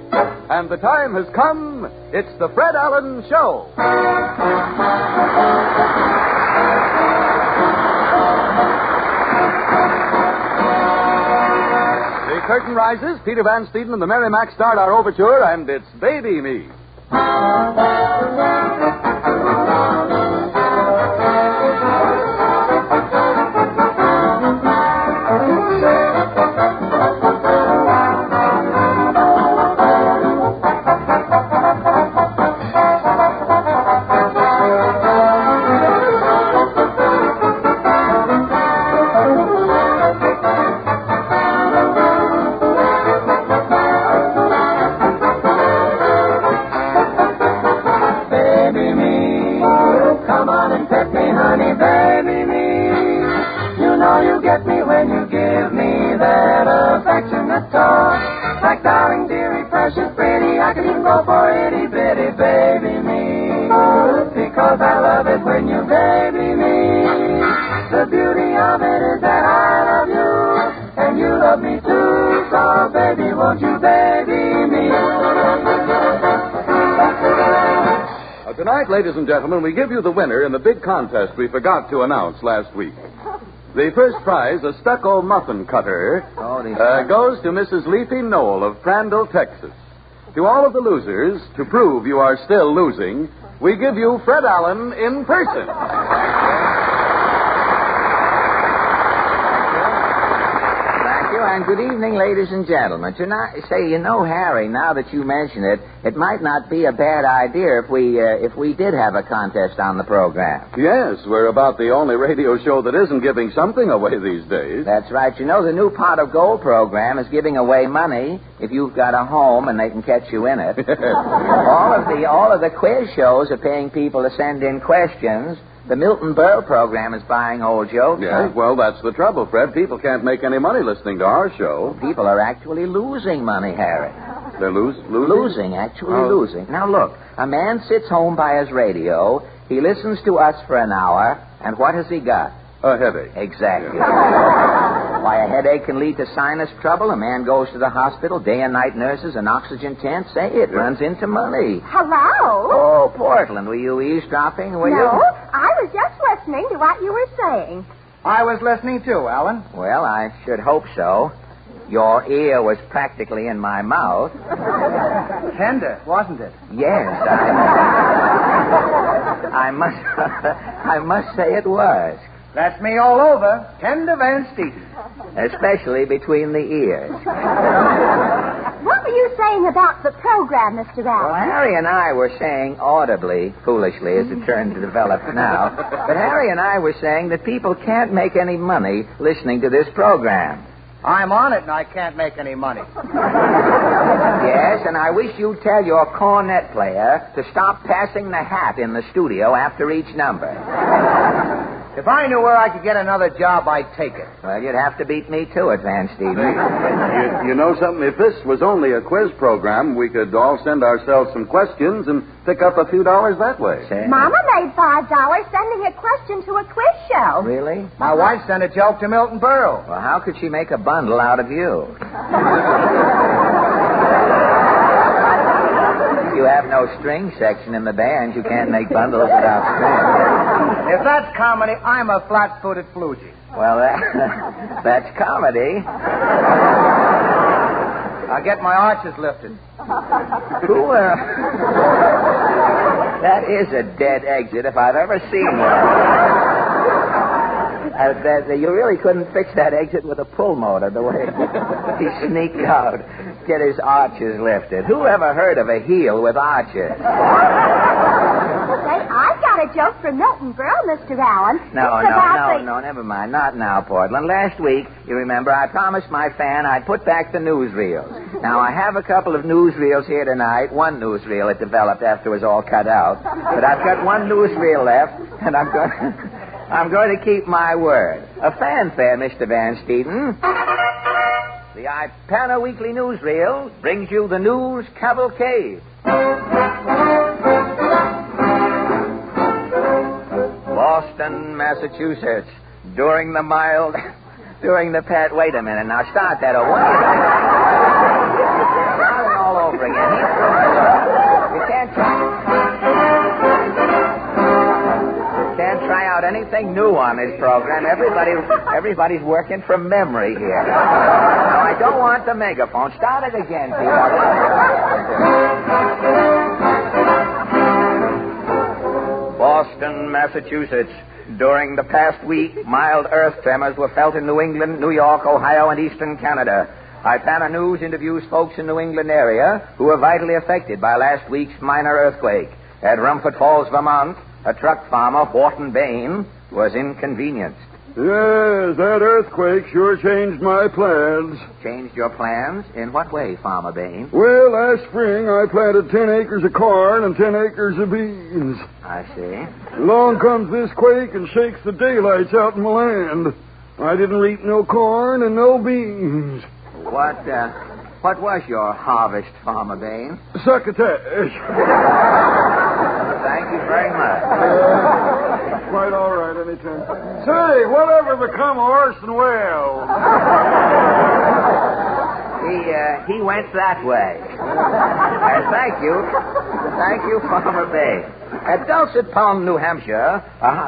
And the time has come. It's the Fred Allen Show. The curtain rises. Peter Van Steeden and the Merrimacs start our overture, and it's Baby Me. Tonight, ladies and gentlemen, we give you the winner in the big contest we forgot to announce last week. The first prize, a stucco muffin cutter, goes to Mrs. Leafy Knoll of Crandall, Texas. To all of the losers, to prove you are still losing, we give you Fred Allen in person. And good evening, ladies and gentlemen. Tonight, Harry, now that you mention it, it might not be a bad idea if we did have a contest on the program. Yes, we're about the only radio show that isn't giving something away these days. That's right. You know, the new Pot of Gold program is giving away money if you've got a home and they can catch you in it. all of the quiz shows are paying people to send in questions. The Milton Berle program is buying old jokes. Yeah, well, that's the trouble, Fred. People can't make any money listening to our show. People are actually losing money, Harry. They're losing? Losing. Now, look, a man sits home by his radio, he listens to us for an hour, and what has he got? A headache. Exactly. Why, a headache can lead to sinus trouble. A man goes to the hospital, day and night nurses, an oxygen tent. Say, it runs into money. Hello? Oh, Portland, were you eavesdropping? No, I was just listening to what you were saying. I was listening too, Alan. Well, I should hope so. Your ear was practically in my mouth. Tender, wasn't it? Yes, I must say it was. That's me all over. Tender Van Steeden. Especially between the ears. What were you saying about the program, Mr. Allen? Well, Harry and I were saying audibly, foolishly, as it turned to develop now, but Harry and I were saying that people can't make any money listening to this program. I'm on it, and I can't make any money. Yes, and I wish you'd tell your cornet player to stop passing the hat in the studio after each number. If I knew where I could get another job, I'd take it. Well, you'd have to beat me to it, Van Steeden. You know something? If this was only a quiz program, we could all send ourselves some questions and pick up a few dollars that way. Mama made $5 sending a question to a quiz show. Really? My wife sent a joke to Milton Berle. Well, how could she make a bundle out of you? You have no string section in the band. You can't make bundles without strings. If that's comedy, I'm a flat-footed flugie. Well, that's comedy. I'll get my arches lifted. That is a dead exit if I've ever seen one. You really couldn't fix that exit with a pull motor, the way he sneaked out, get his arches lifted. Who ever heard of a heel with arches? Say, I've got a joke for Milton Berle, Mr. Allen. No, never mind. Not now, Portland. Last week, you remember, I promised my fan I'd put back the newsreels. Now, I have a couple of newsreels here tonight. One newsreel it developed after it was all cut out. But I've got one newsreel left, and I'm going to keep my word. A fanfare, Mr. Van Steeden. The Ipana Weekly Newsreel brings you the news cavalcade. Boston Boston, Massachusetts. During the past... Wait a minute. Now, start that over. Start it all over again. You can't try out anything new on this program. Everybody's working from memory here. Now, I don't want the megaphone. Start it again, people. Boston, Massachusetts. During the past week, mild earth tremors were felt in New England, New York, Ohio, and eastern Canada. Ipana News interviews folks in New England area who were vitally affected by last week's minor earthquake. At Rumford Falls, Vermont, a truck farmer, Wharton Bain, was inconvenienced. Yes, that earthquake sure changed my plans. Changed your plans? In what way, Farmer Bain? Well, last spring I planted 10 acres of corn and 10 acres of beans. I see. Along comes this quake and shakes the daylights out in my land. I didn't reap no corn and no beans. What was your harvest, Farmer Bain? Succotash. Thank you very much. Quite all right, anytime. Say, whatever become of Orson Welles? He went that way. Thank you, Farmer Bain. At Dulcet Pond, New Hampshire.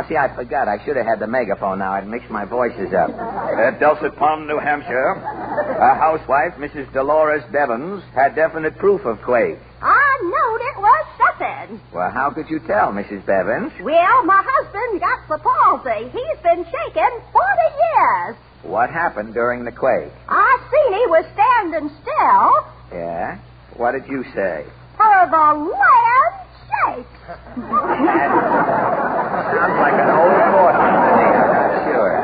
See, I forgot. I should have had the megaphone now. I'd mixed my voices up. At Dulcet Pond, New Hampshire, a housewife, Mrs. Dolores Bevins, had definite proof of quake. I knowed it was something. Well, how could you tell, Mrs. Bevins? Well, my husband got the palsy. He's been shaking 40 years. What happened during the quake? I seen he was standing still. Yeah? What did you say? For the land shakes. Sounds like an old fortune to me, I'm not sure.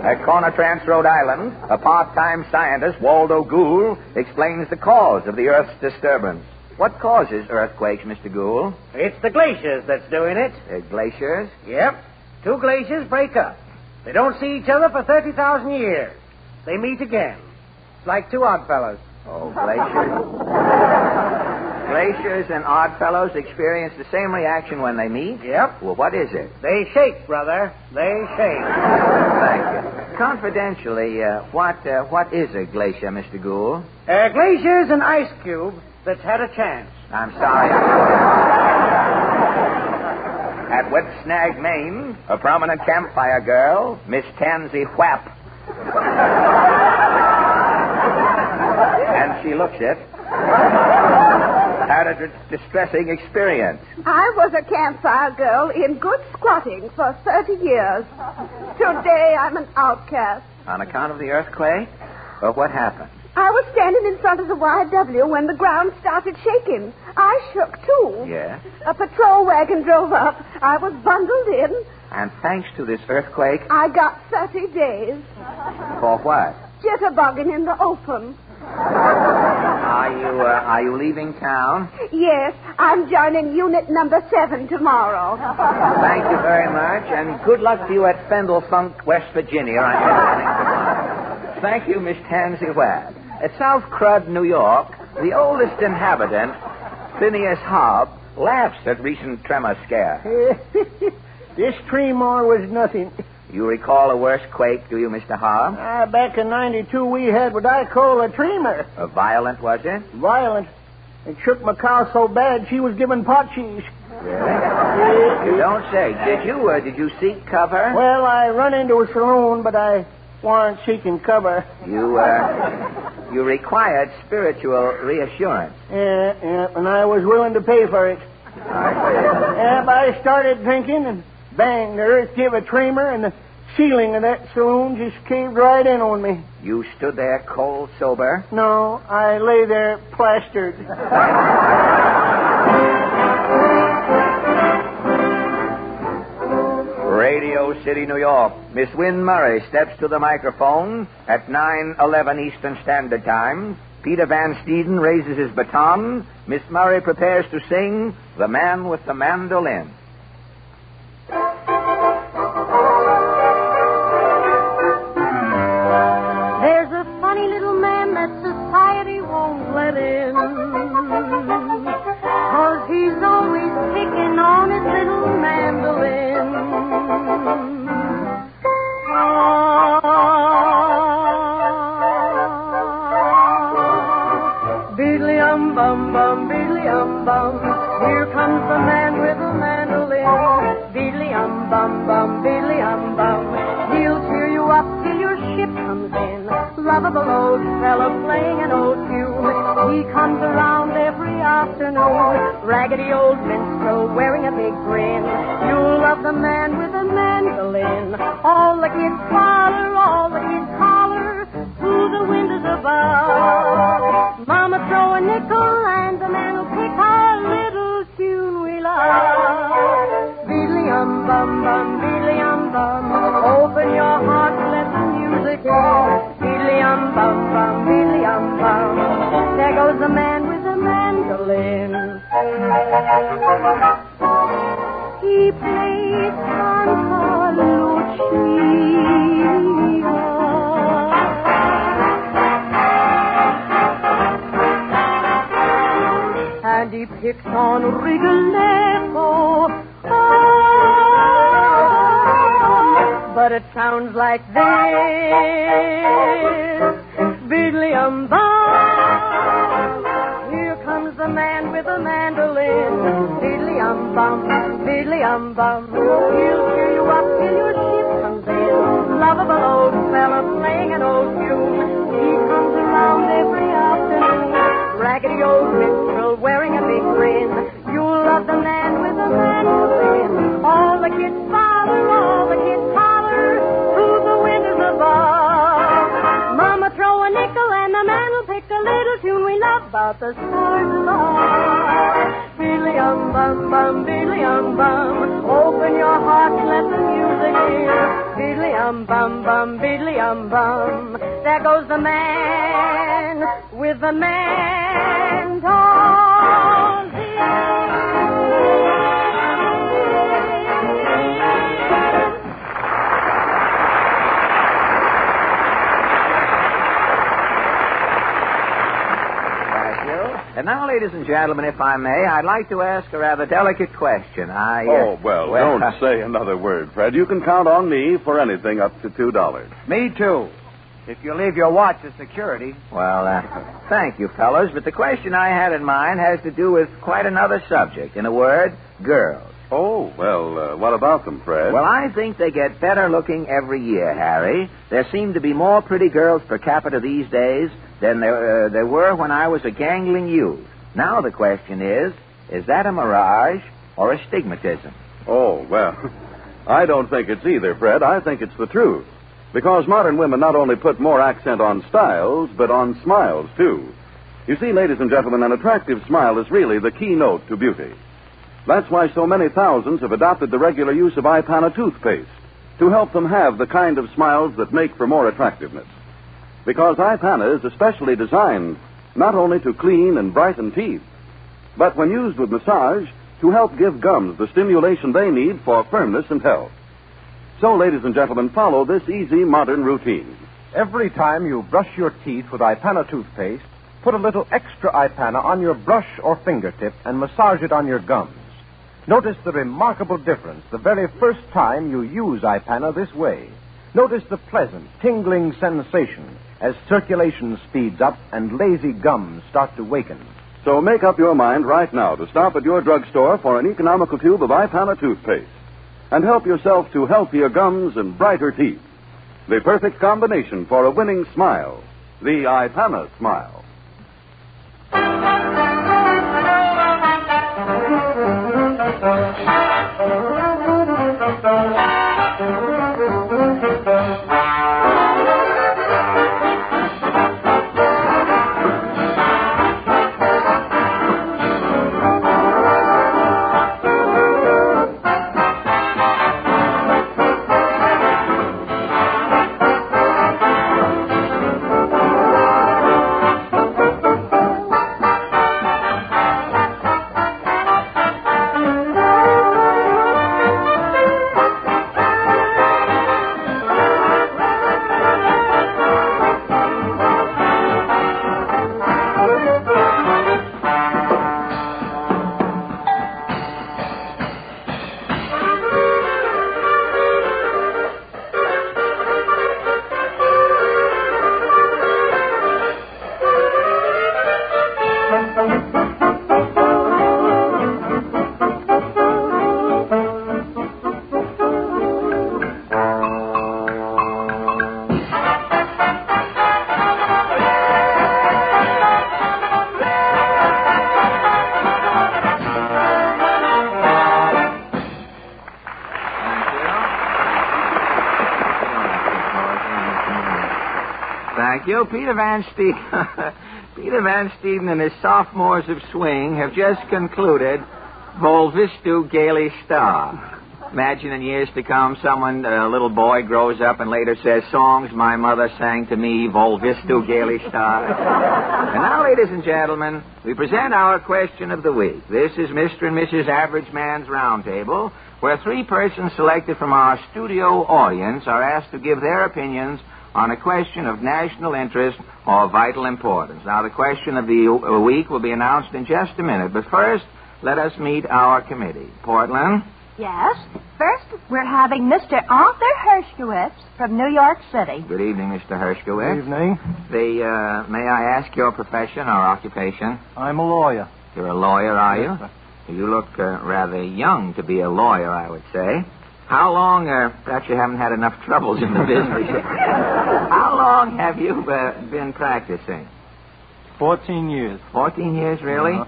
At Conatrance, Rhode Island, a part-time scientist, Waldo Gould, explains the cause of the Earth's disturbance. What causes earthquakes, Mr. Gould? It's the glaciers that's doing it. Glaciers? Yep. 2 glaciers break up. They don't see each other for 30,000 years. They meet again. It's like 2 Oddfellows. Oh, glaciers. Glaciers and Oddfellows experience the same reaction when they meet? Yep. Well, what is it? They shake, brother. They shake. Thank you. Confidentially, what is a glacier, Mr. Gould? A glacier's an ice cube that's had a chance. I'm sorry. At Wet Snag, Maine, a prominent campfire girl, Miss Tansy Whap. And she looks it. Had a distressing experience. I was a campfire girl in good squatting for 30 years. Today I'm an outcast. On account of the earthquake? Well, what happened? I was standing in front of the YW when the ground started shaking. I shook, too. Yes? A patrol wagon drove up. I was bundled in. And thanks to this earthquake... I got 30 days. For what? Jitterbugging in the open. Are you leaving town? Yes, I'm joining Unit Number 7 tomorrow. Thank you very much, and good luck to you at Fendel Funk, West Virginia. I'm listening tomorrow. Thank you, Miss Tansy Webb. At South Crud, New York, the oldest inhabitant, Phineas Hobb, laughs at recent tremor scare. This tremor was nothing. You recall a worse quake, do you, Mr. Hobb? Back in 92, we had what I call a tremor. Violent, was it? Violent. It shook my cow so bad she was giving pot cheese. Really? You don't say. Did you seek cover? Well, I run into a saloon, but I weren't seeking cover. You required spiritual reassurance. Yeah, and I was willing to pay for it. I started drinking, and bang, the earth gave a tremor, and the ceiling of that saloon just caved right in on me. You stood there cold sober? No, I lay there plastered. Radio City, New York. Miss Wynne Murray steps to the microphone at 9:11 Eastern Standard Time. Peter Van Steeden raises his baton. Miss Murray prepares to sing The Man with the Mandolin. There's a funny little man that society won't let in, 'cause he's always picking on his little mandolin. afternoon. Raggedy old minstrel wearing a big grin. You'll love the man with the mandolin. All the kids holler to the windows above. Mama throw a nickel and the man will pick our little tune we love. Beedly-um-bum-bum, beedly-um-bum. Open your heart, let the music in. Beedly-um-bum-bum, beedly-um-bum. There goes the man with the mandolin. He plays Santa Lucia. And he picks on Rigoletto. But it sounds like this. Beedly-um-bum. Here comes the man with the mandolin. Beedly-um-bum, beedly-um-bum. He'll cheer you up till your ship comes in. Lovable old fella playing an old tune. He comes around every afternoon. Raggedy old minstrel wearing a big grin. You'll love the man with the mandolin. All the kids father, all the kids holler through the windows above. Mama throw a nickel and the man will pick a little tune we love about the stars above. Beedly-um-bum-bum, beedly-um-bum. Open your heart and let the music hear. Beedly-um-bum-bum, beedly-um-bum. There goes the man with the mandolin. And now, ladies and gentlemen, if I may, I'd like to ask a rather delicate question. Don't say another word, Fred. You can count on me for anything up to $2. Me, too. If you leave your watch as security. Well, thank you, fellows, but the question I had in mind has to do with quite another subject. In a word, girls. Oh, well, what about them, Fred? Well, I think they get better looking every year, Harry. There seem to be more pretty girls per capita these days than there were when I was a gangling youth. Now the question is that a mirage or a stigmatism? Oh, well, I don't think it's either, Fred. I think it's the truth. Because modern women not only put more accent on styles, but on smiles, too. You see, ladies and gentlemen, an attractive smile is really the keynote to beauty. That's why so many thousands have adopted the regular use of Ipana toothpaste to help them have the kind of smiles that make for more attractiveness. Because Ipana is especially designed not only to clean and brighten teeth, but when used with massage, to help give gums the stimulation they need for firmness and health. So, ladies and gentlemen, follow this easy modern routine. Every time you brush your teeth with Ipana toothpaste, put a little extra Ipana on your brush or fingertip and massage it on your gums. Notice the remarkable difference the very first time you use Ipana this way. Notice the pleasant, tingling sensation as circulation speeds up and lazy gums start to waken. So make up your mind right now to stop at your drugstore for an economical tube of Ipana toothpaste and help yourself to healthier gums and brighter teeth. The perfect combination for a winning smile. The Ipana smile. Thank you. Peter Van Steeden. Peter Van Steeden and his sophomores of swing have just concluded Volvistu Gaily Star. Imagine in years to come, a little boy grows up and later says, songs my mother sang to me, Volvistu Gaily Star. And now, ladies and gentlemen, we present our question of the week. This is Mr. and Mrs. Average Man's Roundtable, where 3 persons selected from our studio audience are asked to give their opinions on a question of national interest or vital importance. Now, the question of the week will be announced in just a minute, but first, let us meet our committee. Portland? Yes. First, we're having Mr. Arthur Hershkowitz from New York City. Good evening, Mr. Hershkowitz. Good evening. May I ask your profession or occupation? I'm a lawyer. You're a lawyer, are you? Yes, sir. You look rather young to be a lawyer, I would say. How long, perhaps you haven't had enough troubles in the business yet. How long have you been practicing? 14 years. 14 years, really?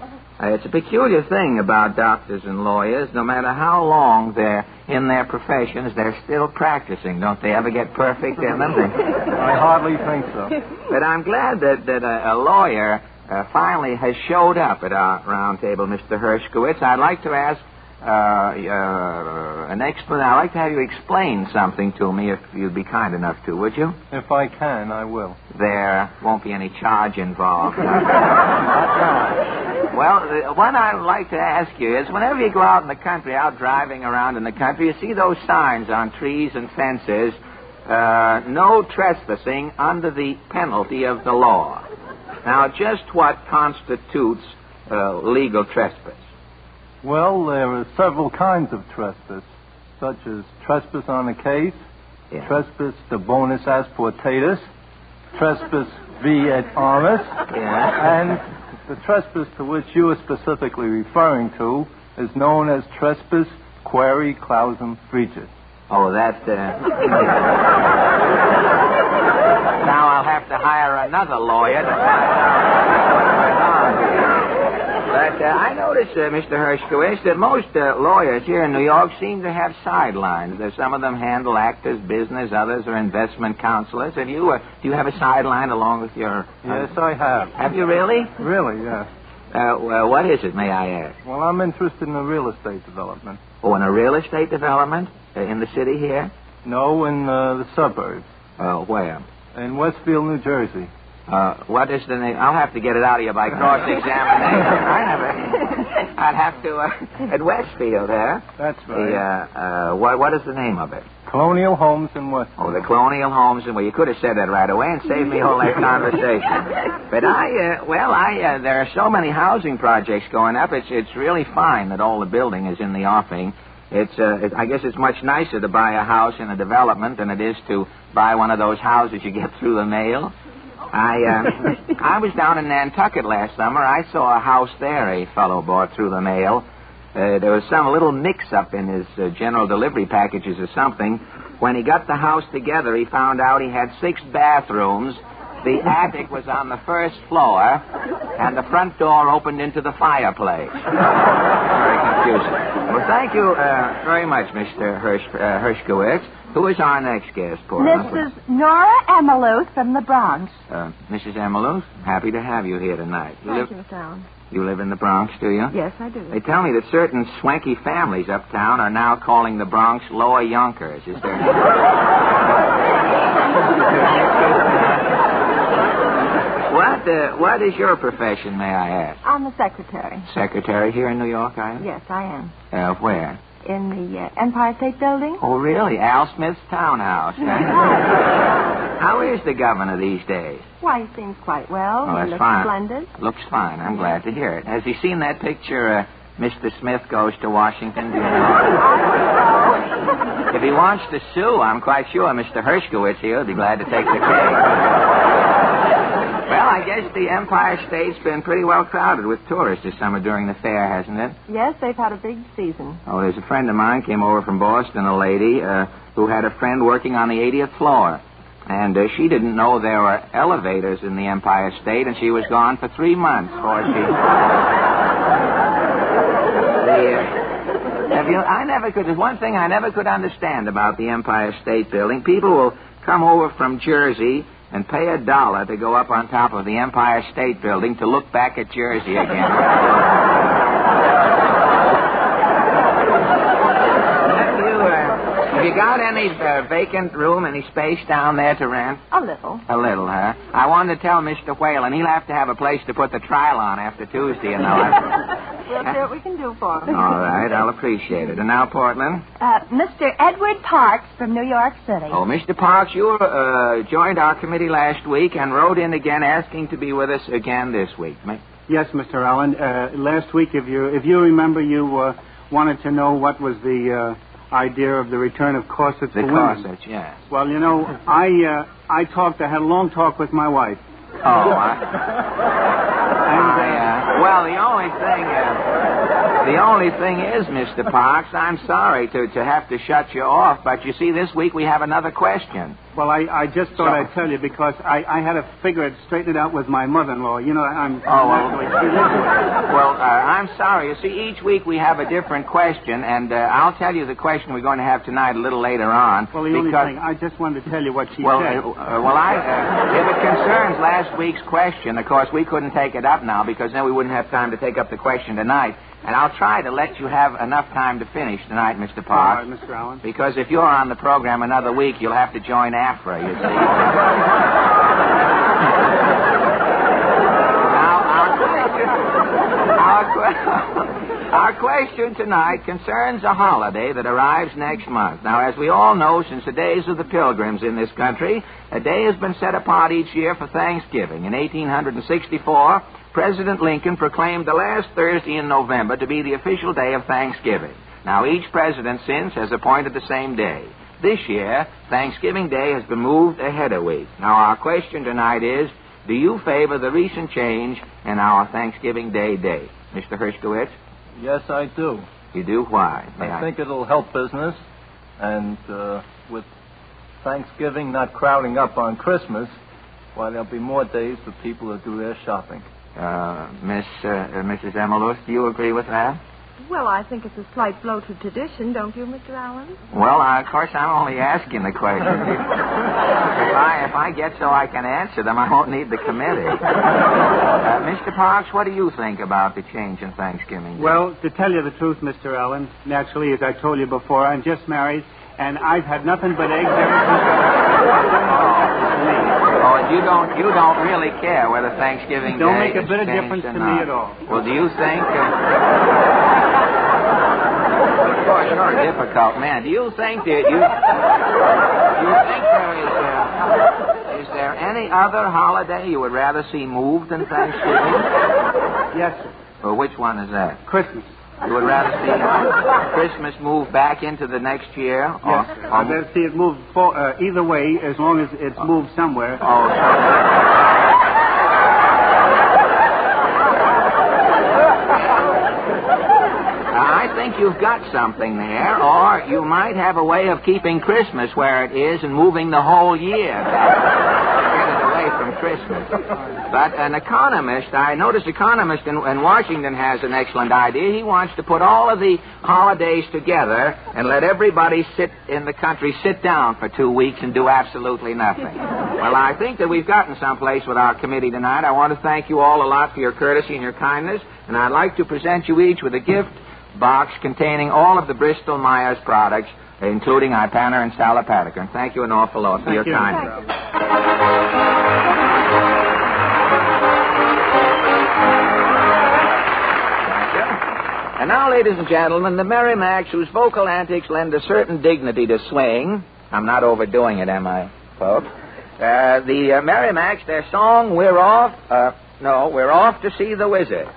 It's a peculiar thing about doctors and lawyers. No matter how long they're in their professions, they're still practicing. Don't they ever get perfect in them? I hardly think so. But I'm glad that a lawyer finally has showed up at our round table, Mr. Hershkowitz. I'd like to ask I'd like to have you explain something to me, if you'd be kind enough to, would you? If I can, I will. There won't be any charge involved. Well, what I'd like to ask you is, whenever you go out in the country, out driving around in the country, you see those signs on trees and fences, no trespassing under the penalty of the law. Now, just what constitutes legal trespass? Well, there are several kinds of trespass, such as trespass on a case, trespass de bonus asportatus, trespass vi et armis, and the trespass to which you are specifically referring to is known as trespass quaere clausum frigis. Oh, that... Now I'll have to hire another lawyer to find out. But I noticed, Mr. Hershkowitz, that most lawyers here in New York seem to have sidelines. Some of them handle actors' business, others are investment counselors. Do you have a sideline along with your... Yes, I have. Have you really? Really, yes. What is it, may I ask? Well, I'm interested in a real estate development. Oh, in a real estate development? In the city here? No, in the suburbs. Where? In Westfield, New Jersey. What is the name? I'll have to get it out of you by cross-examination. I'd have to, at Westfield, there. That's right. What is the name of it? Colonial Homes in Westfield. Oh, the Colonial Homes, well, you could have said that right away and saved me all that conversation. But there are so many housing projects going up, it's really fine that all the building is in the offing. I guess it's much nicer to buy a house in a development than it is to buy one of those houses you get through the mail. I was down in Nantucket last summer. I saw a house there a fellow bought through the mail. There was some little mix-up in his general delivery packages or something. When he got the house together, he found out he had 6 bathrooms. The attic was on the first floor, and the front door opened into the fireplace. Very confusing. Well, thank you very much, Mr. Hershkowitz. Who is our next guest, Portland? Mrs. Nora Emaluth from the Bronx. Mrs. Emaluth, happy to have you here tonight. Thank you, Mr. Allen. You live in the Bronx, do you? Yes, I do. They tell me that certain swanky families uptown are now calling the Bronx Lower Yonkers. Is there... What is your profession, may I ask? I'm the secretary. Secretary here in New York, are you? Yes, I am. Where? In the Empire State Building. Oh, really? Al Smith's townhouse. How is the governor these days? Why, he seems quite well. Oh, that's he looks fine. splendid. Looks fine. I'm glad to hear it. Has he seen that picture, Mr. Smith Goes to Washington? Do you know? If he wants to sue, I'm quite sure Mr. Hershkowitz here will be glad to take the case. Well, I guess the Empire State's been pretty well crowded with tourists this summer during the fair, hasn't it? Yes, they've had a big season. Oh, there's a friend of mine came over from Boston, a lady who had a friend working on the 80th floor. And she didn't know there were elevators in the Empire State, and she was gone for 3 months before she... There's one thing I never could understand about the Empire State Building. People will come over from Jersey and pay $1 to go up on top of the Empire State Building to look back at Jersey again. Have you got any vacant room, any space down there to rent? A little. A little, huh? I wanted to tell Mr. Whalen he'll have to have a place to put the trial on after Tuesday, you know. We'll see what we can do for him. All right, I'll appreciate it. And now, Portland? Mr. Edward Parks from New York City. Oh, Mr. Parks, you joined our committee last week and wrote in again asking to be with us again this week. Yes, Mr. Allen. Last week, if you remember, you wanted to know what was the idea of the return of corsets for women. The corsets, yes. Well, you know, I had a long talk with my wife. Oh, well, the only thing is, Mr. Parks, I'm sorry to have to shut you off, but you see, this week we have another question. Well, I just thought I'd tell you because I had to figure it, straighten it out with my mother-in-law. You know, I'm... Well, I'm sorry. You see, each week we have a different question, and I'll tell you the question we're going to have tonight a little later on. Well, the only thing, I just wanted to tell you what she said. If it concerns last week's question, of course, we couldn't take it up now because then we wouldn't have time to take up the question tonight. And I'll try to let you have enough time to finish tonight, Mr. Parks. All right, Mr. Allen. Because if you're on the program another week, you'll have to join AFRA, you see. Our question tonight concerns a holiday that arrives next month. Now, as we all know, since the days of the Pilgrims in this country, a day has been set apart each year for Thanksgiving. In 1864, President Lincoln proclaimed the last Thursday in November to be the official day of Thanksgiving. Now, each president since has appointed the same day. This year, Thanksgiving Day has been moved ahead a week. Now, our question tonight is, do you favor the recent change in our Thanksgiving Day date? Mr. Hershkowitz? Yes, I do. You do? Why? I think it'll help business, and with Thanksgiving not crowding up on Christmas, why, there'll be more days for people to do their shopping. Mrs. Emilus, do you agree with that? Well, I think it's a slight blow to tradition, don't you, Mr. Allen? Well, of course, I'm only asking the question. If I get so I can answer them, I won't need the committee. Mr. Parks, what do you think about the change in Thanksgiving Day? Well, to tell you the truth, Mr. Allen, naturally, as I told you before, I'm just married, and I've had nothing but eggs ever since. Oh, you don't really care whether Thanksgiving Day don't make a is bit of difference to me at all. Well, do you think? Of course, you're a difficult man. Do you think there is there any other holiday you would rather see moved than Thanksgiving? Yes, sir. Well, which one is that? Christmas. You would rather see Christmas move back into the next year? Yes, sir. I'd rather see it move either way, as long as it's moved somewhere. Oh, I think you've got something there, or you might have a way of keeping Christmas where it is and moving the whole year. Get it away from Christmas. But an economist, I noticed an economist in Washington has an excellent idea. He wants to put all of the holidays together and let everybody in the country sit down for 2 weeks and do absolutely nothing. Well, I think that we've gotten someplace with our committee tonight. I want to thank you all a lot for your courtesy and your kindness, and I'd like to present you each with a gift box containing all of the Bristol Myers products, including Ipana and Salopatacum. Thank you an awful lot for your kindness. And now, ladies and gentlemen, the Merrimacs, whose vocal antics lend a certain dignity to swing. I'm not overdoing it, am I, folks? The Merrimacs, their song, We're Off to See the Wizard.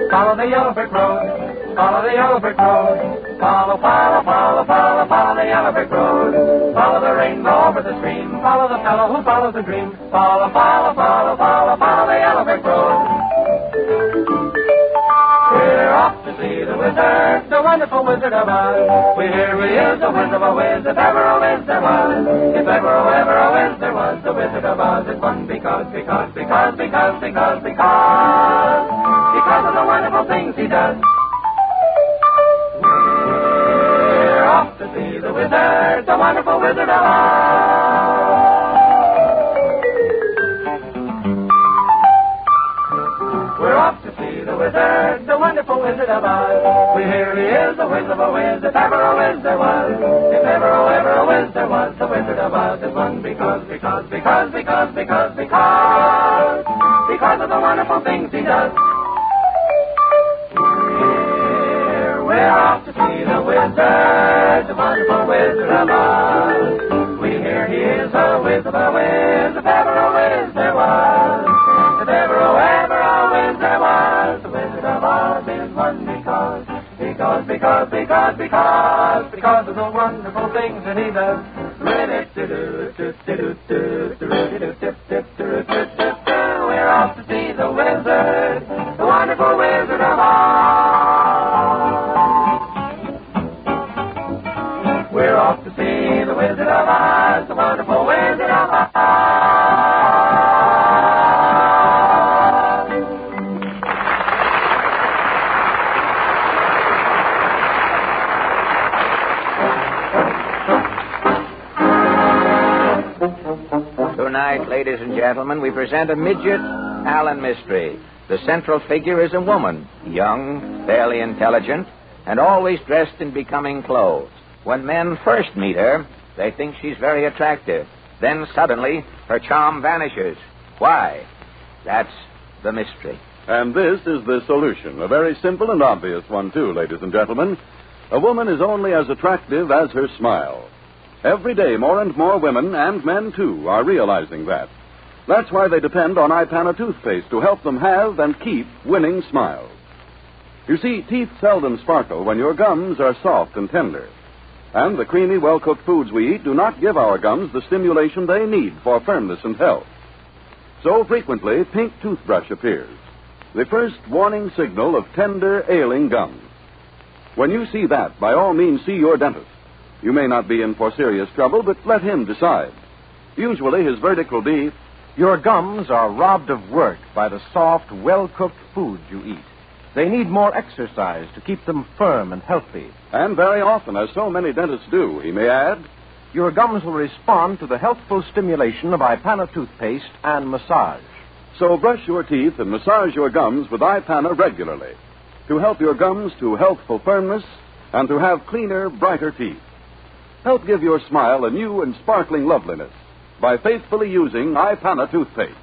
Follow the yellow brick road, follow the yellow brick road, follow the yellow brick road. Follow the rainbow over the stream, follow the fellow who follows the dream. Follow the yellow brick road. We're off to see the wizard, the wonderful Wizard of Oz. We hear he is a whiz of a whiz, if ever a whiz there was. If ever a whiz there was, the Wizard of Oz is one because of the wonderful things he does. We're off off to see the wizard, the wonderful Wizard of Oz. We're off to see the wizard, the wonderful Wizard of Oz. We hear he is the whiz of a whiz, if ever a whiz there was. If ever, oh, ever a whiz there was, the Wizard of Oz is one because of the wonderful things he does. We're off to see the wizard, the wonderful Wizard of Oz. We hear he is a whiz of a whiz, if ever a whiz there was. If ever, oh, ever a whiz there was, the Wizard of Oz is one because of the wonderful things that he does. We're off to see the wizard, the wonderful Wizard of Oz. We're off to see the Wizard of Oz, the wonderful Wizard of Oz. Tonight, ladies and gentlemen, we present a midget Allen mystery. The central figure is a woman, young, fairly intelligent, and always dressed in becoming clothes. When men first meet her, they think she's very attractive. Then suddenly, her charm vanishes. Why? That's the mystery. And this is the solution, a very simple and obvious one, too, ladies and gentlemen. A woman is only as attractive as her smile. Every day, more and more women, and men too, are realizing that. That's why they depend on Ipana toothpaste to help them have and keep winning smiles. You see, teeth seldom sparkle when your gums are soft and tender. And the creamy, well-cooked foods we eat do not give our gums the stimulation they need for firmness and health. So frequently, pink toothbrush appears, the first warning signal of tender, ailing gums. When you see that, by all means see your dentist. You may not be in for serious trouble, but let him decide. Usually his verdict will be, your gums are robbed of work by the soft, well-cooked food you eat. They need more exercise to keep them firm and healthy. And very often, as so many dentists do, he may add, your gums will respond to the healthful stimulation of Ipana toothpaste and massage. So brush your teeth and massage your gums with Ipana regularly to help your gums to healthful firmness and to have cleaner, brighter teeth. Help give your smile a new and sparkling loveliness by faithfully using Ipana toothpaste.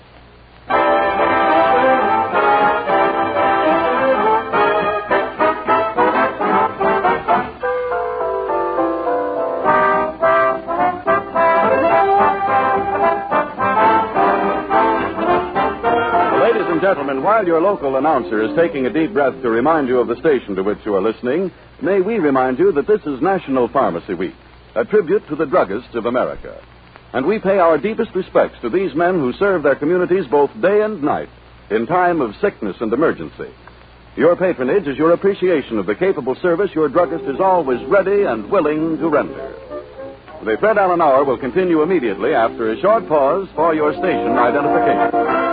Ladies and gentlemen, while your local announcer is taking a deep breath to remind you of the station to which you are listening, may we remind you that this is National Pharmacy Week, a tribute to the druggists of America. And we pay our deepest respects to these men who serve their communities both day and night in time of sickness and emergency. Your patronage is your appreciation of the capable service your druggist is always ready and willing to render. The Fred Allen Hour will continue immediately after a short pause for your station identification.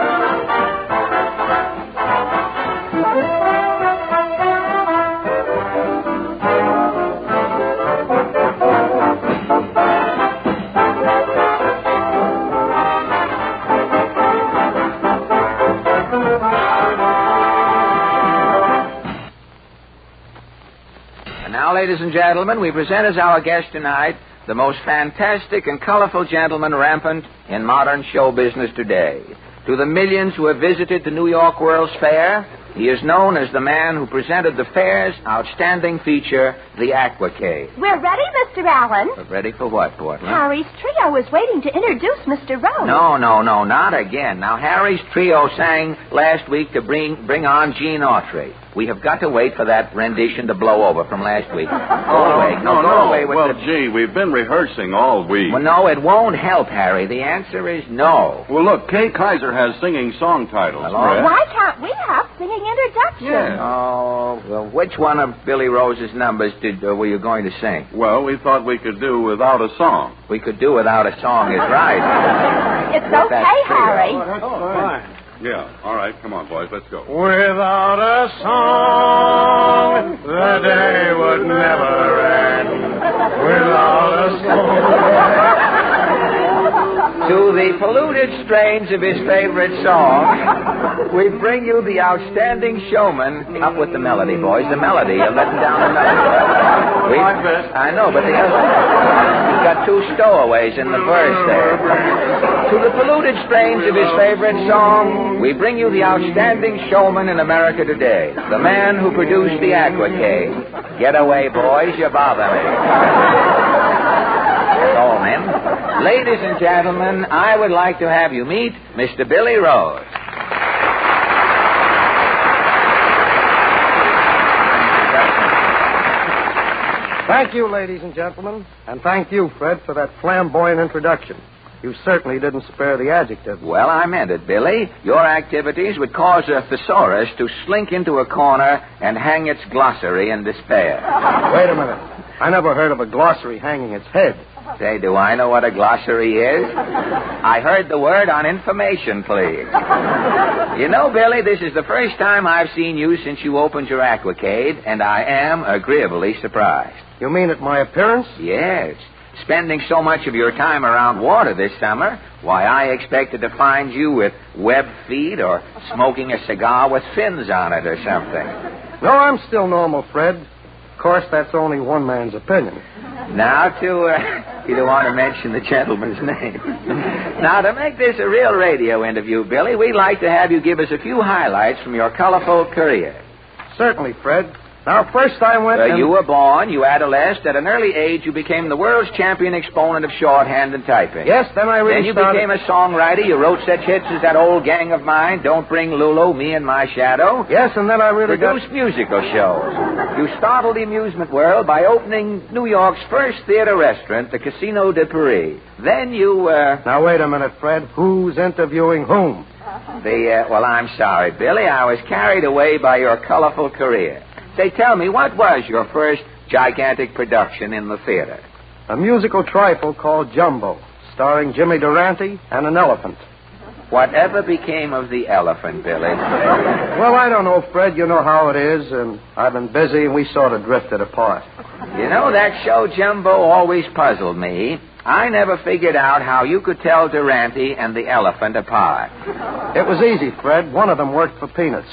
Ladies and gentlemen, we present as our guest tonight the most fantastic and colorful gentleman rampant in modern show business today. To the millions who have visited the New York World's Fair, he is known as the man who presented the fair's outstanding feature, the Aquacade. We're ready, Mr. Allen. Ready for what, Portland? Harry's Trio is waiting to introduce Mr. Rose. No, not again. Now, Harry's Trio sang last week to bring on Gene Autry. We have got to wait for that rendition to blow over from last week. Go away. Go away with gee, we've been rehearsing all week. Well, no, it won't help, Harry. The answer is no. Well, look, Kay Kaiser has singing song titles. Why can't we have singing introductions? Yeah. Oh, well, which one of Billy Rose's numbers were you going to sing? Well, we thought we could do without a song. We could do without a song is right. It's okay, Harry. Oh, that's fine. Yeah, all right, come on, boys, let's go. Without a song, the day would never end. To the polluted strains of his favorite song, we bring you the outstanding showman. Up with the melody, boys. The melody. You're letting down the melody. I know, but you've got two stowaways in the verse there. To the polluted strains of his favorite song, we bring you the outstanding showman in America today. The man who produced the Aquacade. Get away, boys. You bother me. Coleman. Ladies and gentlemen, I would like to have you meet Mr. Billy Rose. Thank you, ladies and gentlemen, and thank you, Fred, for that flamboyant introduction. You certainly didn't spare the adjective. Well, I meant it, Billy. Your activities would cause a thesaurus to slink into a corner and hang its glossary in despair. Wait a minute. I never heard of a glossary hanging its head. Say, do I know what a glossary is? I heard the word on information, please. You know, Billy, this is the first time I've seen you since you opened your Aquacade, and I am agreeably surprised. You mean at my appearance? Yes. Spending so much of your time around water this summer, why, I expected to find you with webbed feet or smoking a cigar with fins on it or something. No, I'm still normal, Fred. Of course, that's only one man's opinion. Now, you don't want to mention the gentleman's name. Now, to make this a real radio interview, Billy, we'd like to have you give us a few highlights from your colorful career. Certainly, Fred. Now, first I went... You were born, you adolesced. At an early age, you became the world's champion exponent of shorthand and typing. Yes, then I really Then you became a songwriter. You wrote such hits as That Old Gang of Mine, Don't Bring Lulu, Me and My Shadow. Yes, and then I really produced musical shows. You startled the amusement world by opening New York's first theater restaurant, the Casino de Paris. Then you, Now, wait a minute, Fred. Who's interviewing whom? Well, I'm sorry, Billy. I was carried away by your colorful career. Say, tell me, what was your first gigantic production in the theater? A musical trifle called Jumbo, starring Jimmy Durante and an elephant. Whatever became of the elephant, Billy? Well, I don't know, Fred. You know how it is, and I've been busy, and we sort of drifted apart. You know, that show Jumbo always puzzled me. I never figured out how you could tell Durante and the elephant apart. It was easy, Fred. One of them worked for peanuts.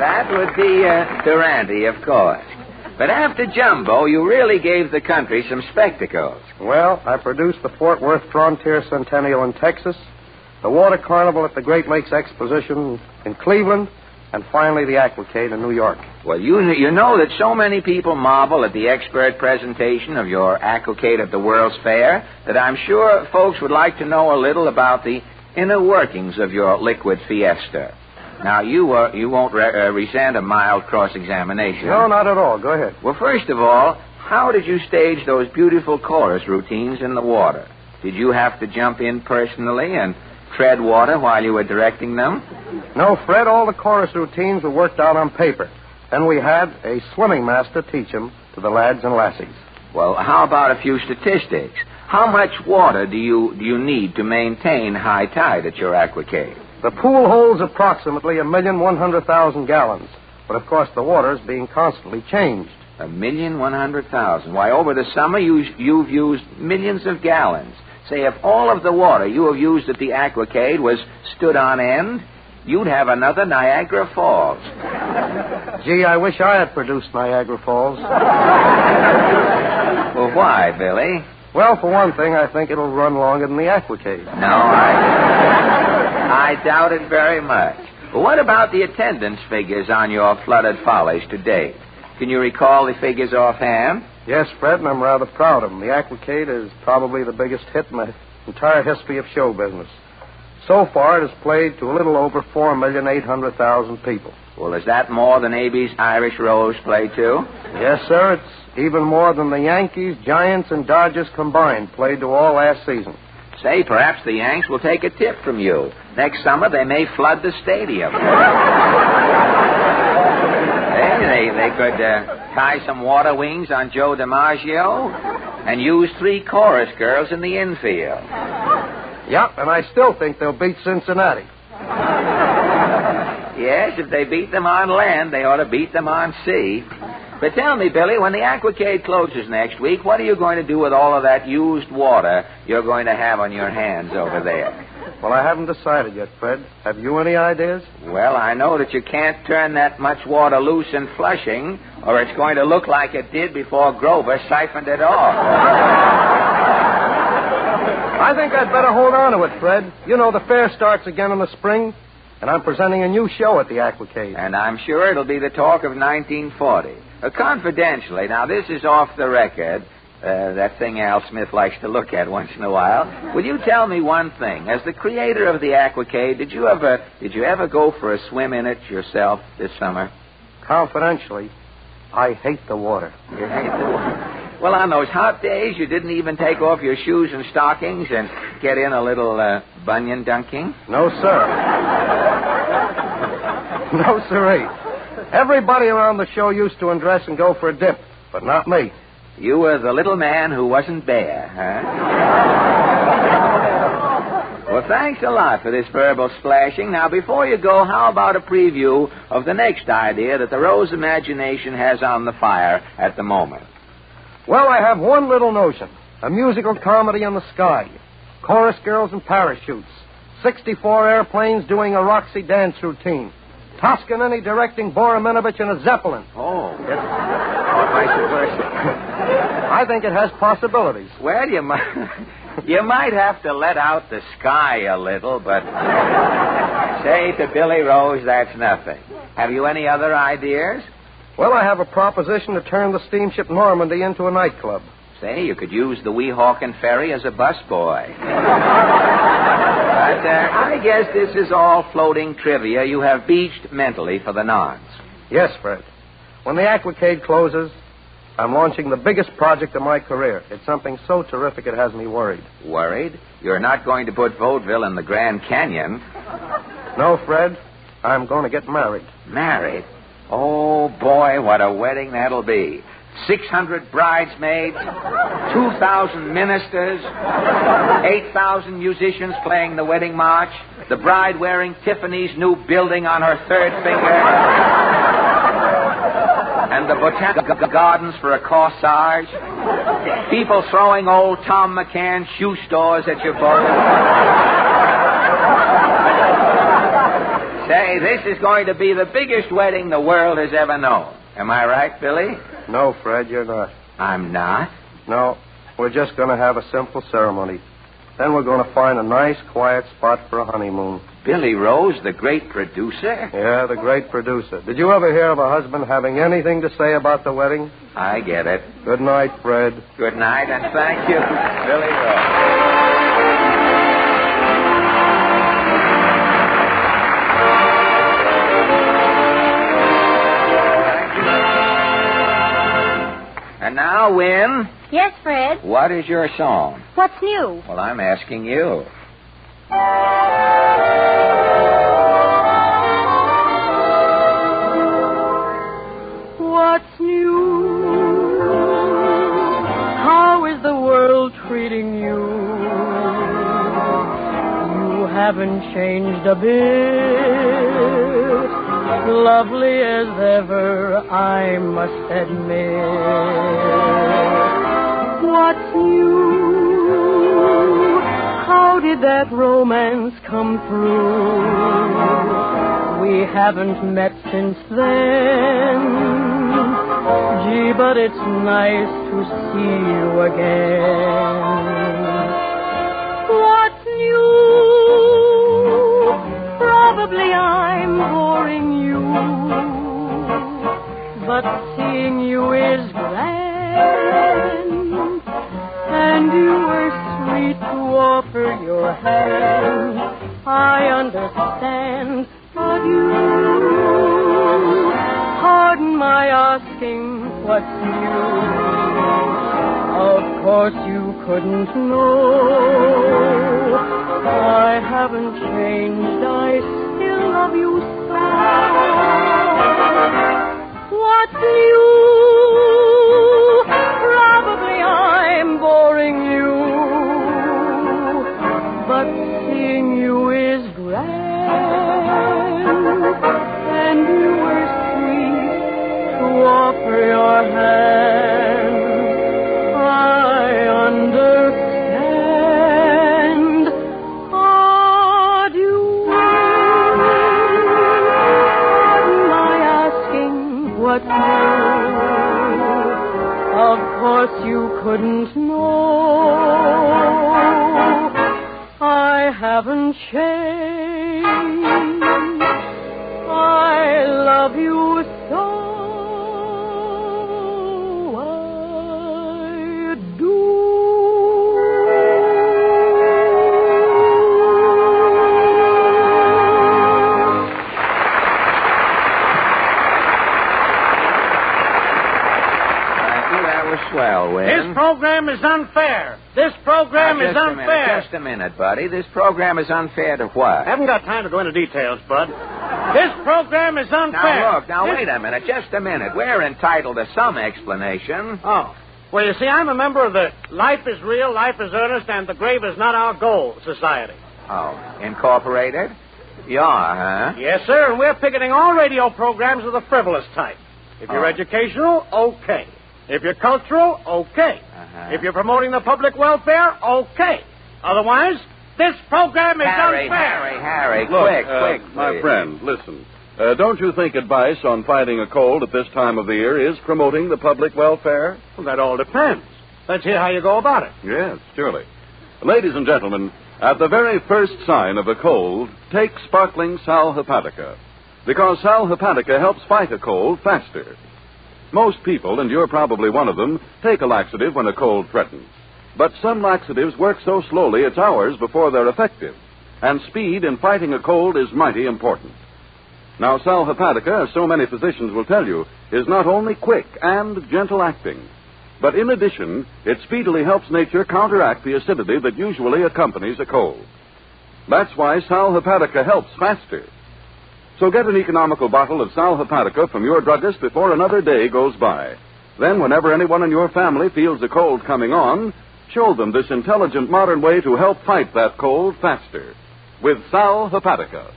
That would be Durante, of course. But after Jumbo, you really gave the country some spectacles. Well, I produced the Fort Worth Frontier Centennial in Texas, the Water Carnival at the Great Lakes Exposition in Cleveland, and finally the Aquacade in New York. Well, you know that so many people marvel at the expert presentation of your Aquacade at the World's Fair that I'm sure folks would like to know a little about the inner workings of your liquid fiesta. Now, you won't resent a mild cross-examination. No, not at all. Go ahead. Well, first of all, how did you stage those beautiful chorus routines in the water? Did you have to jump in personally and tread water while you were directing them? No, Fred, all the chorus routines were worked out on paper. Then we had a swimming master teach them to the lads and lassies. Well, how about a few statistics? How much water do you need to maintain high tide at your Aquacade? The pool holds approximately 1,100,000 gallons. But, of course, the water is being constantly changed. 1,100,000. Why, over the summer, you've used millions of gallons. Say, if all of the water you have used at the Aquacade was stood on end, you'd have another Niagara Falls. Gee, I wish I had produced Niagara Falls. Well, why, Billy? Well, for one thing, I think it'll run longer than the Aquacade. No, I doubt it very much. But what about the attendance figures on your flooded follies to date? Can you recall the figures offhand? Yes, Fred, and I'm rather proud of them. The Aquacade is probably the biggest hit in the entire history of show business. So far, it has played to a little over 4,800,000 people. Well, is that more than AB's Irish Rose play, too? Yes, sir. It's even more than the Yankees, Giants, and Dodgers combined played to all last season. Say, perhaps the Yanks will take a tip from you. Next summer, they may flood the stadium. They could tie some water wings on Joe DiMaggio and use 3 chorus girls in the infield. Yep, and I still think they'll beat Cincinnati. Yes, if they beat them on land, they ought to beat them on sea. But tell me, Billy, when the Aquacade closes next week, what are you going to do with all of that used water you're going to have on your hands over there? Well, I haven't decided yet, Fred. Have you any ideas? Well, I know that you can't turn that much water loose in Flushing, or it's going to look like it did before Grover siphoned it off. I think I'd better hold on to it, Fred. You know, the fair starts again in the spring, and I'm presenting a new show at the Aquacade. And I'm sure it'll be the talk of 1940. Confidentially, now this is off the record, that thing Al Smith likes to look at once in a while. Will you tell me one thing? As the creator of the Aquacade, did you ever go for a swim in it yourself this summer? Confidentially, I hate the water. You hate the water? Well, on those hot days, you didn't even take off your shoes and stockings and get in a little bunion dunking? No, sir. No, sirree. Everybody around the show used to undress and go for a dip, but not me. You were the little man who wasn't bare, huh? Well, thanks a lot for this verbal splashing. Now, before you go, how about a preview of the next idea that the Rose imagination has on the fire at the moment? Well, I have one little notion. A musical comedy in the sky. Chorus girls in parachutes. 64 airplanes doing a Roxy dance routine. Toscanini directing Boraminovich in a Zeppelin. Oh. Vice versa. I think it has possibilities. Well, you might have to let out the sky a little, but say to Billy Rose, that's nothing. Have you any other ideas? Well, I have a proposition to turn the steamship Normandy into a nightclub. Say, you could use the Weehawken ferry as a busboy. But I guess this is all floating trivia you have beached mentally for the nonce. Yes, Fred. When the Aquacade closes, I'm launching the biggest project of my career. It's something so terrific it has me worried. Worried? You're not going to put vaudeville in the Grand Canyon. No, Fred. I'm going to get married. Married? Oh, boy, what a wedding that'll be. 600 bridesmaids, 2,000 ministers, 8,000 musicians playing the wedding march, the bride wearing Tiffany's new building on her third finger, and the botanical gardens for a corsage, people throwing old Tom McCann shoe stores at your boat. Say, this is going to be the biggest wedding the world has ever known. Am I right, Billy? No, Fred, you're not. I'm not? No, we're just going to have a simple ceremony. Then we're going to find a nice, quiet spot for a honeymoon. Billy Rose, the great producer? Yeah, the great producer. Did you ever hear of a husband having anything to say about the wedding? I get it. Good night, Fred. Good night, and thank you, Billy Rose. And now, Wynn. Yes, Fred? What is your song? What's new? Well, I'm asking you. What's new? How is the world treating you? You haven't changed a bit. Lovely as ever, I must admit. What's new? How did that romance come through? We haven't met since then. Gee, but it's nice to see you again. What's new? Probably I'm boring you, but seeing you is grand, and you were sweet to offer your hand. I understand, but you, pardon my asking what's new. Of course you couldn't know. I haven't changed, I still love you so. What's new? Probably I'm boring you, but seeing you is grand, and you were sweet to offer your your hand, I understand. Adieu. My asking what new? Of course you couldn't know. I haven't changed. I love you so. I do. That was swell, Win. This program is unfair. This program is unfair. Just a minute, buddy. This program is unfair to what? I haven't got time to go into details, Bud. This program is unfair. Now, wait a minute. Just a minute. We're entitled to some explanation. Oh. Well, you see, I'm a member of the Life is Real, Life is Earnest, and The Grave is Not Our Goal Society. Oh, incorporated? You are, huh? Yes, sir, and we're picketing all radio programs of the frivolous type. If you're educational, okay. If you're cultural, okay. If you're promoting the public welfare, okay. Otherwise, this program is unfair. Harry, Look, quick, my please. friend, listen. Don't you think advice on fighting a cold at this time of the year is promoting the public welfare? Well, that all depends. Let's hear how you go about it. Yes, surely. Ladies and gentlemen, at the very first sign of a cold, take sparkling Sal Hepatica. Because Sal Hepatica helps fight a cold faster. Most people, and you're probably one of them, take a laxative when a cold threatens. But some laxatives work so slowly it's hours before they're effective. And speed in fighting a cold is mighty important. Now, Sal Hepatica, as so many physicians will tell you, is not only quick and gentle acting, but in addition, it speedily helps nature counteract the acidity that usually accompanies a cold. That's why Sal Hepatica helps faster. So get an economical bottle of Sal Hepatica from your druggist before another day goes by. Then, whenever anyone in your family feels a cold coming on, show them this intelligent modern way to help fight that cold faster. With Sal Hepatica.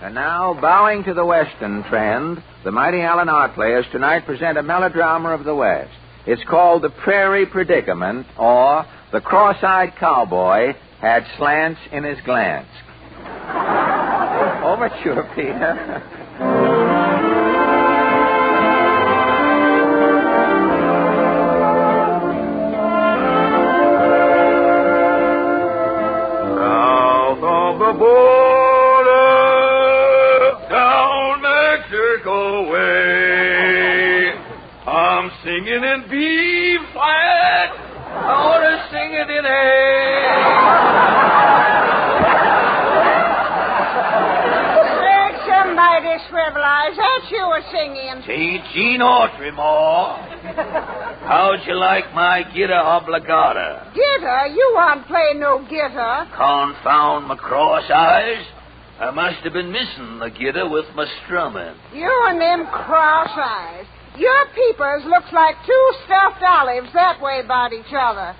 And now, bowing to the Western trend, the mighty Allen Art Players tonight present a melodrama of the West. It's called The Prairie Predicament, or The Cross-Eyed Cowboy Had Slants in His Glance. Overture, Peter. South of the border, down Mexico way, I'm singing in B flat. I want to sing it in A. Say, somebody swivel eyes. That you were singing. Say, Gene Autry, Ma. How'd you like my guitar obligata? Gitter? You won't play no gitter. Confound my cross eyes. I must have been missing the guitar with my strumming. You and them cross eyes. Your peepers looks like two stuffed olives that way about each other.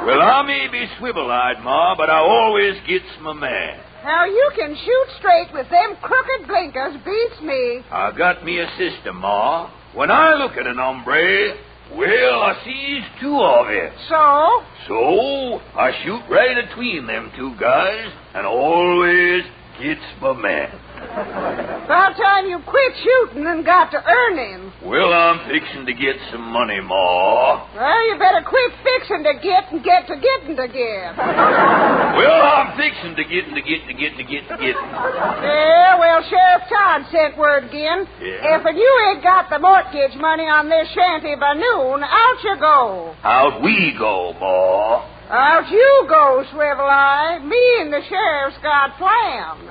Well, I may be swivel-eyed, Ma, but I always gets my man. How you can shoot straight with them crooked blinkers beats me. I got me a system, Ma. When I look at an hombre, well, I sees two of it. So? So, I shoot right between them two guys and always gets my man. About time you quit shooting and got to earning. Well, I'm fixing to get some money, Ma. Well, you better quit fixing to get and get to getting to get. Well, I'm fixing to get. Yeah, well, Sheriff Todd sent word again. Yeah. If you ain't got the mortgage money on this shanty by noon, out you go. Out we go, Ma. Out you go, Swivel Eye. Me and the sheriff's got plans.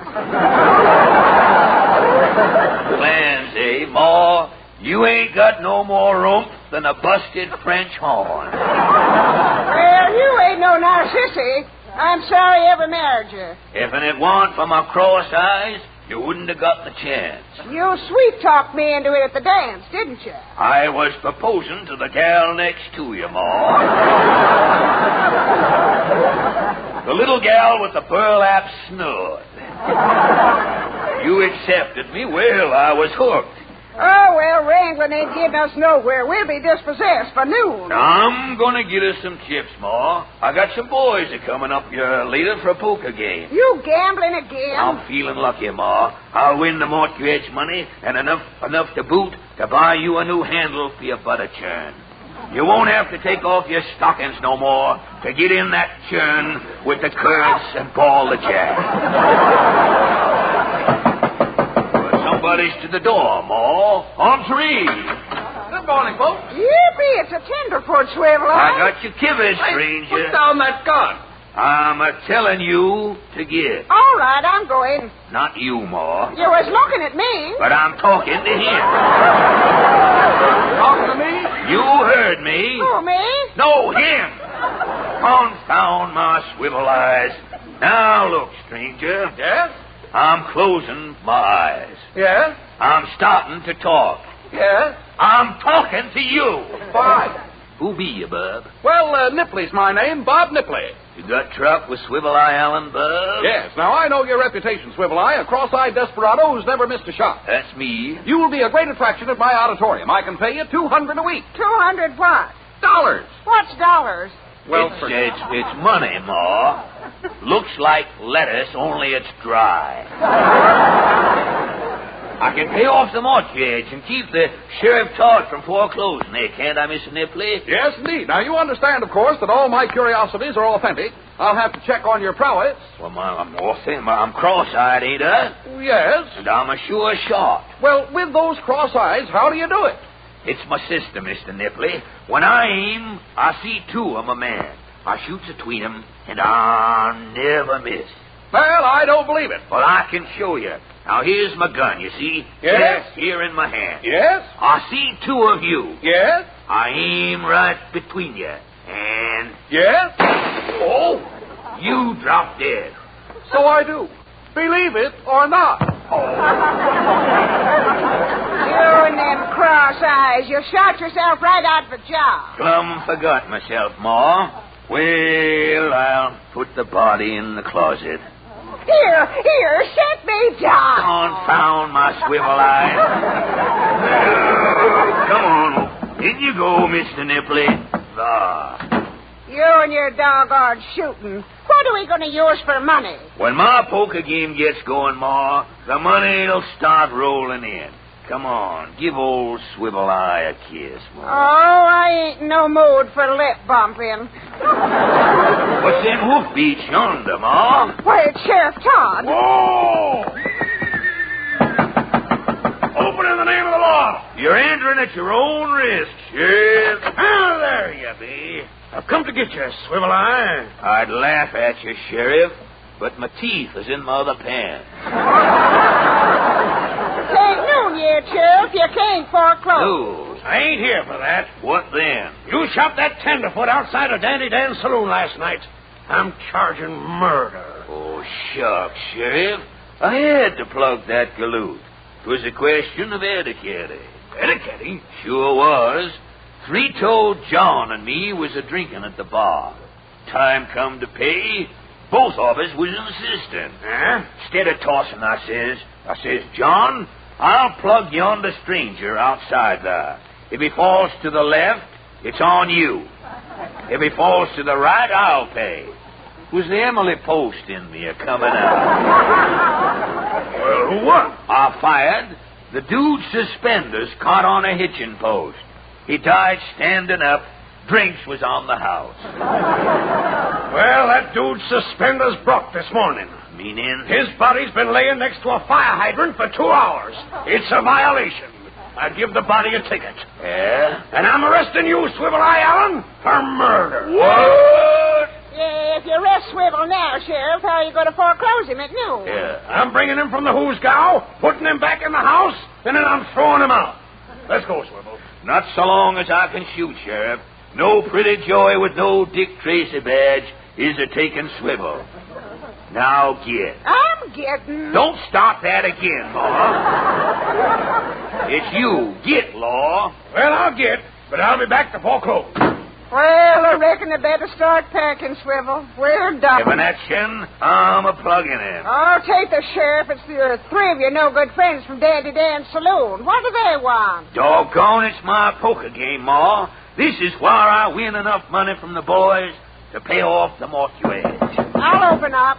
Plans, eh, Ma? You ain't got no more oomph than a busted French horn. Well, you ain't no narcissy. I'm sorry I ever married you. If it weren't for my cross eyes, you wouldn't have got the chance. You sweet-talked me into it at the dance, didn't you? I was proposing to the gal next to you, Ma. The little gal with the burlap snood. You accepted me. Well, I was hooked. Oh, well, wrangling ain't getting us nowhere. We'll be dispossessed for noon. I'm gonna get us some chips, Ma. I got some boys a coming up here later for a poker game. You gambling again? I'm feeling lucky, Ma. I'll win the mortgage money and enough to boot to buy you a new handle for your butter churn. You won't have to take off your stockings no more to get in that churn with the curds and ball the jack. Somebody's to the door, Ma. On three. Good morning, folks. Yippee, it's a tenderfoot, Swivel. I got your kivvies, stranger. Put down that gun. I'm telling you to get. All right, I'm going. Not you, Ma. You was looking at me. But I'm talking to him. Talking to me? You heard me. Who, me? No, him. Confound my swivel eyes. Now, look, stranger. Yes? I'm closing my eyes. Yes? I'm starting to talk. Yes? I'm talking to you. Fine. Who be you, bub? Well, Nipley's my name, Bob Nipley. You got truck with Swivel Eye Allen, bub? Yes. Now, I know your reputation, Swivel Eye, a cross-eyed desperado who's never missed a shot. That's me. You will be a great attraction at my auditorium. I can pay you $200 a week. $200 what? Dollars. What's dollars? Well, it's money, Ma. Looks like lettuce, only it's dry. I can pay off the mortgage and keep the Sheriff Todd from foreclosing. Can't I, Mr. Nipley? Yes, indeed. Now, you understand, of course, that all my curiosities are authentic. I'll have to check on your prowess. Well, I'm cross-eyed, ain't I? Yes. And I'm a sure shot. Well, with those cross eyes, how do you do it? It's my system, Mr. Nipley. When I aim, I see two of 'em a man. I shoots between 'em, and I never miss. Well, I don't believe it. Well, I can show you. Now, here's my gun, you see? Yes? Here in my hand. Yes? I see two of you. Yes? I aim right between you, and... Yes? Oh, you drop dead. So I do. Believe it or not. You and them cross eyes. You shot yourself right out of a job. Plumb forgot myself, Ma. Well, I'll put the body in the closet. Here, set me down. Confound my swivel eye. Come on. In you go, Mr. Nipley. You and your doggone shooting. What are we going to use for money? When my poker game gets going, Ma, the money'll start rolling in. Come on, give old Swivel Eye a kiss, Ma. Oh, I ain't in no mood for lip bumping. What's them hoof beats yonder, Ma? Why, it's Sheriff Todd. Whoa! Open in the name of the law. You're entering at your own risk, Sheriff. Ah, there you be. I've come to get you, Swivel Eye. I'd laugh at you, Sheriff, but my teeth is in my other pants. It ain't noon yet, Sheriff. You can't foreclose. No, I ain't here for that. What then? You shot that tenderfoot outside of Dandy Dan's saloon last night. I'm charging murder. Oh, shucks, Sheriff. I had to plug that galoot. It was a question of etiquette. Etiquette? Sure was. Three-toed John and me was a-drinking at the bar. Time come to pay, both of us was insistent. Instead of tossing, I says, John, I'll plug yonder stranger outside there. If he falls to the left, it's on you. If he falls to the right, I'll pay. It was the Emily Post in me a-coming out. Well, what? I fired. The dude's suspenders caught on a hitching post. He died standing up. Drinks was on the house. Well, that dude's suspenders broke this morning. Meaning? His body's been laying next to a fire hydrant for 2 hours. It's a violation. I give the body a ticket. Yeah? And I'm arresting you, Swivel Eye Allen, for murder. What? Yeah, if you arrest Swivel now, Sheriff, how are you going to foreclose him at noon? Yeah. I'm bringing him from the hoosgow, putting him back in the house, and then I'm throwing him out. Let's go, Swivel. Not so long as I can shoot, Sheriff. No pretty joy with no Dick Tracy badge is a-taking Swivel. Now get. I'm getting. Don't start that again, Law. It's you. Get, Law. Well, I'll get, but I'll be back to foreclose. Well, I reckon I better start packing, Swivel. We're done. Given action, I'm a plugging in. Oh, take the sheriff. It's the three of your no-good friends from Dandy Dan's saloon. What do they want? Doggone, it's my poker game, Ma. This is where I win enough money from the boys to pay off the mortgage. I'll open up.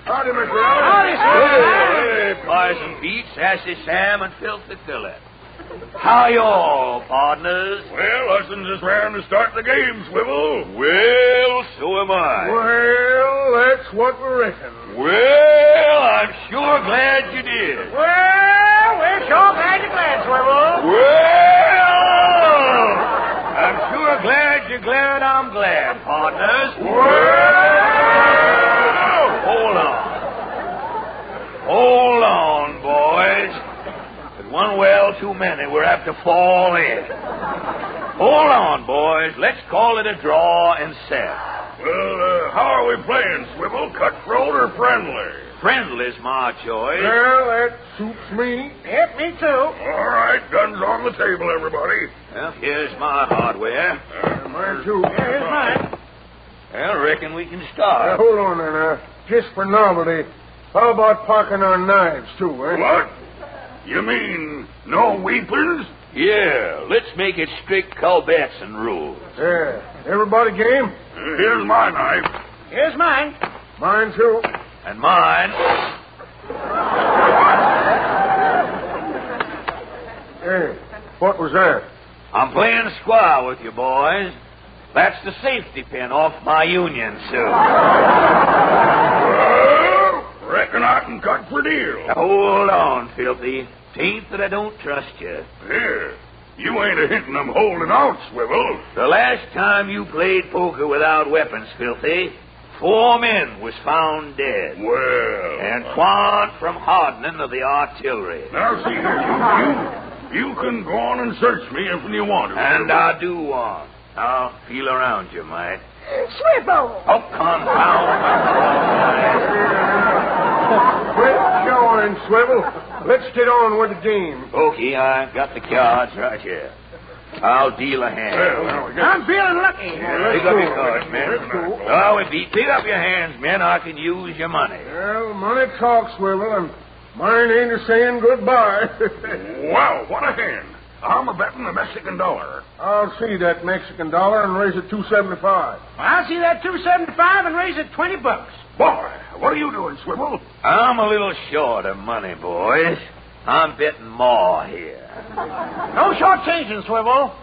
Howdy, Mr. Howdy, sir. Hey, Parson Pete, Sassy Sam, and Filthy Philip. How y'all, partners? Well, Hudson's just round to start the game, Swivel. Well, so am I. Well, that's what we reckon. Well, I'm sure glad you did. Well, we're sure glad you're glad, Swivel. Well, I'm sure glad you're glad I'm glad, partners. Well, Hold on, boys. One well too many. We're apt to fall in. Hold on, boys. Let's call it a draw and set. Well, how are we playing, Swivel? Cutthroat or friendly? Friendly's my choice. Well, that suits me. Yep, me too. All right, guns on the table, everybody. Well, here's my hardware. Mine too. Here's mine. Well, I reckon we can start. Hold on there. Just for novelty, how about parking our knives, too, eh? What? You mean no weapons? Yeah, let's make it strict Culbertson rules. Yeah. Everybody game? Here's my knife. Here's mine. Mine, too. And mine. Hey, what was that? I'm playing square with you, boys. That's the safety pin off my union suit. Well, reckon I can cut for deal. Now, hold on, Filthy. Tain't that I don't trust you. Here, you ain't a-hinting I'm holding out, Swivel. The last time you played poker without weapons, Filthy, 4 men was found dead. Well... Antoine from Hardening of the artillery. Now, see here, you can go on and search me if you want to. And I do want. I'll feel around you, mate. Swivel! Oh, confound. Quit showing, Swivel. Let's get on with the game. Okay, I've got the cards right here. I'll deal a hand. I'm feeling lucky. Pick up your cards, men. Oh, if you pick up your hands, men, I can use your money. Well, money talks, Swivel, and mine ain't a saying goodbye. Wow, what a hand. I'm a betting the Mexican dollar. I'll see that Mexican dollar and raise it $2.75. I'll see that $2.75 and raise it $20. Boy, what are you doing, Swivel? I'm a little short of money, boys. I'm betting more here. No short-changing, Swivel.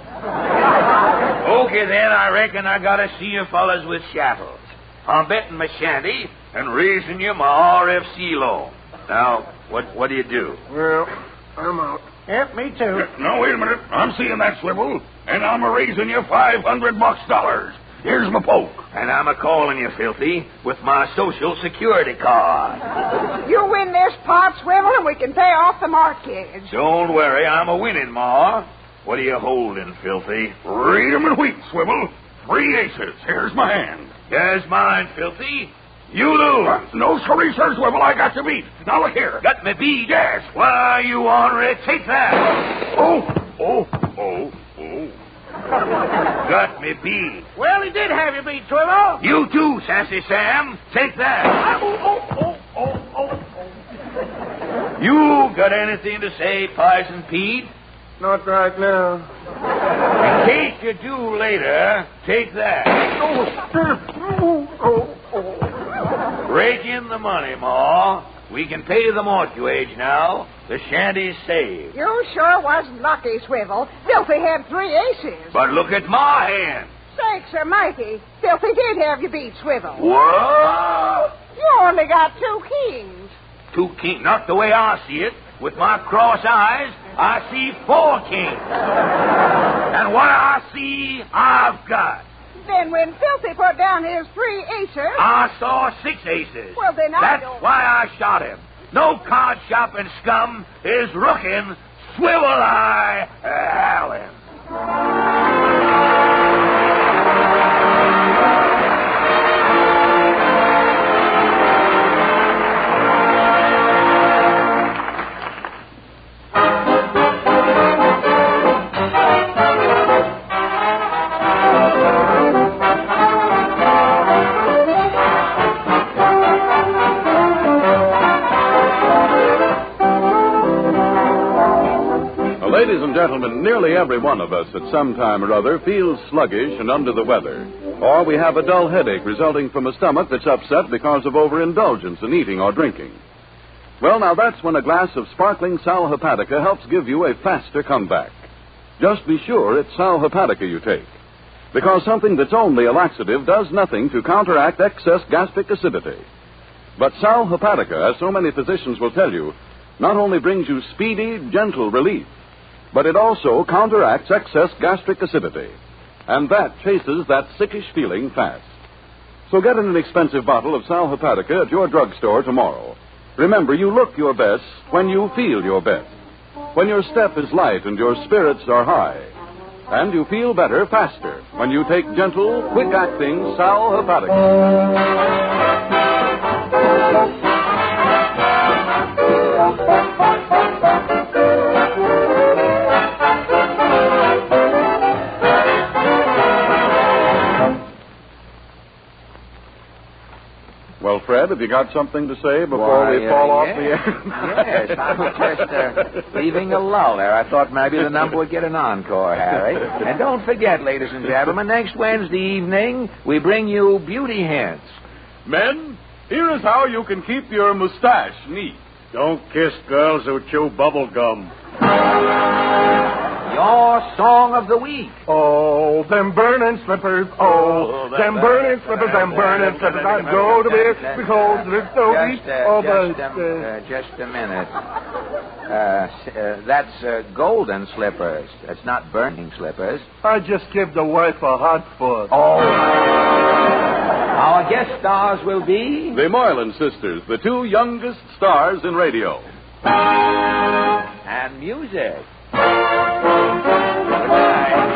Okay, then, I reckon I gotta see you fellas with chattels. I'm betting my shanty and raising you my RFC loan. Now, what do you do? Well, I'm out. Yep, me too. No, wait a minute. I'm seeing that, Swivel, and I'm a-raising you $500. Here's my poke. And I'm a-calling you, Filthy, with my Social Security card. You win this pot, Swivel, and we can pay off the mortgage. Don't worry, I'm a-winning, Ma. What are you holding, Filthy? Read 'em in wheat, Swivel. 3 aces. Here's my hand. Here's mine, Filthy. You lose. No, sorry, sir, Swivel. I got you beat. Now, look here. Got me beat? Yes. Why, you ornery, take that. Oh. Got me beat. Well, he did have you beat, Swivel. You too, Sassy Sam. Take that. You got anything to say, Parson Pete? Not right now. In case you do later, take that. Rake in the money, Ma. We can pay the mortgage now. The shanty's saved. You sure was lucky, Swivel. Filthy had 3 aces. But look at my hand. Sakes almighty. Filthy did have you beat, Swivel. What? You only got 2 kings. 2 kings? Not the way I see it. With my cross eyes, I see 4 kings. And what I see, I've got. Then when Filthy put down his 3 aces... I saw 6 aces. Well, then That's why I shot him. No card shopping scum is rooking Swivel Eye Allen. Ladies and gentlemen, nearly every one of us at some time or other feels sluggish and under the weather. Or we have a dull headache resulting from a stomach that's upset because of overindulgence in eating or drinking. Well, now that's when a glass of sparkling Sal Hepatica helps give you a faster comeback. Just be sure it's Sal Hepatica you take. Because something that's only a laxative does nothing to counteract excess gastric acidity. But Sal Hepatica, as so many physicians will tell you, not only brings you speedy, gentle relief, but it also counteracts excess gastric acidity. And that chases that sickish feeling fast. So get an inexpensive bottle of Sal Hepatica at your drugstore tomorrow. Remember, you look your best when you feel your best. When your step is light and your spirits are high. And you feel better faster when you take gentle, quick-acting Sal Hepatica. Well, Fred, have you got something to say before we fall off the air? Yes, I was just leaving a lull there. I thought maybe the number would get an encore, Harry. And don't forget, ladies and gentlemen, next Wednesday evening, we bring you beauty hints. Men, here is how you can keep your mustache neat. Don't kiss girls who chew bubble gum. Your song of the week. Oh, them burning slippers. Oh, them burning slippers, them burning slippers. I go to bed because it's so weak. Just a minute. That's golden slippers. That's not burning slippers. I just give the wife a hot foot. Oh. Our guest stars will be... The Moylan sisters, the two youngest stars in radio. And music. Good night.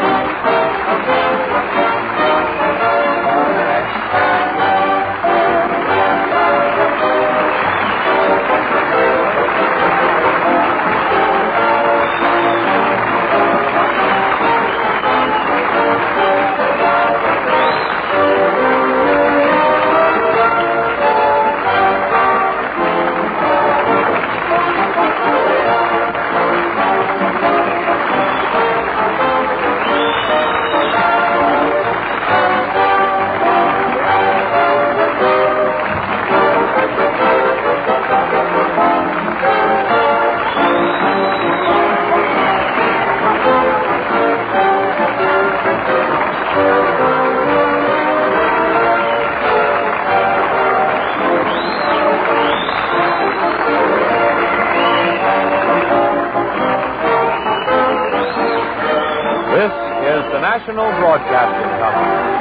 National Broadcasting Company.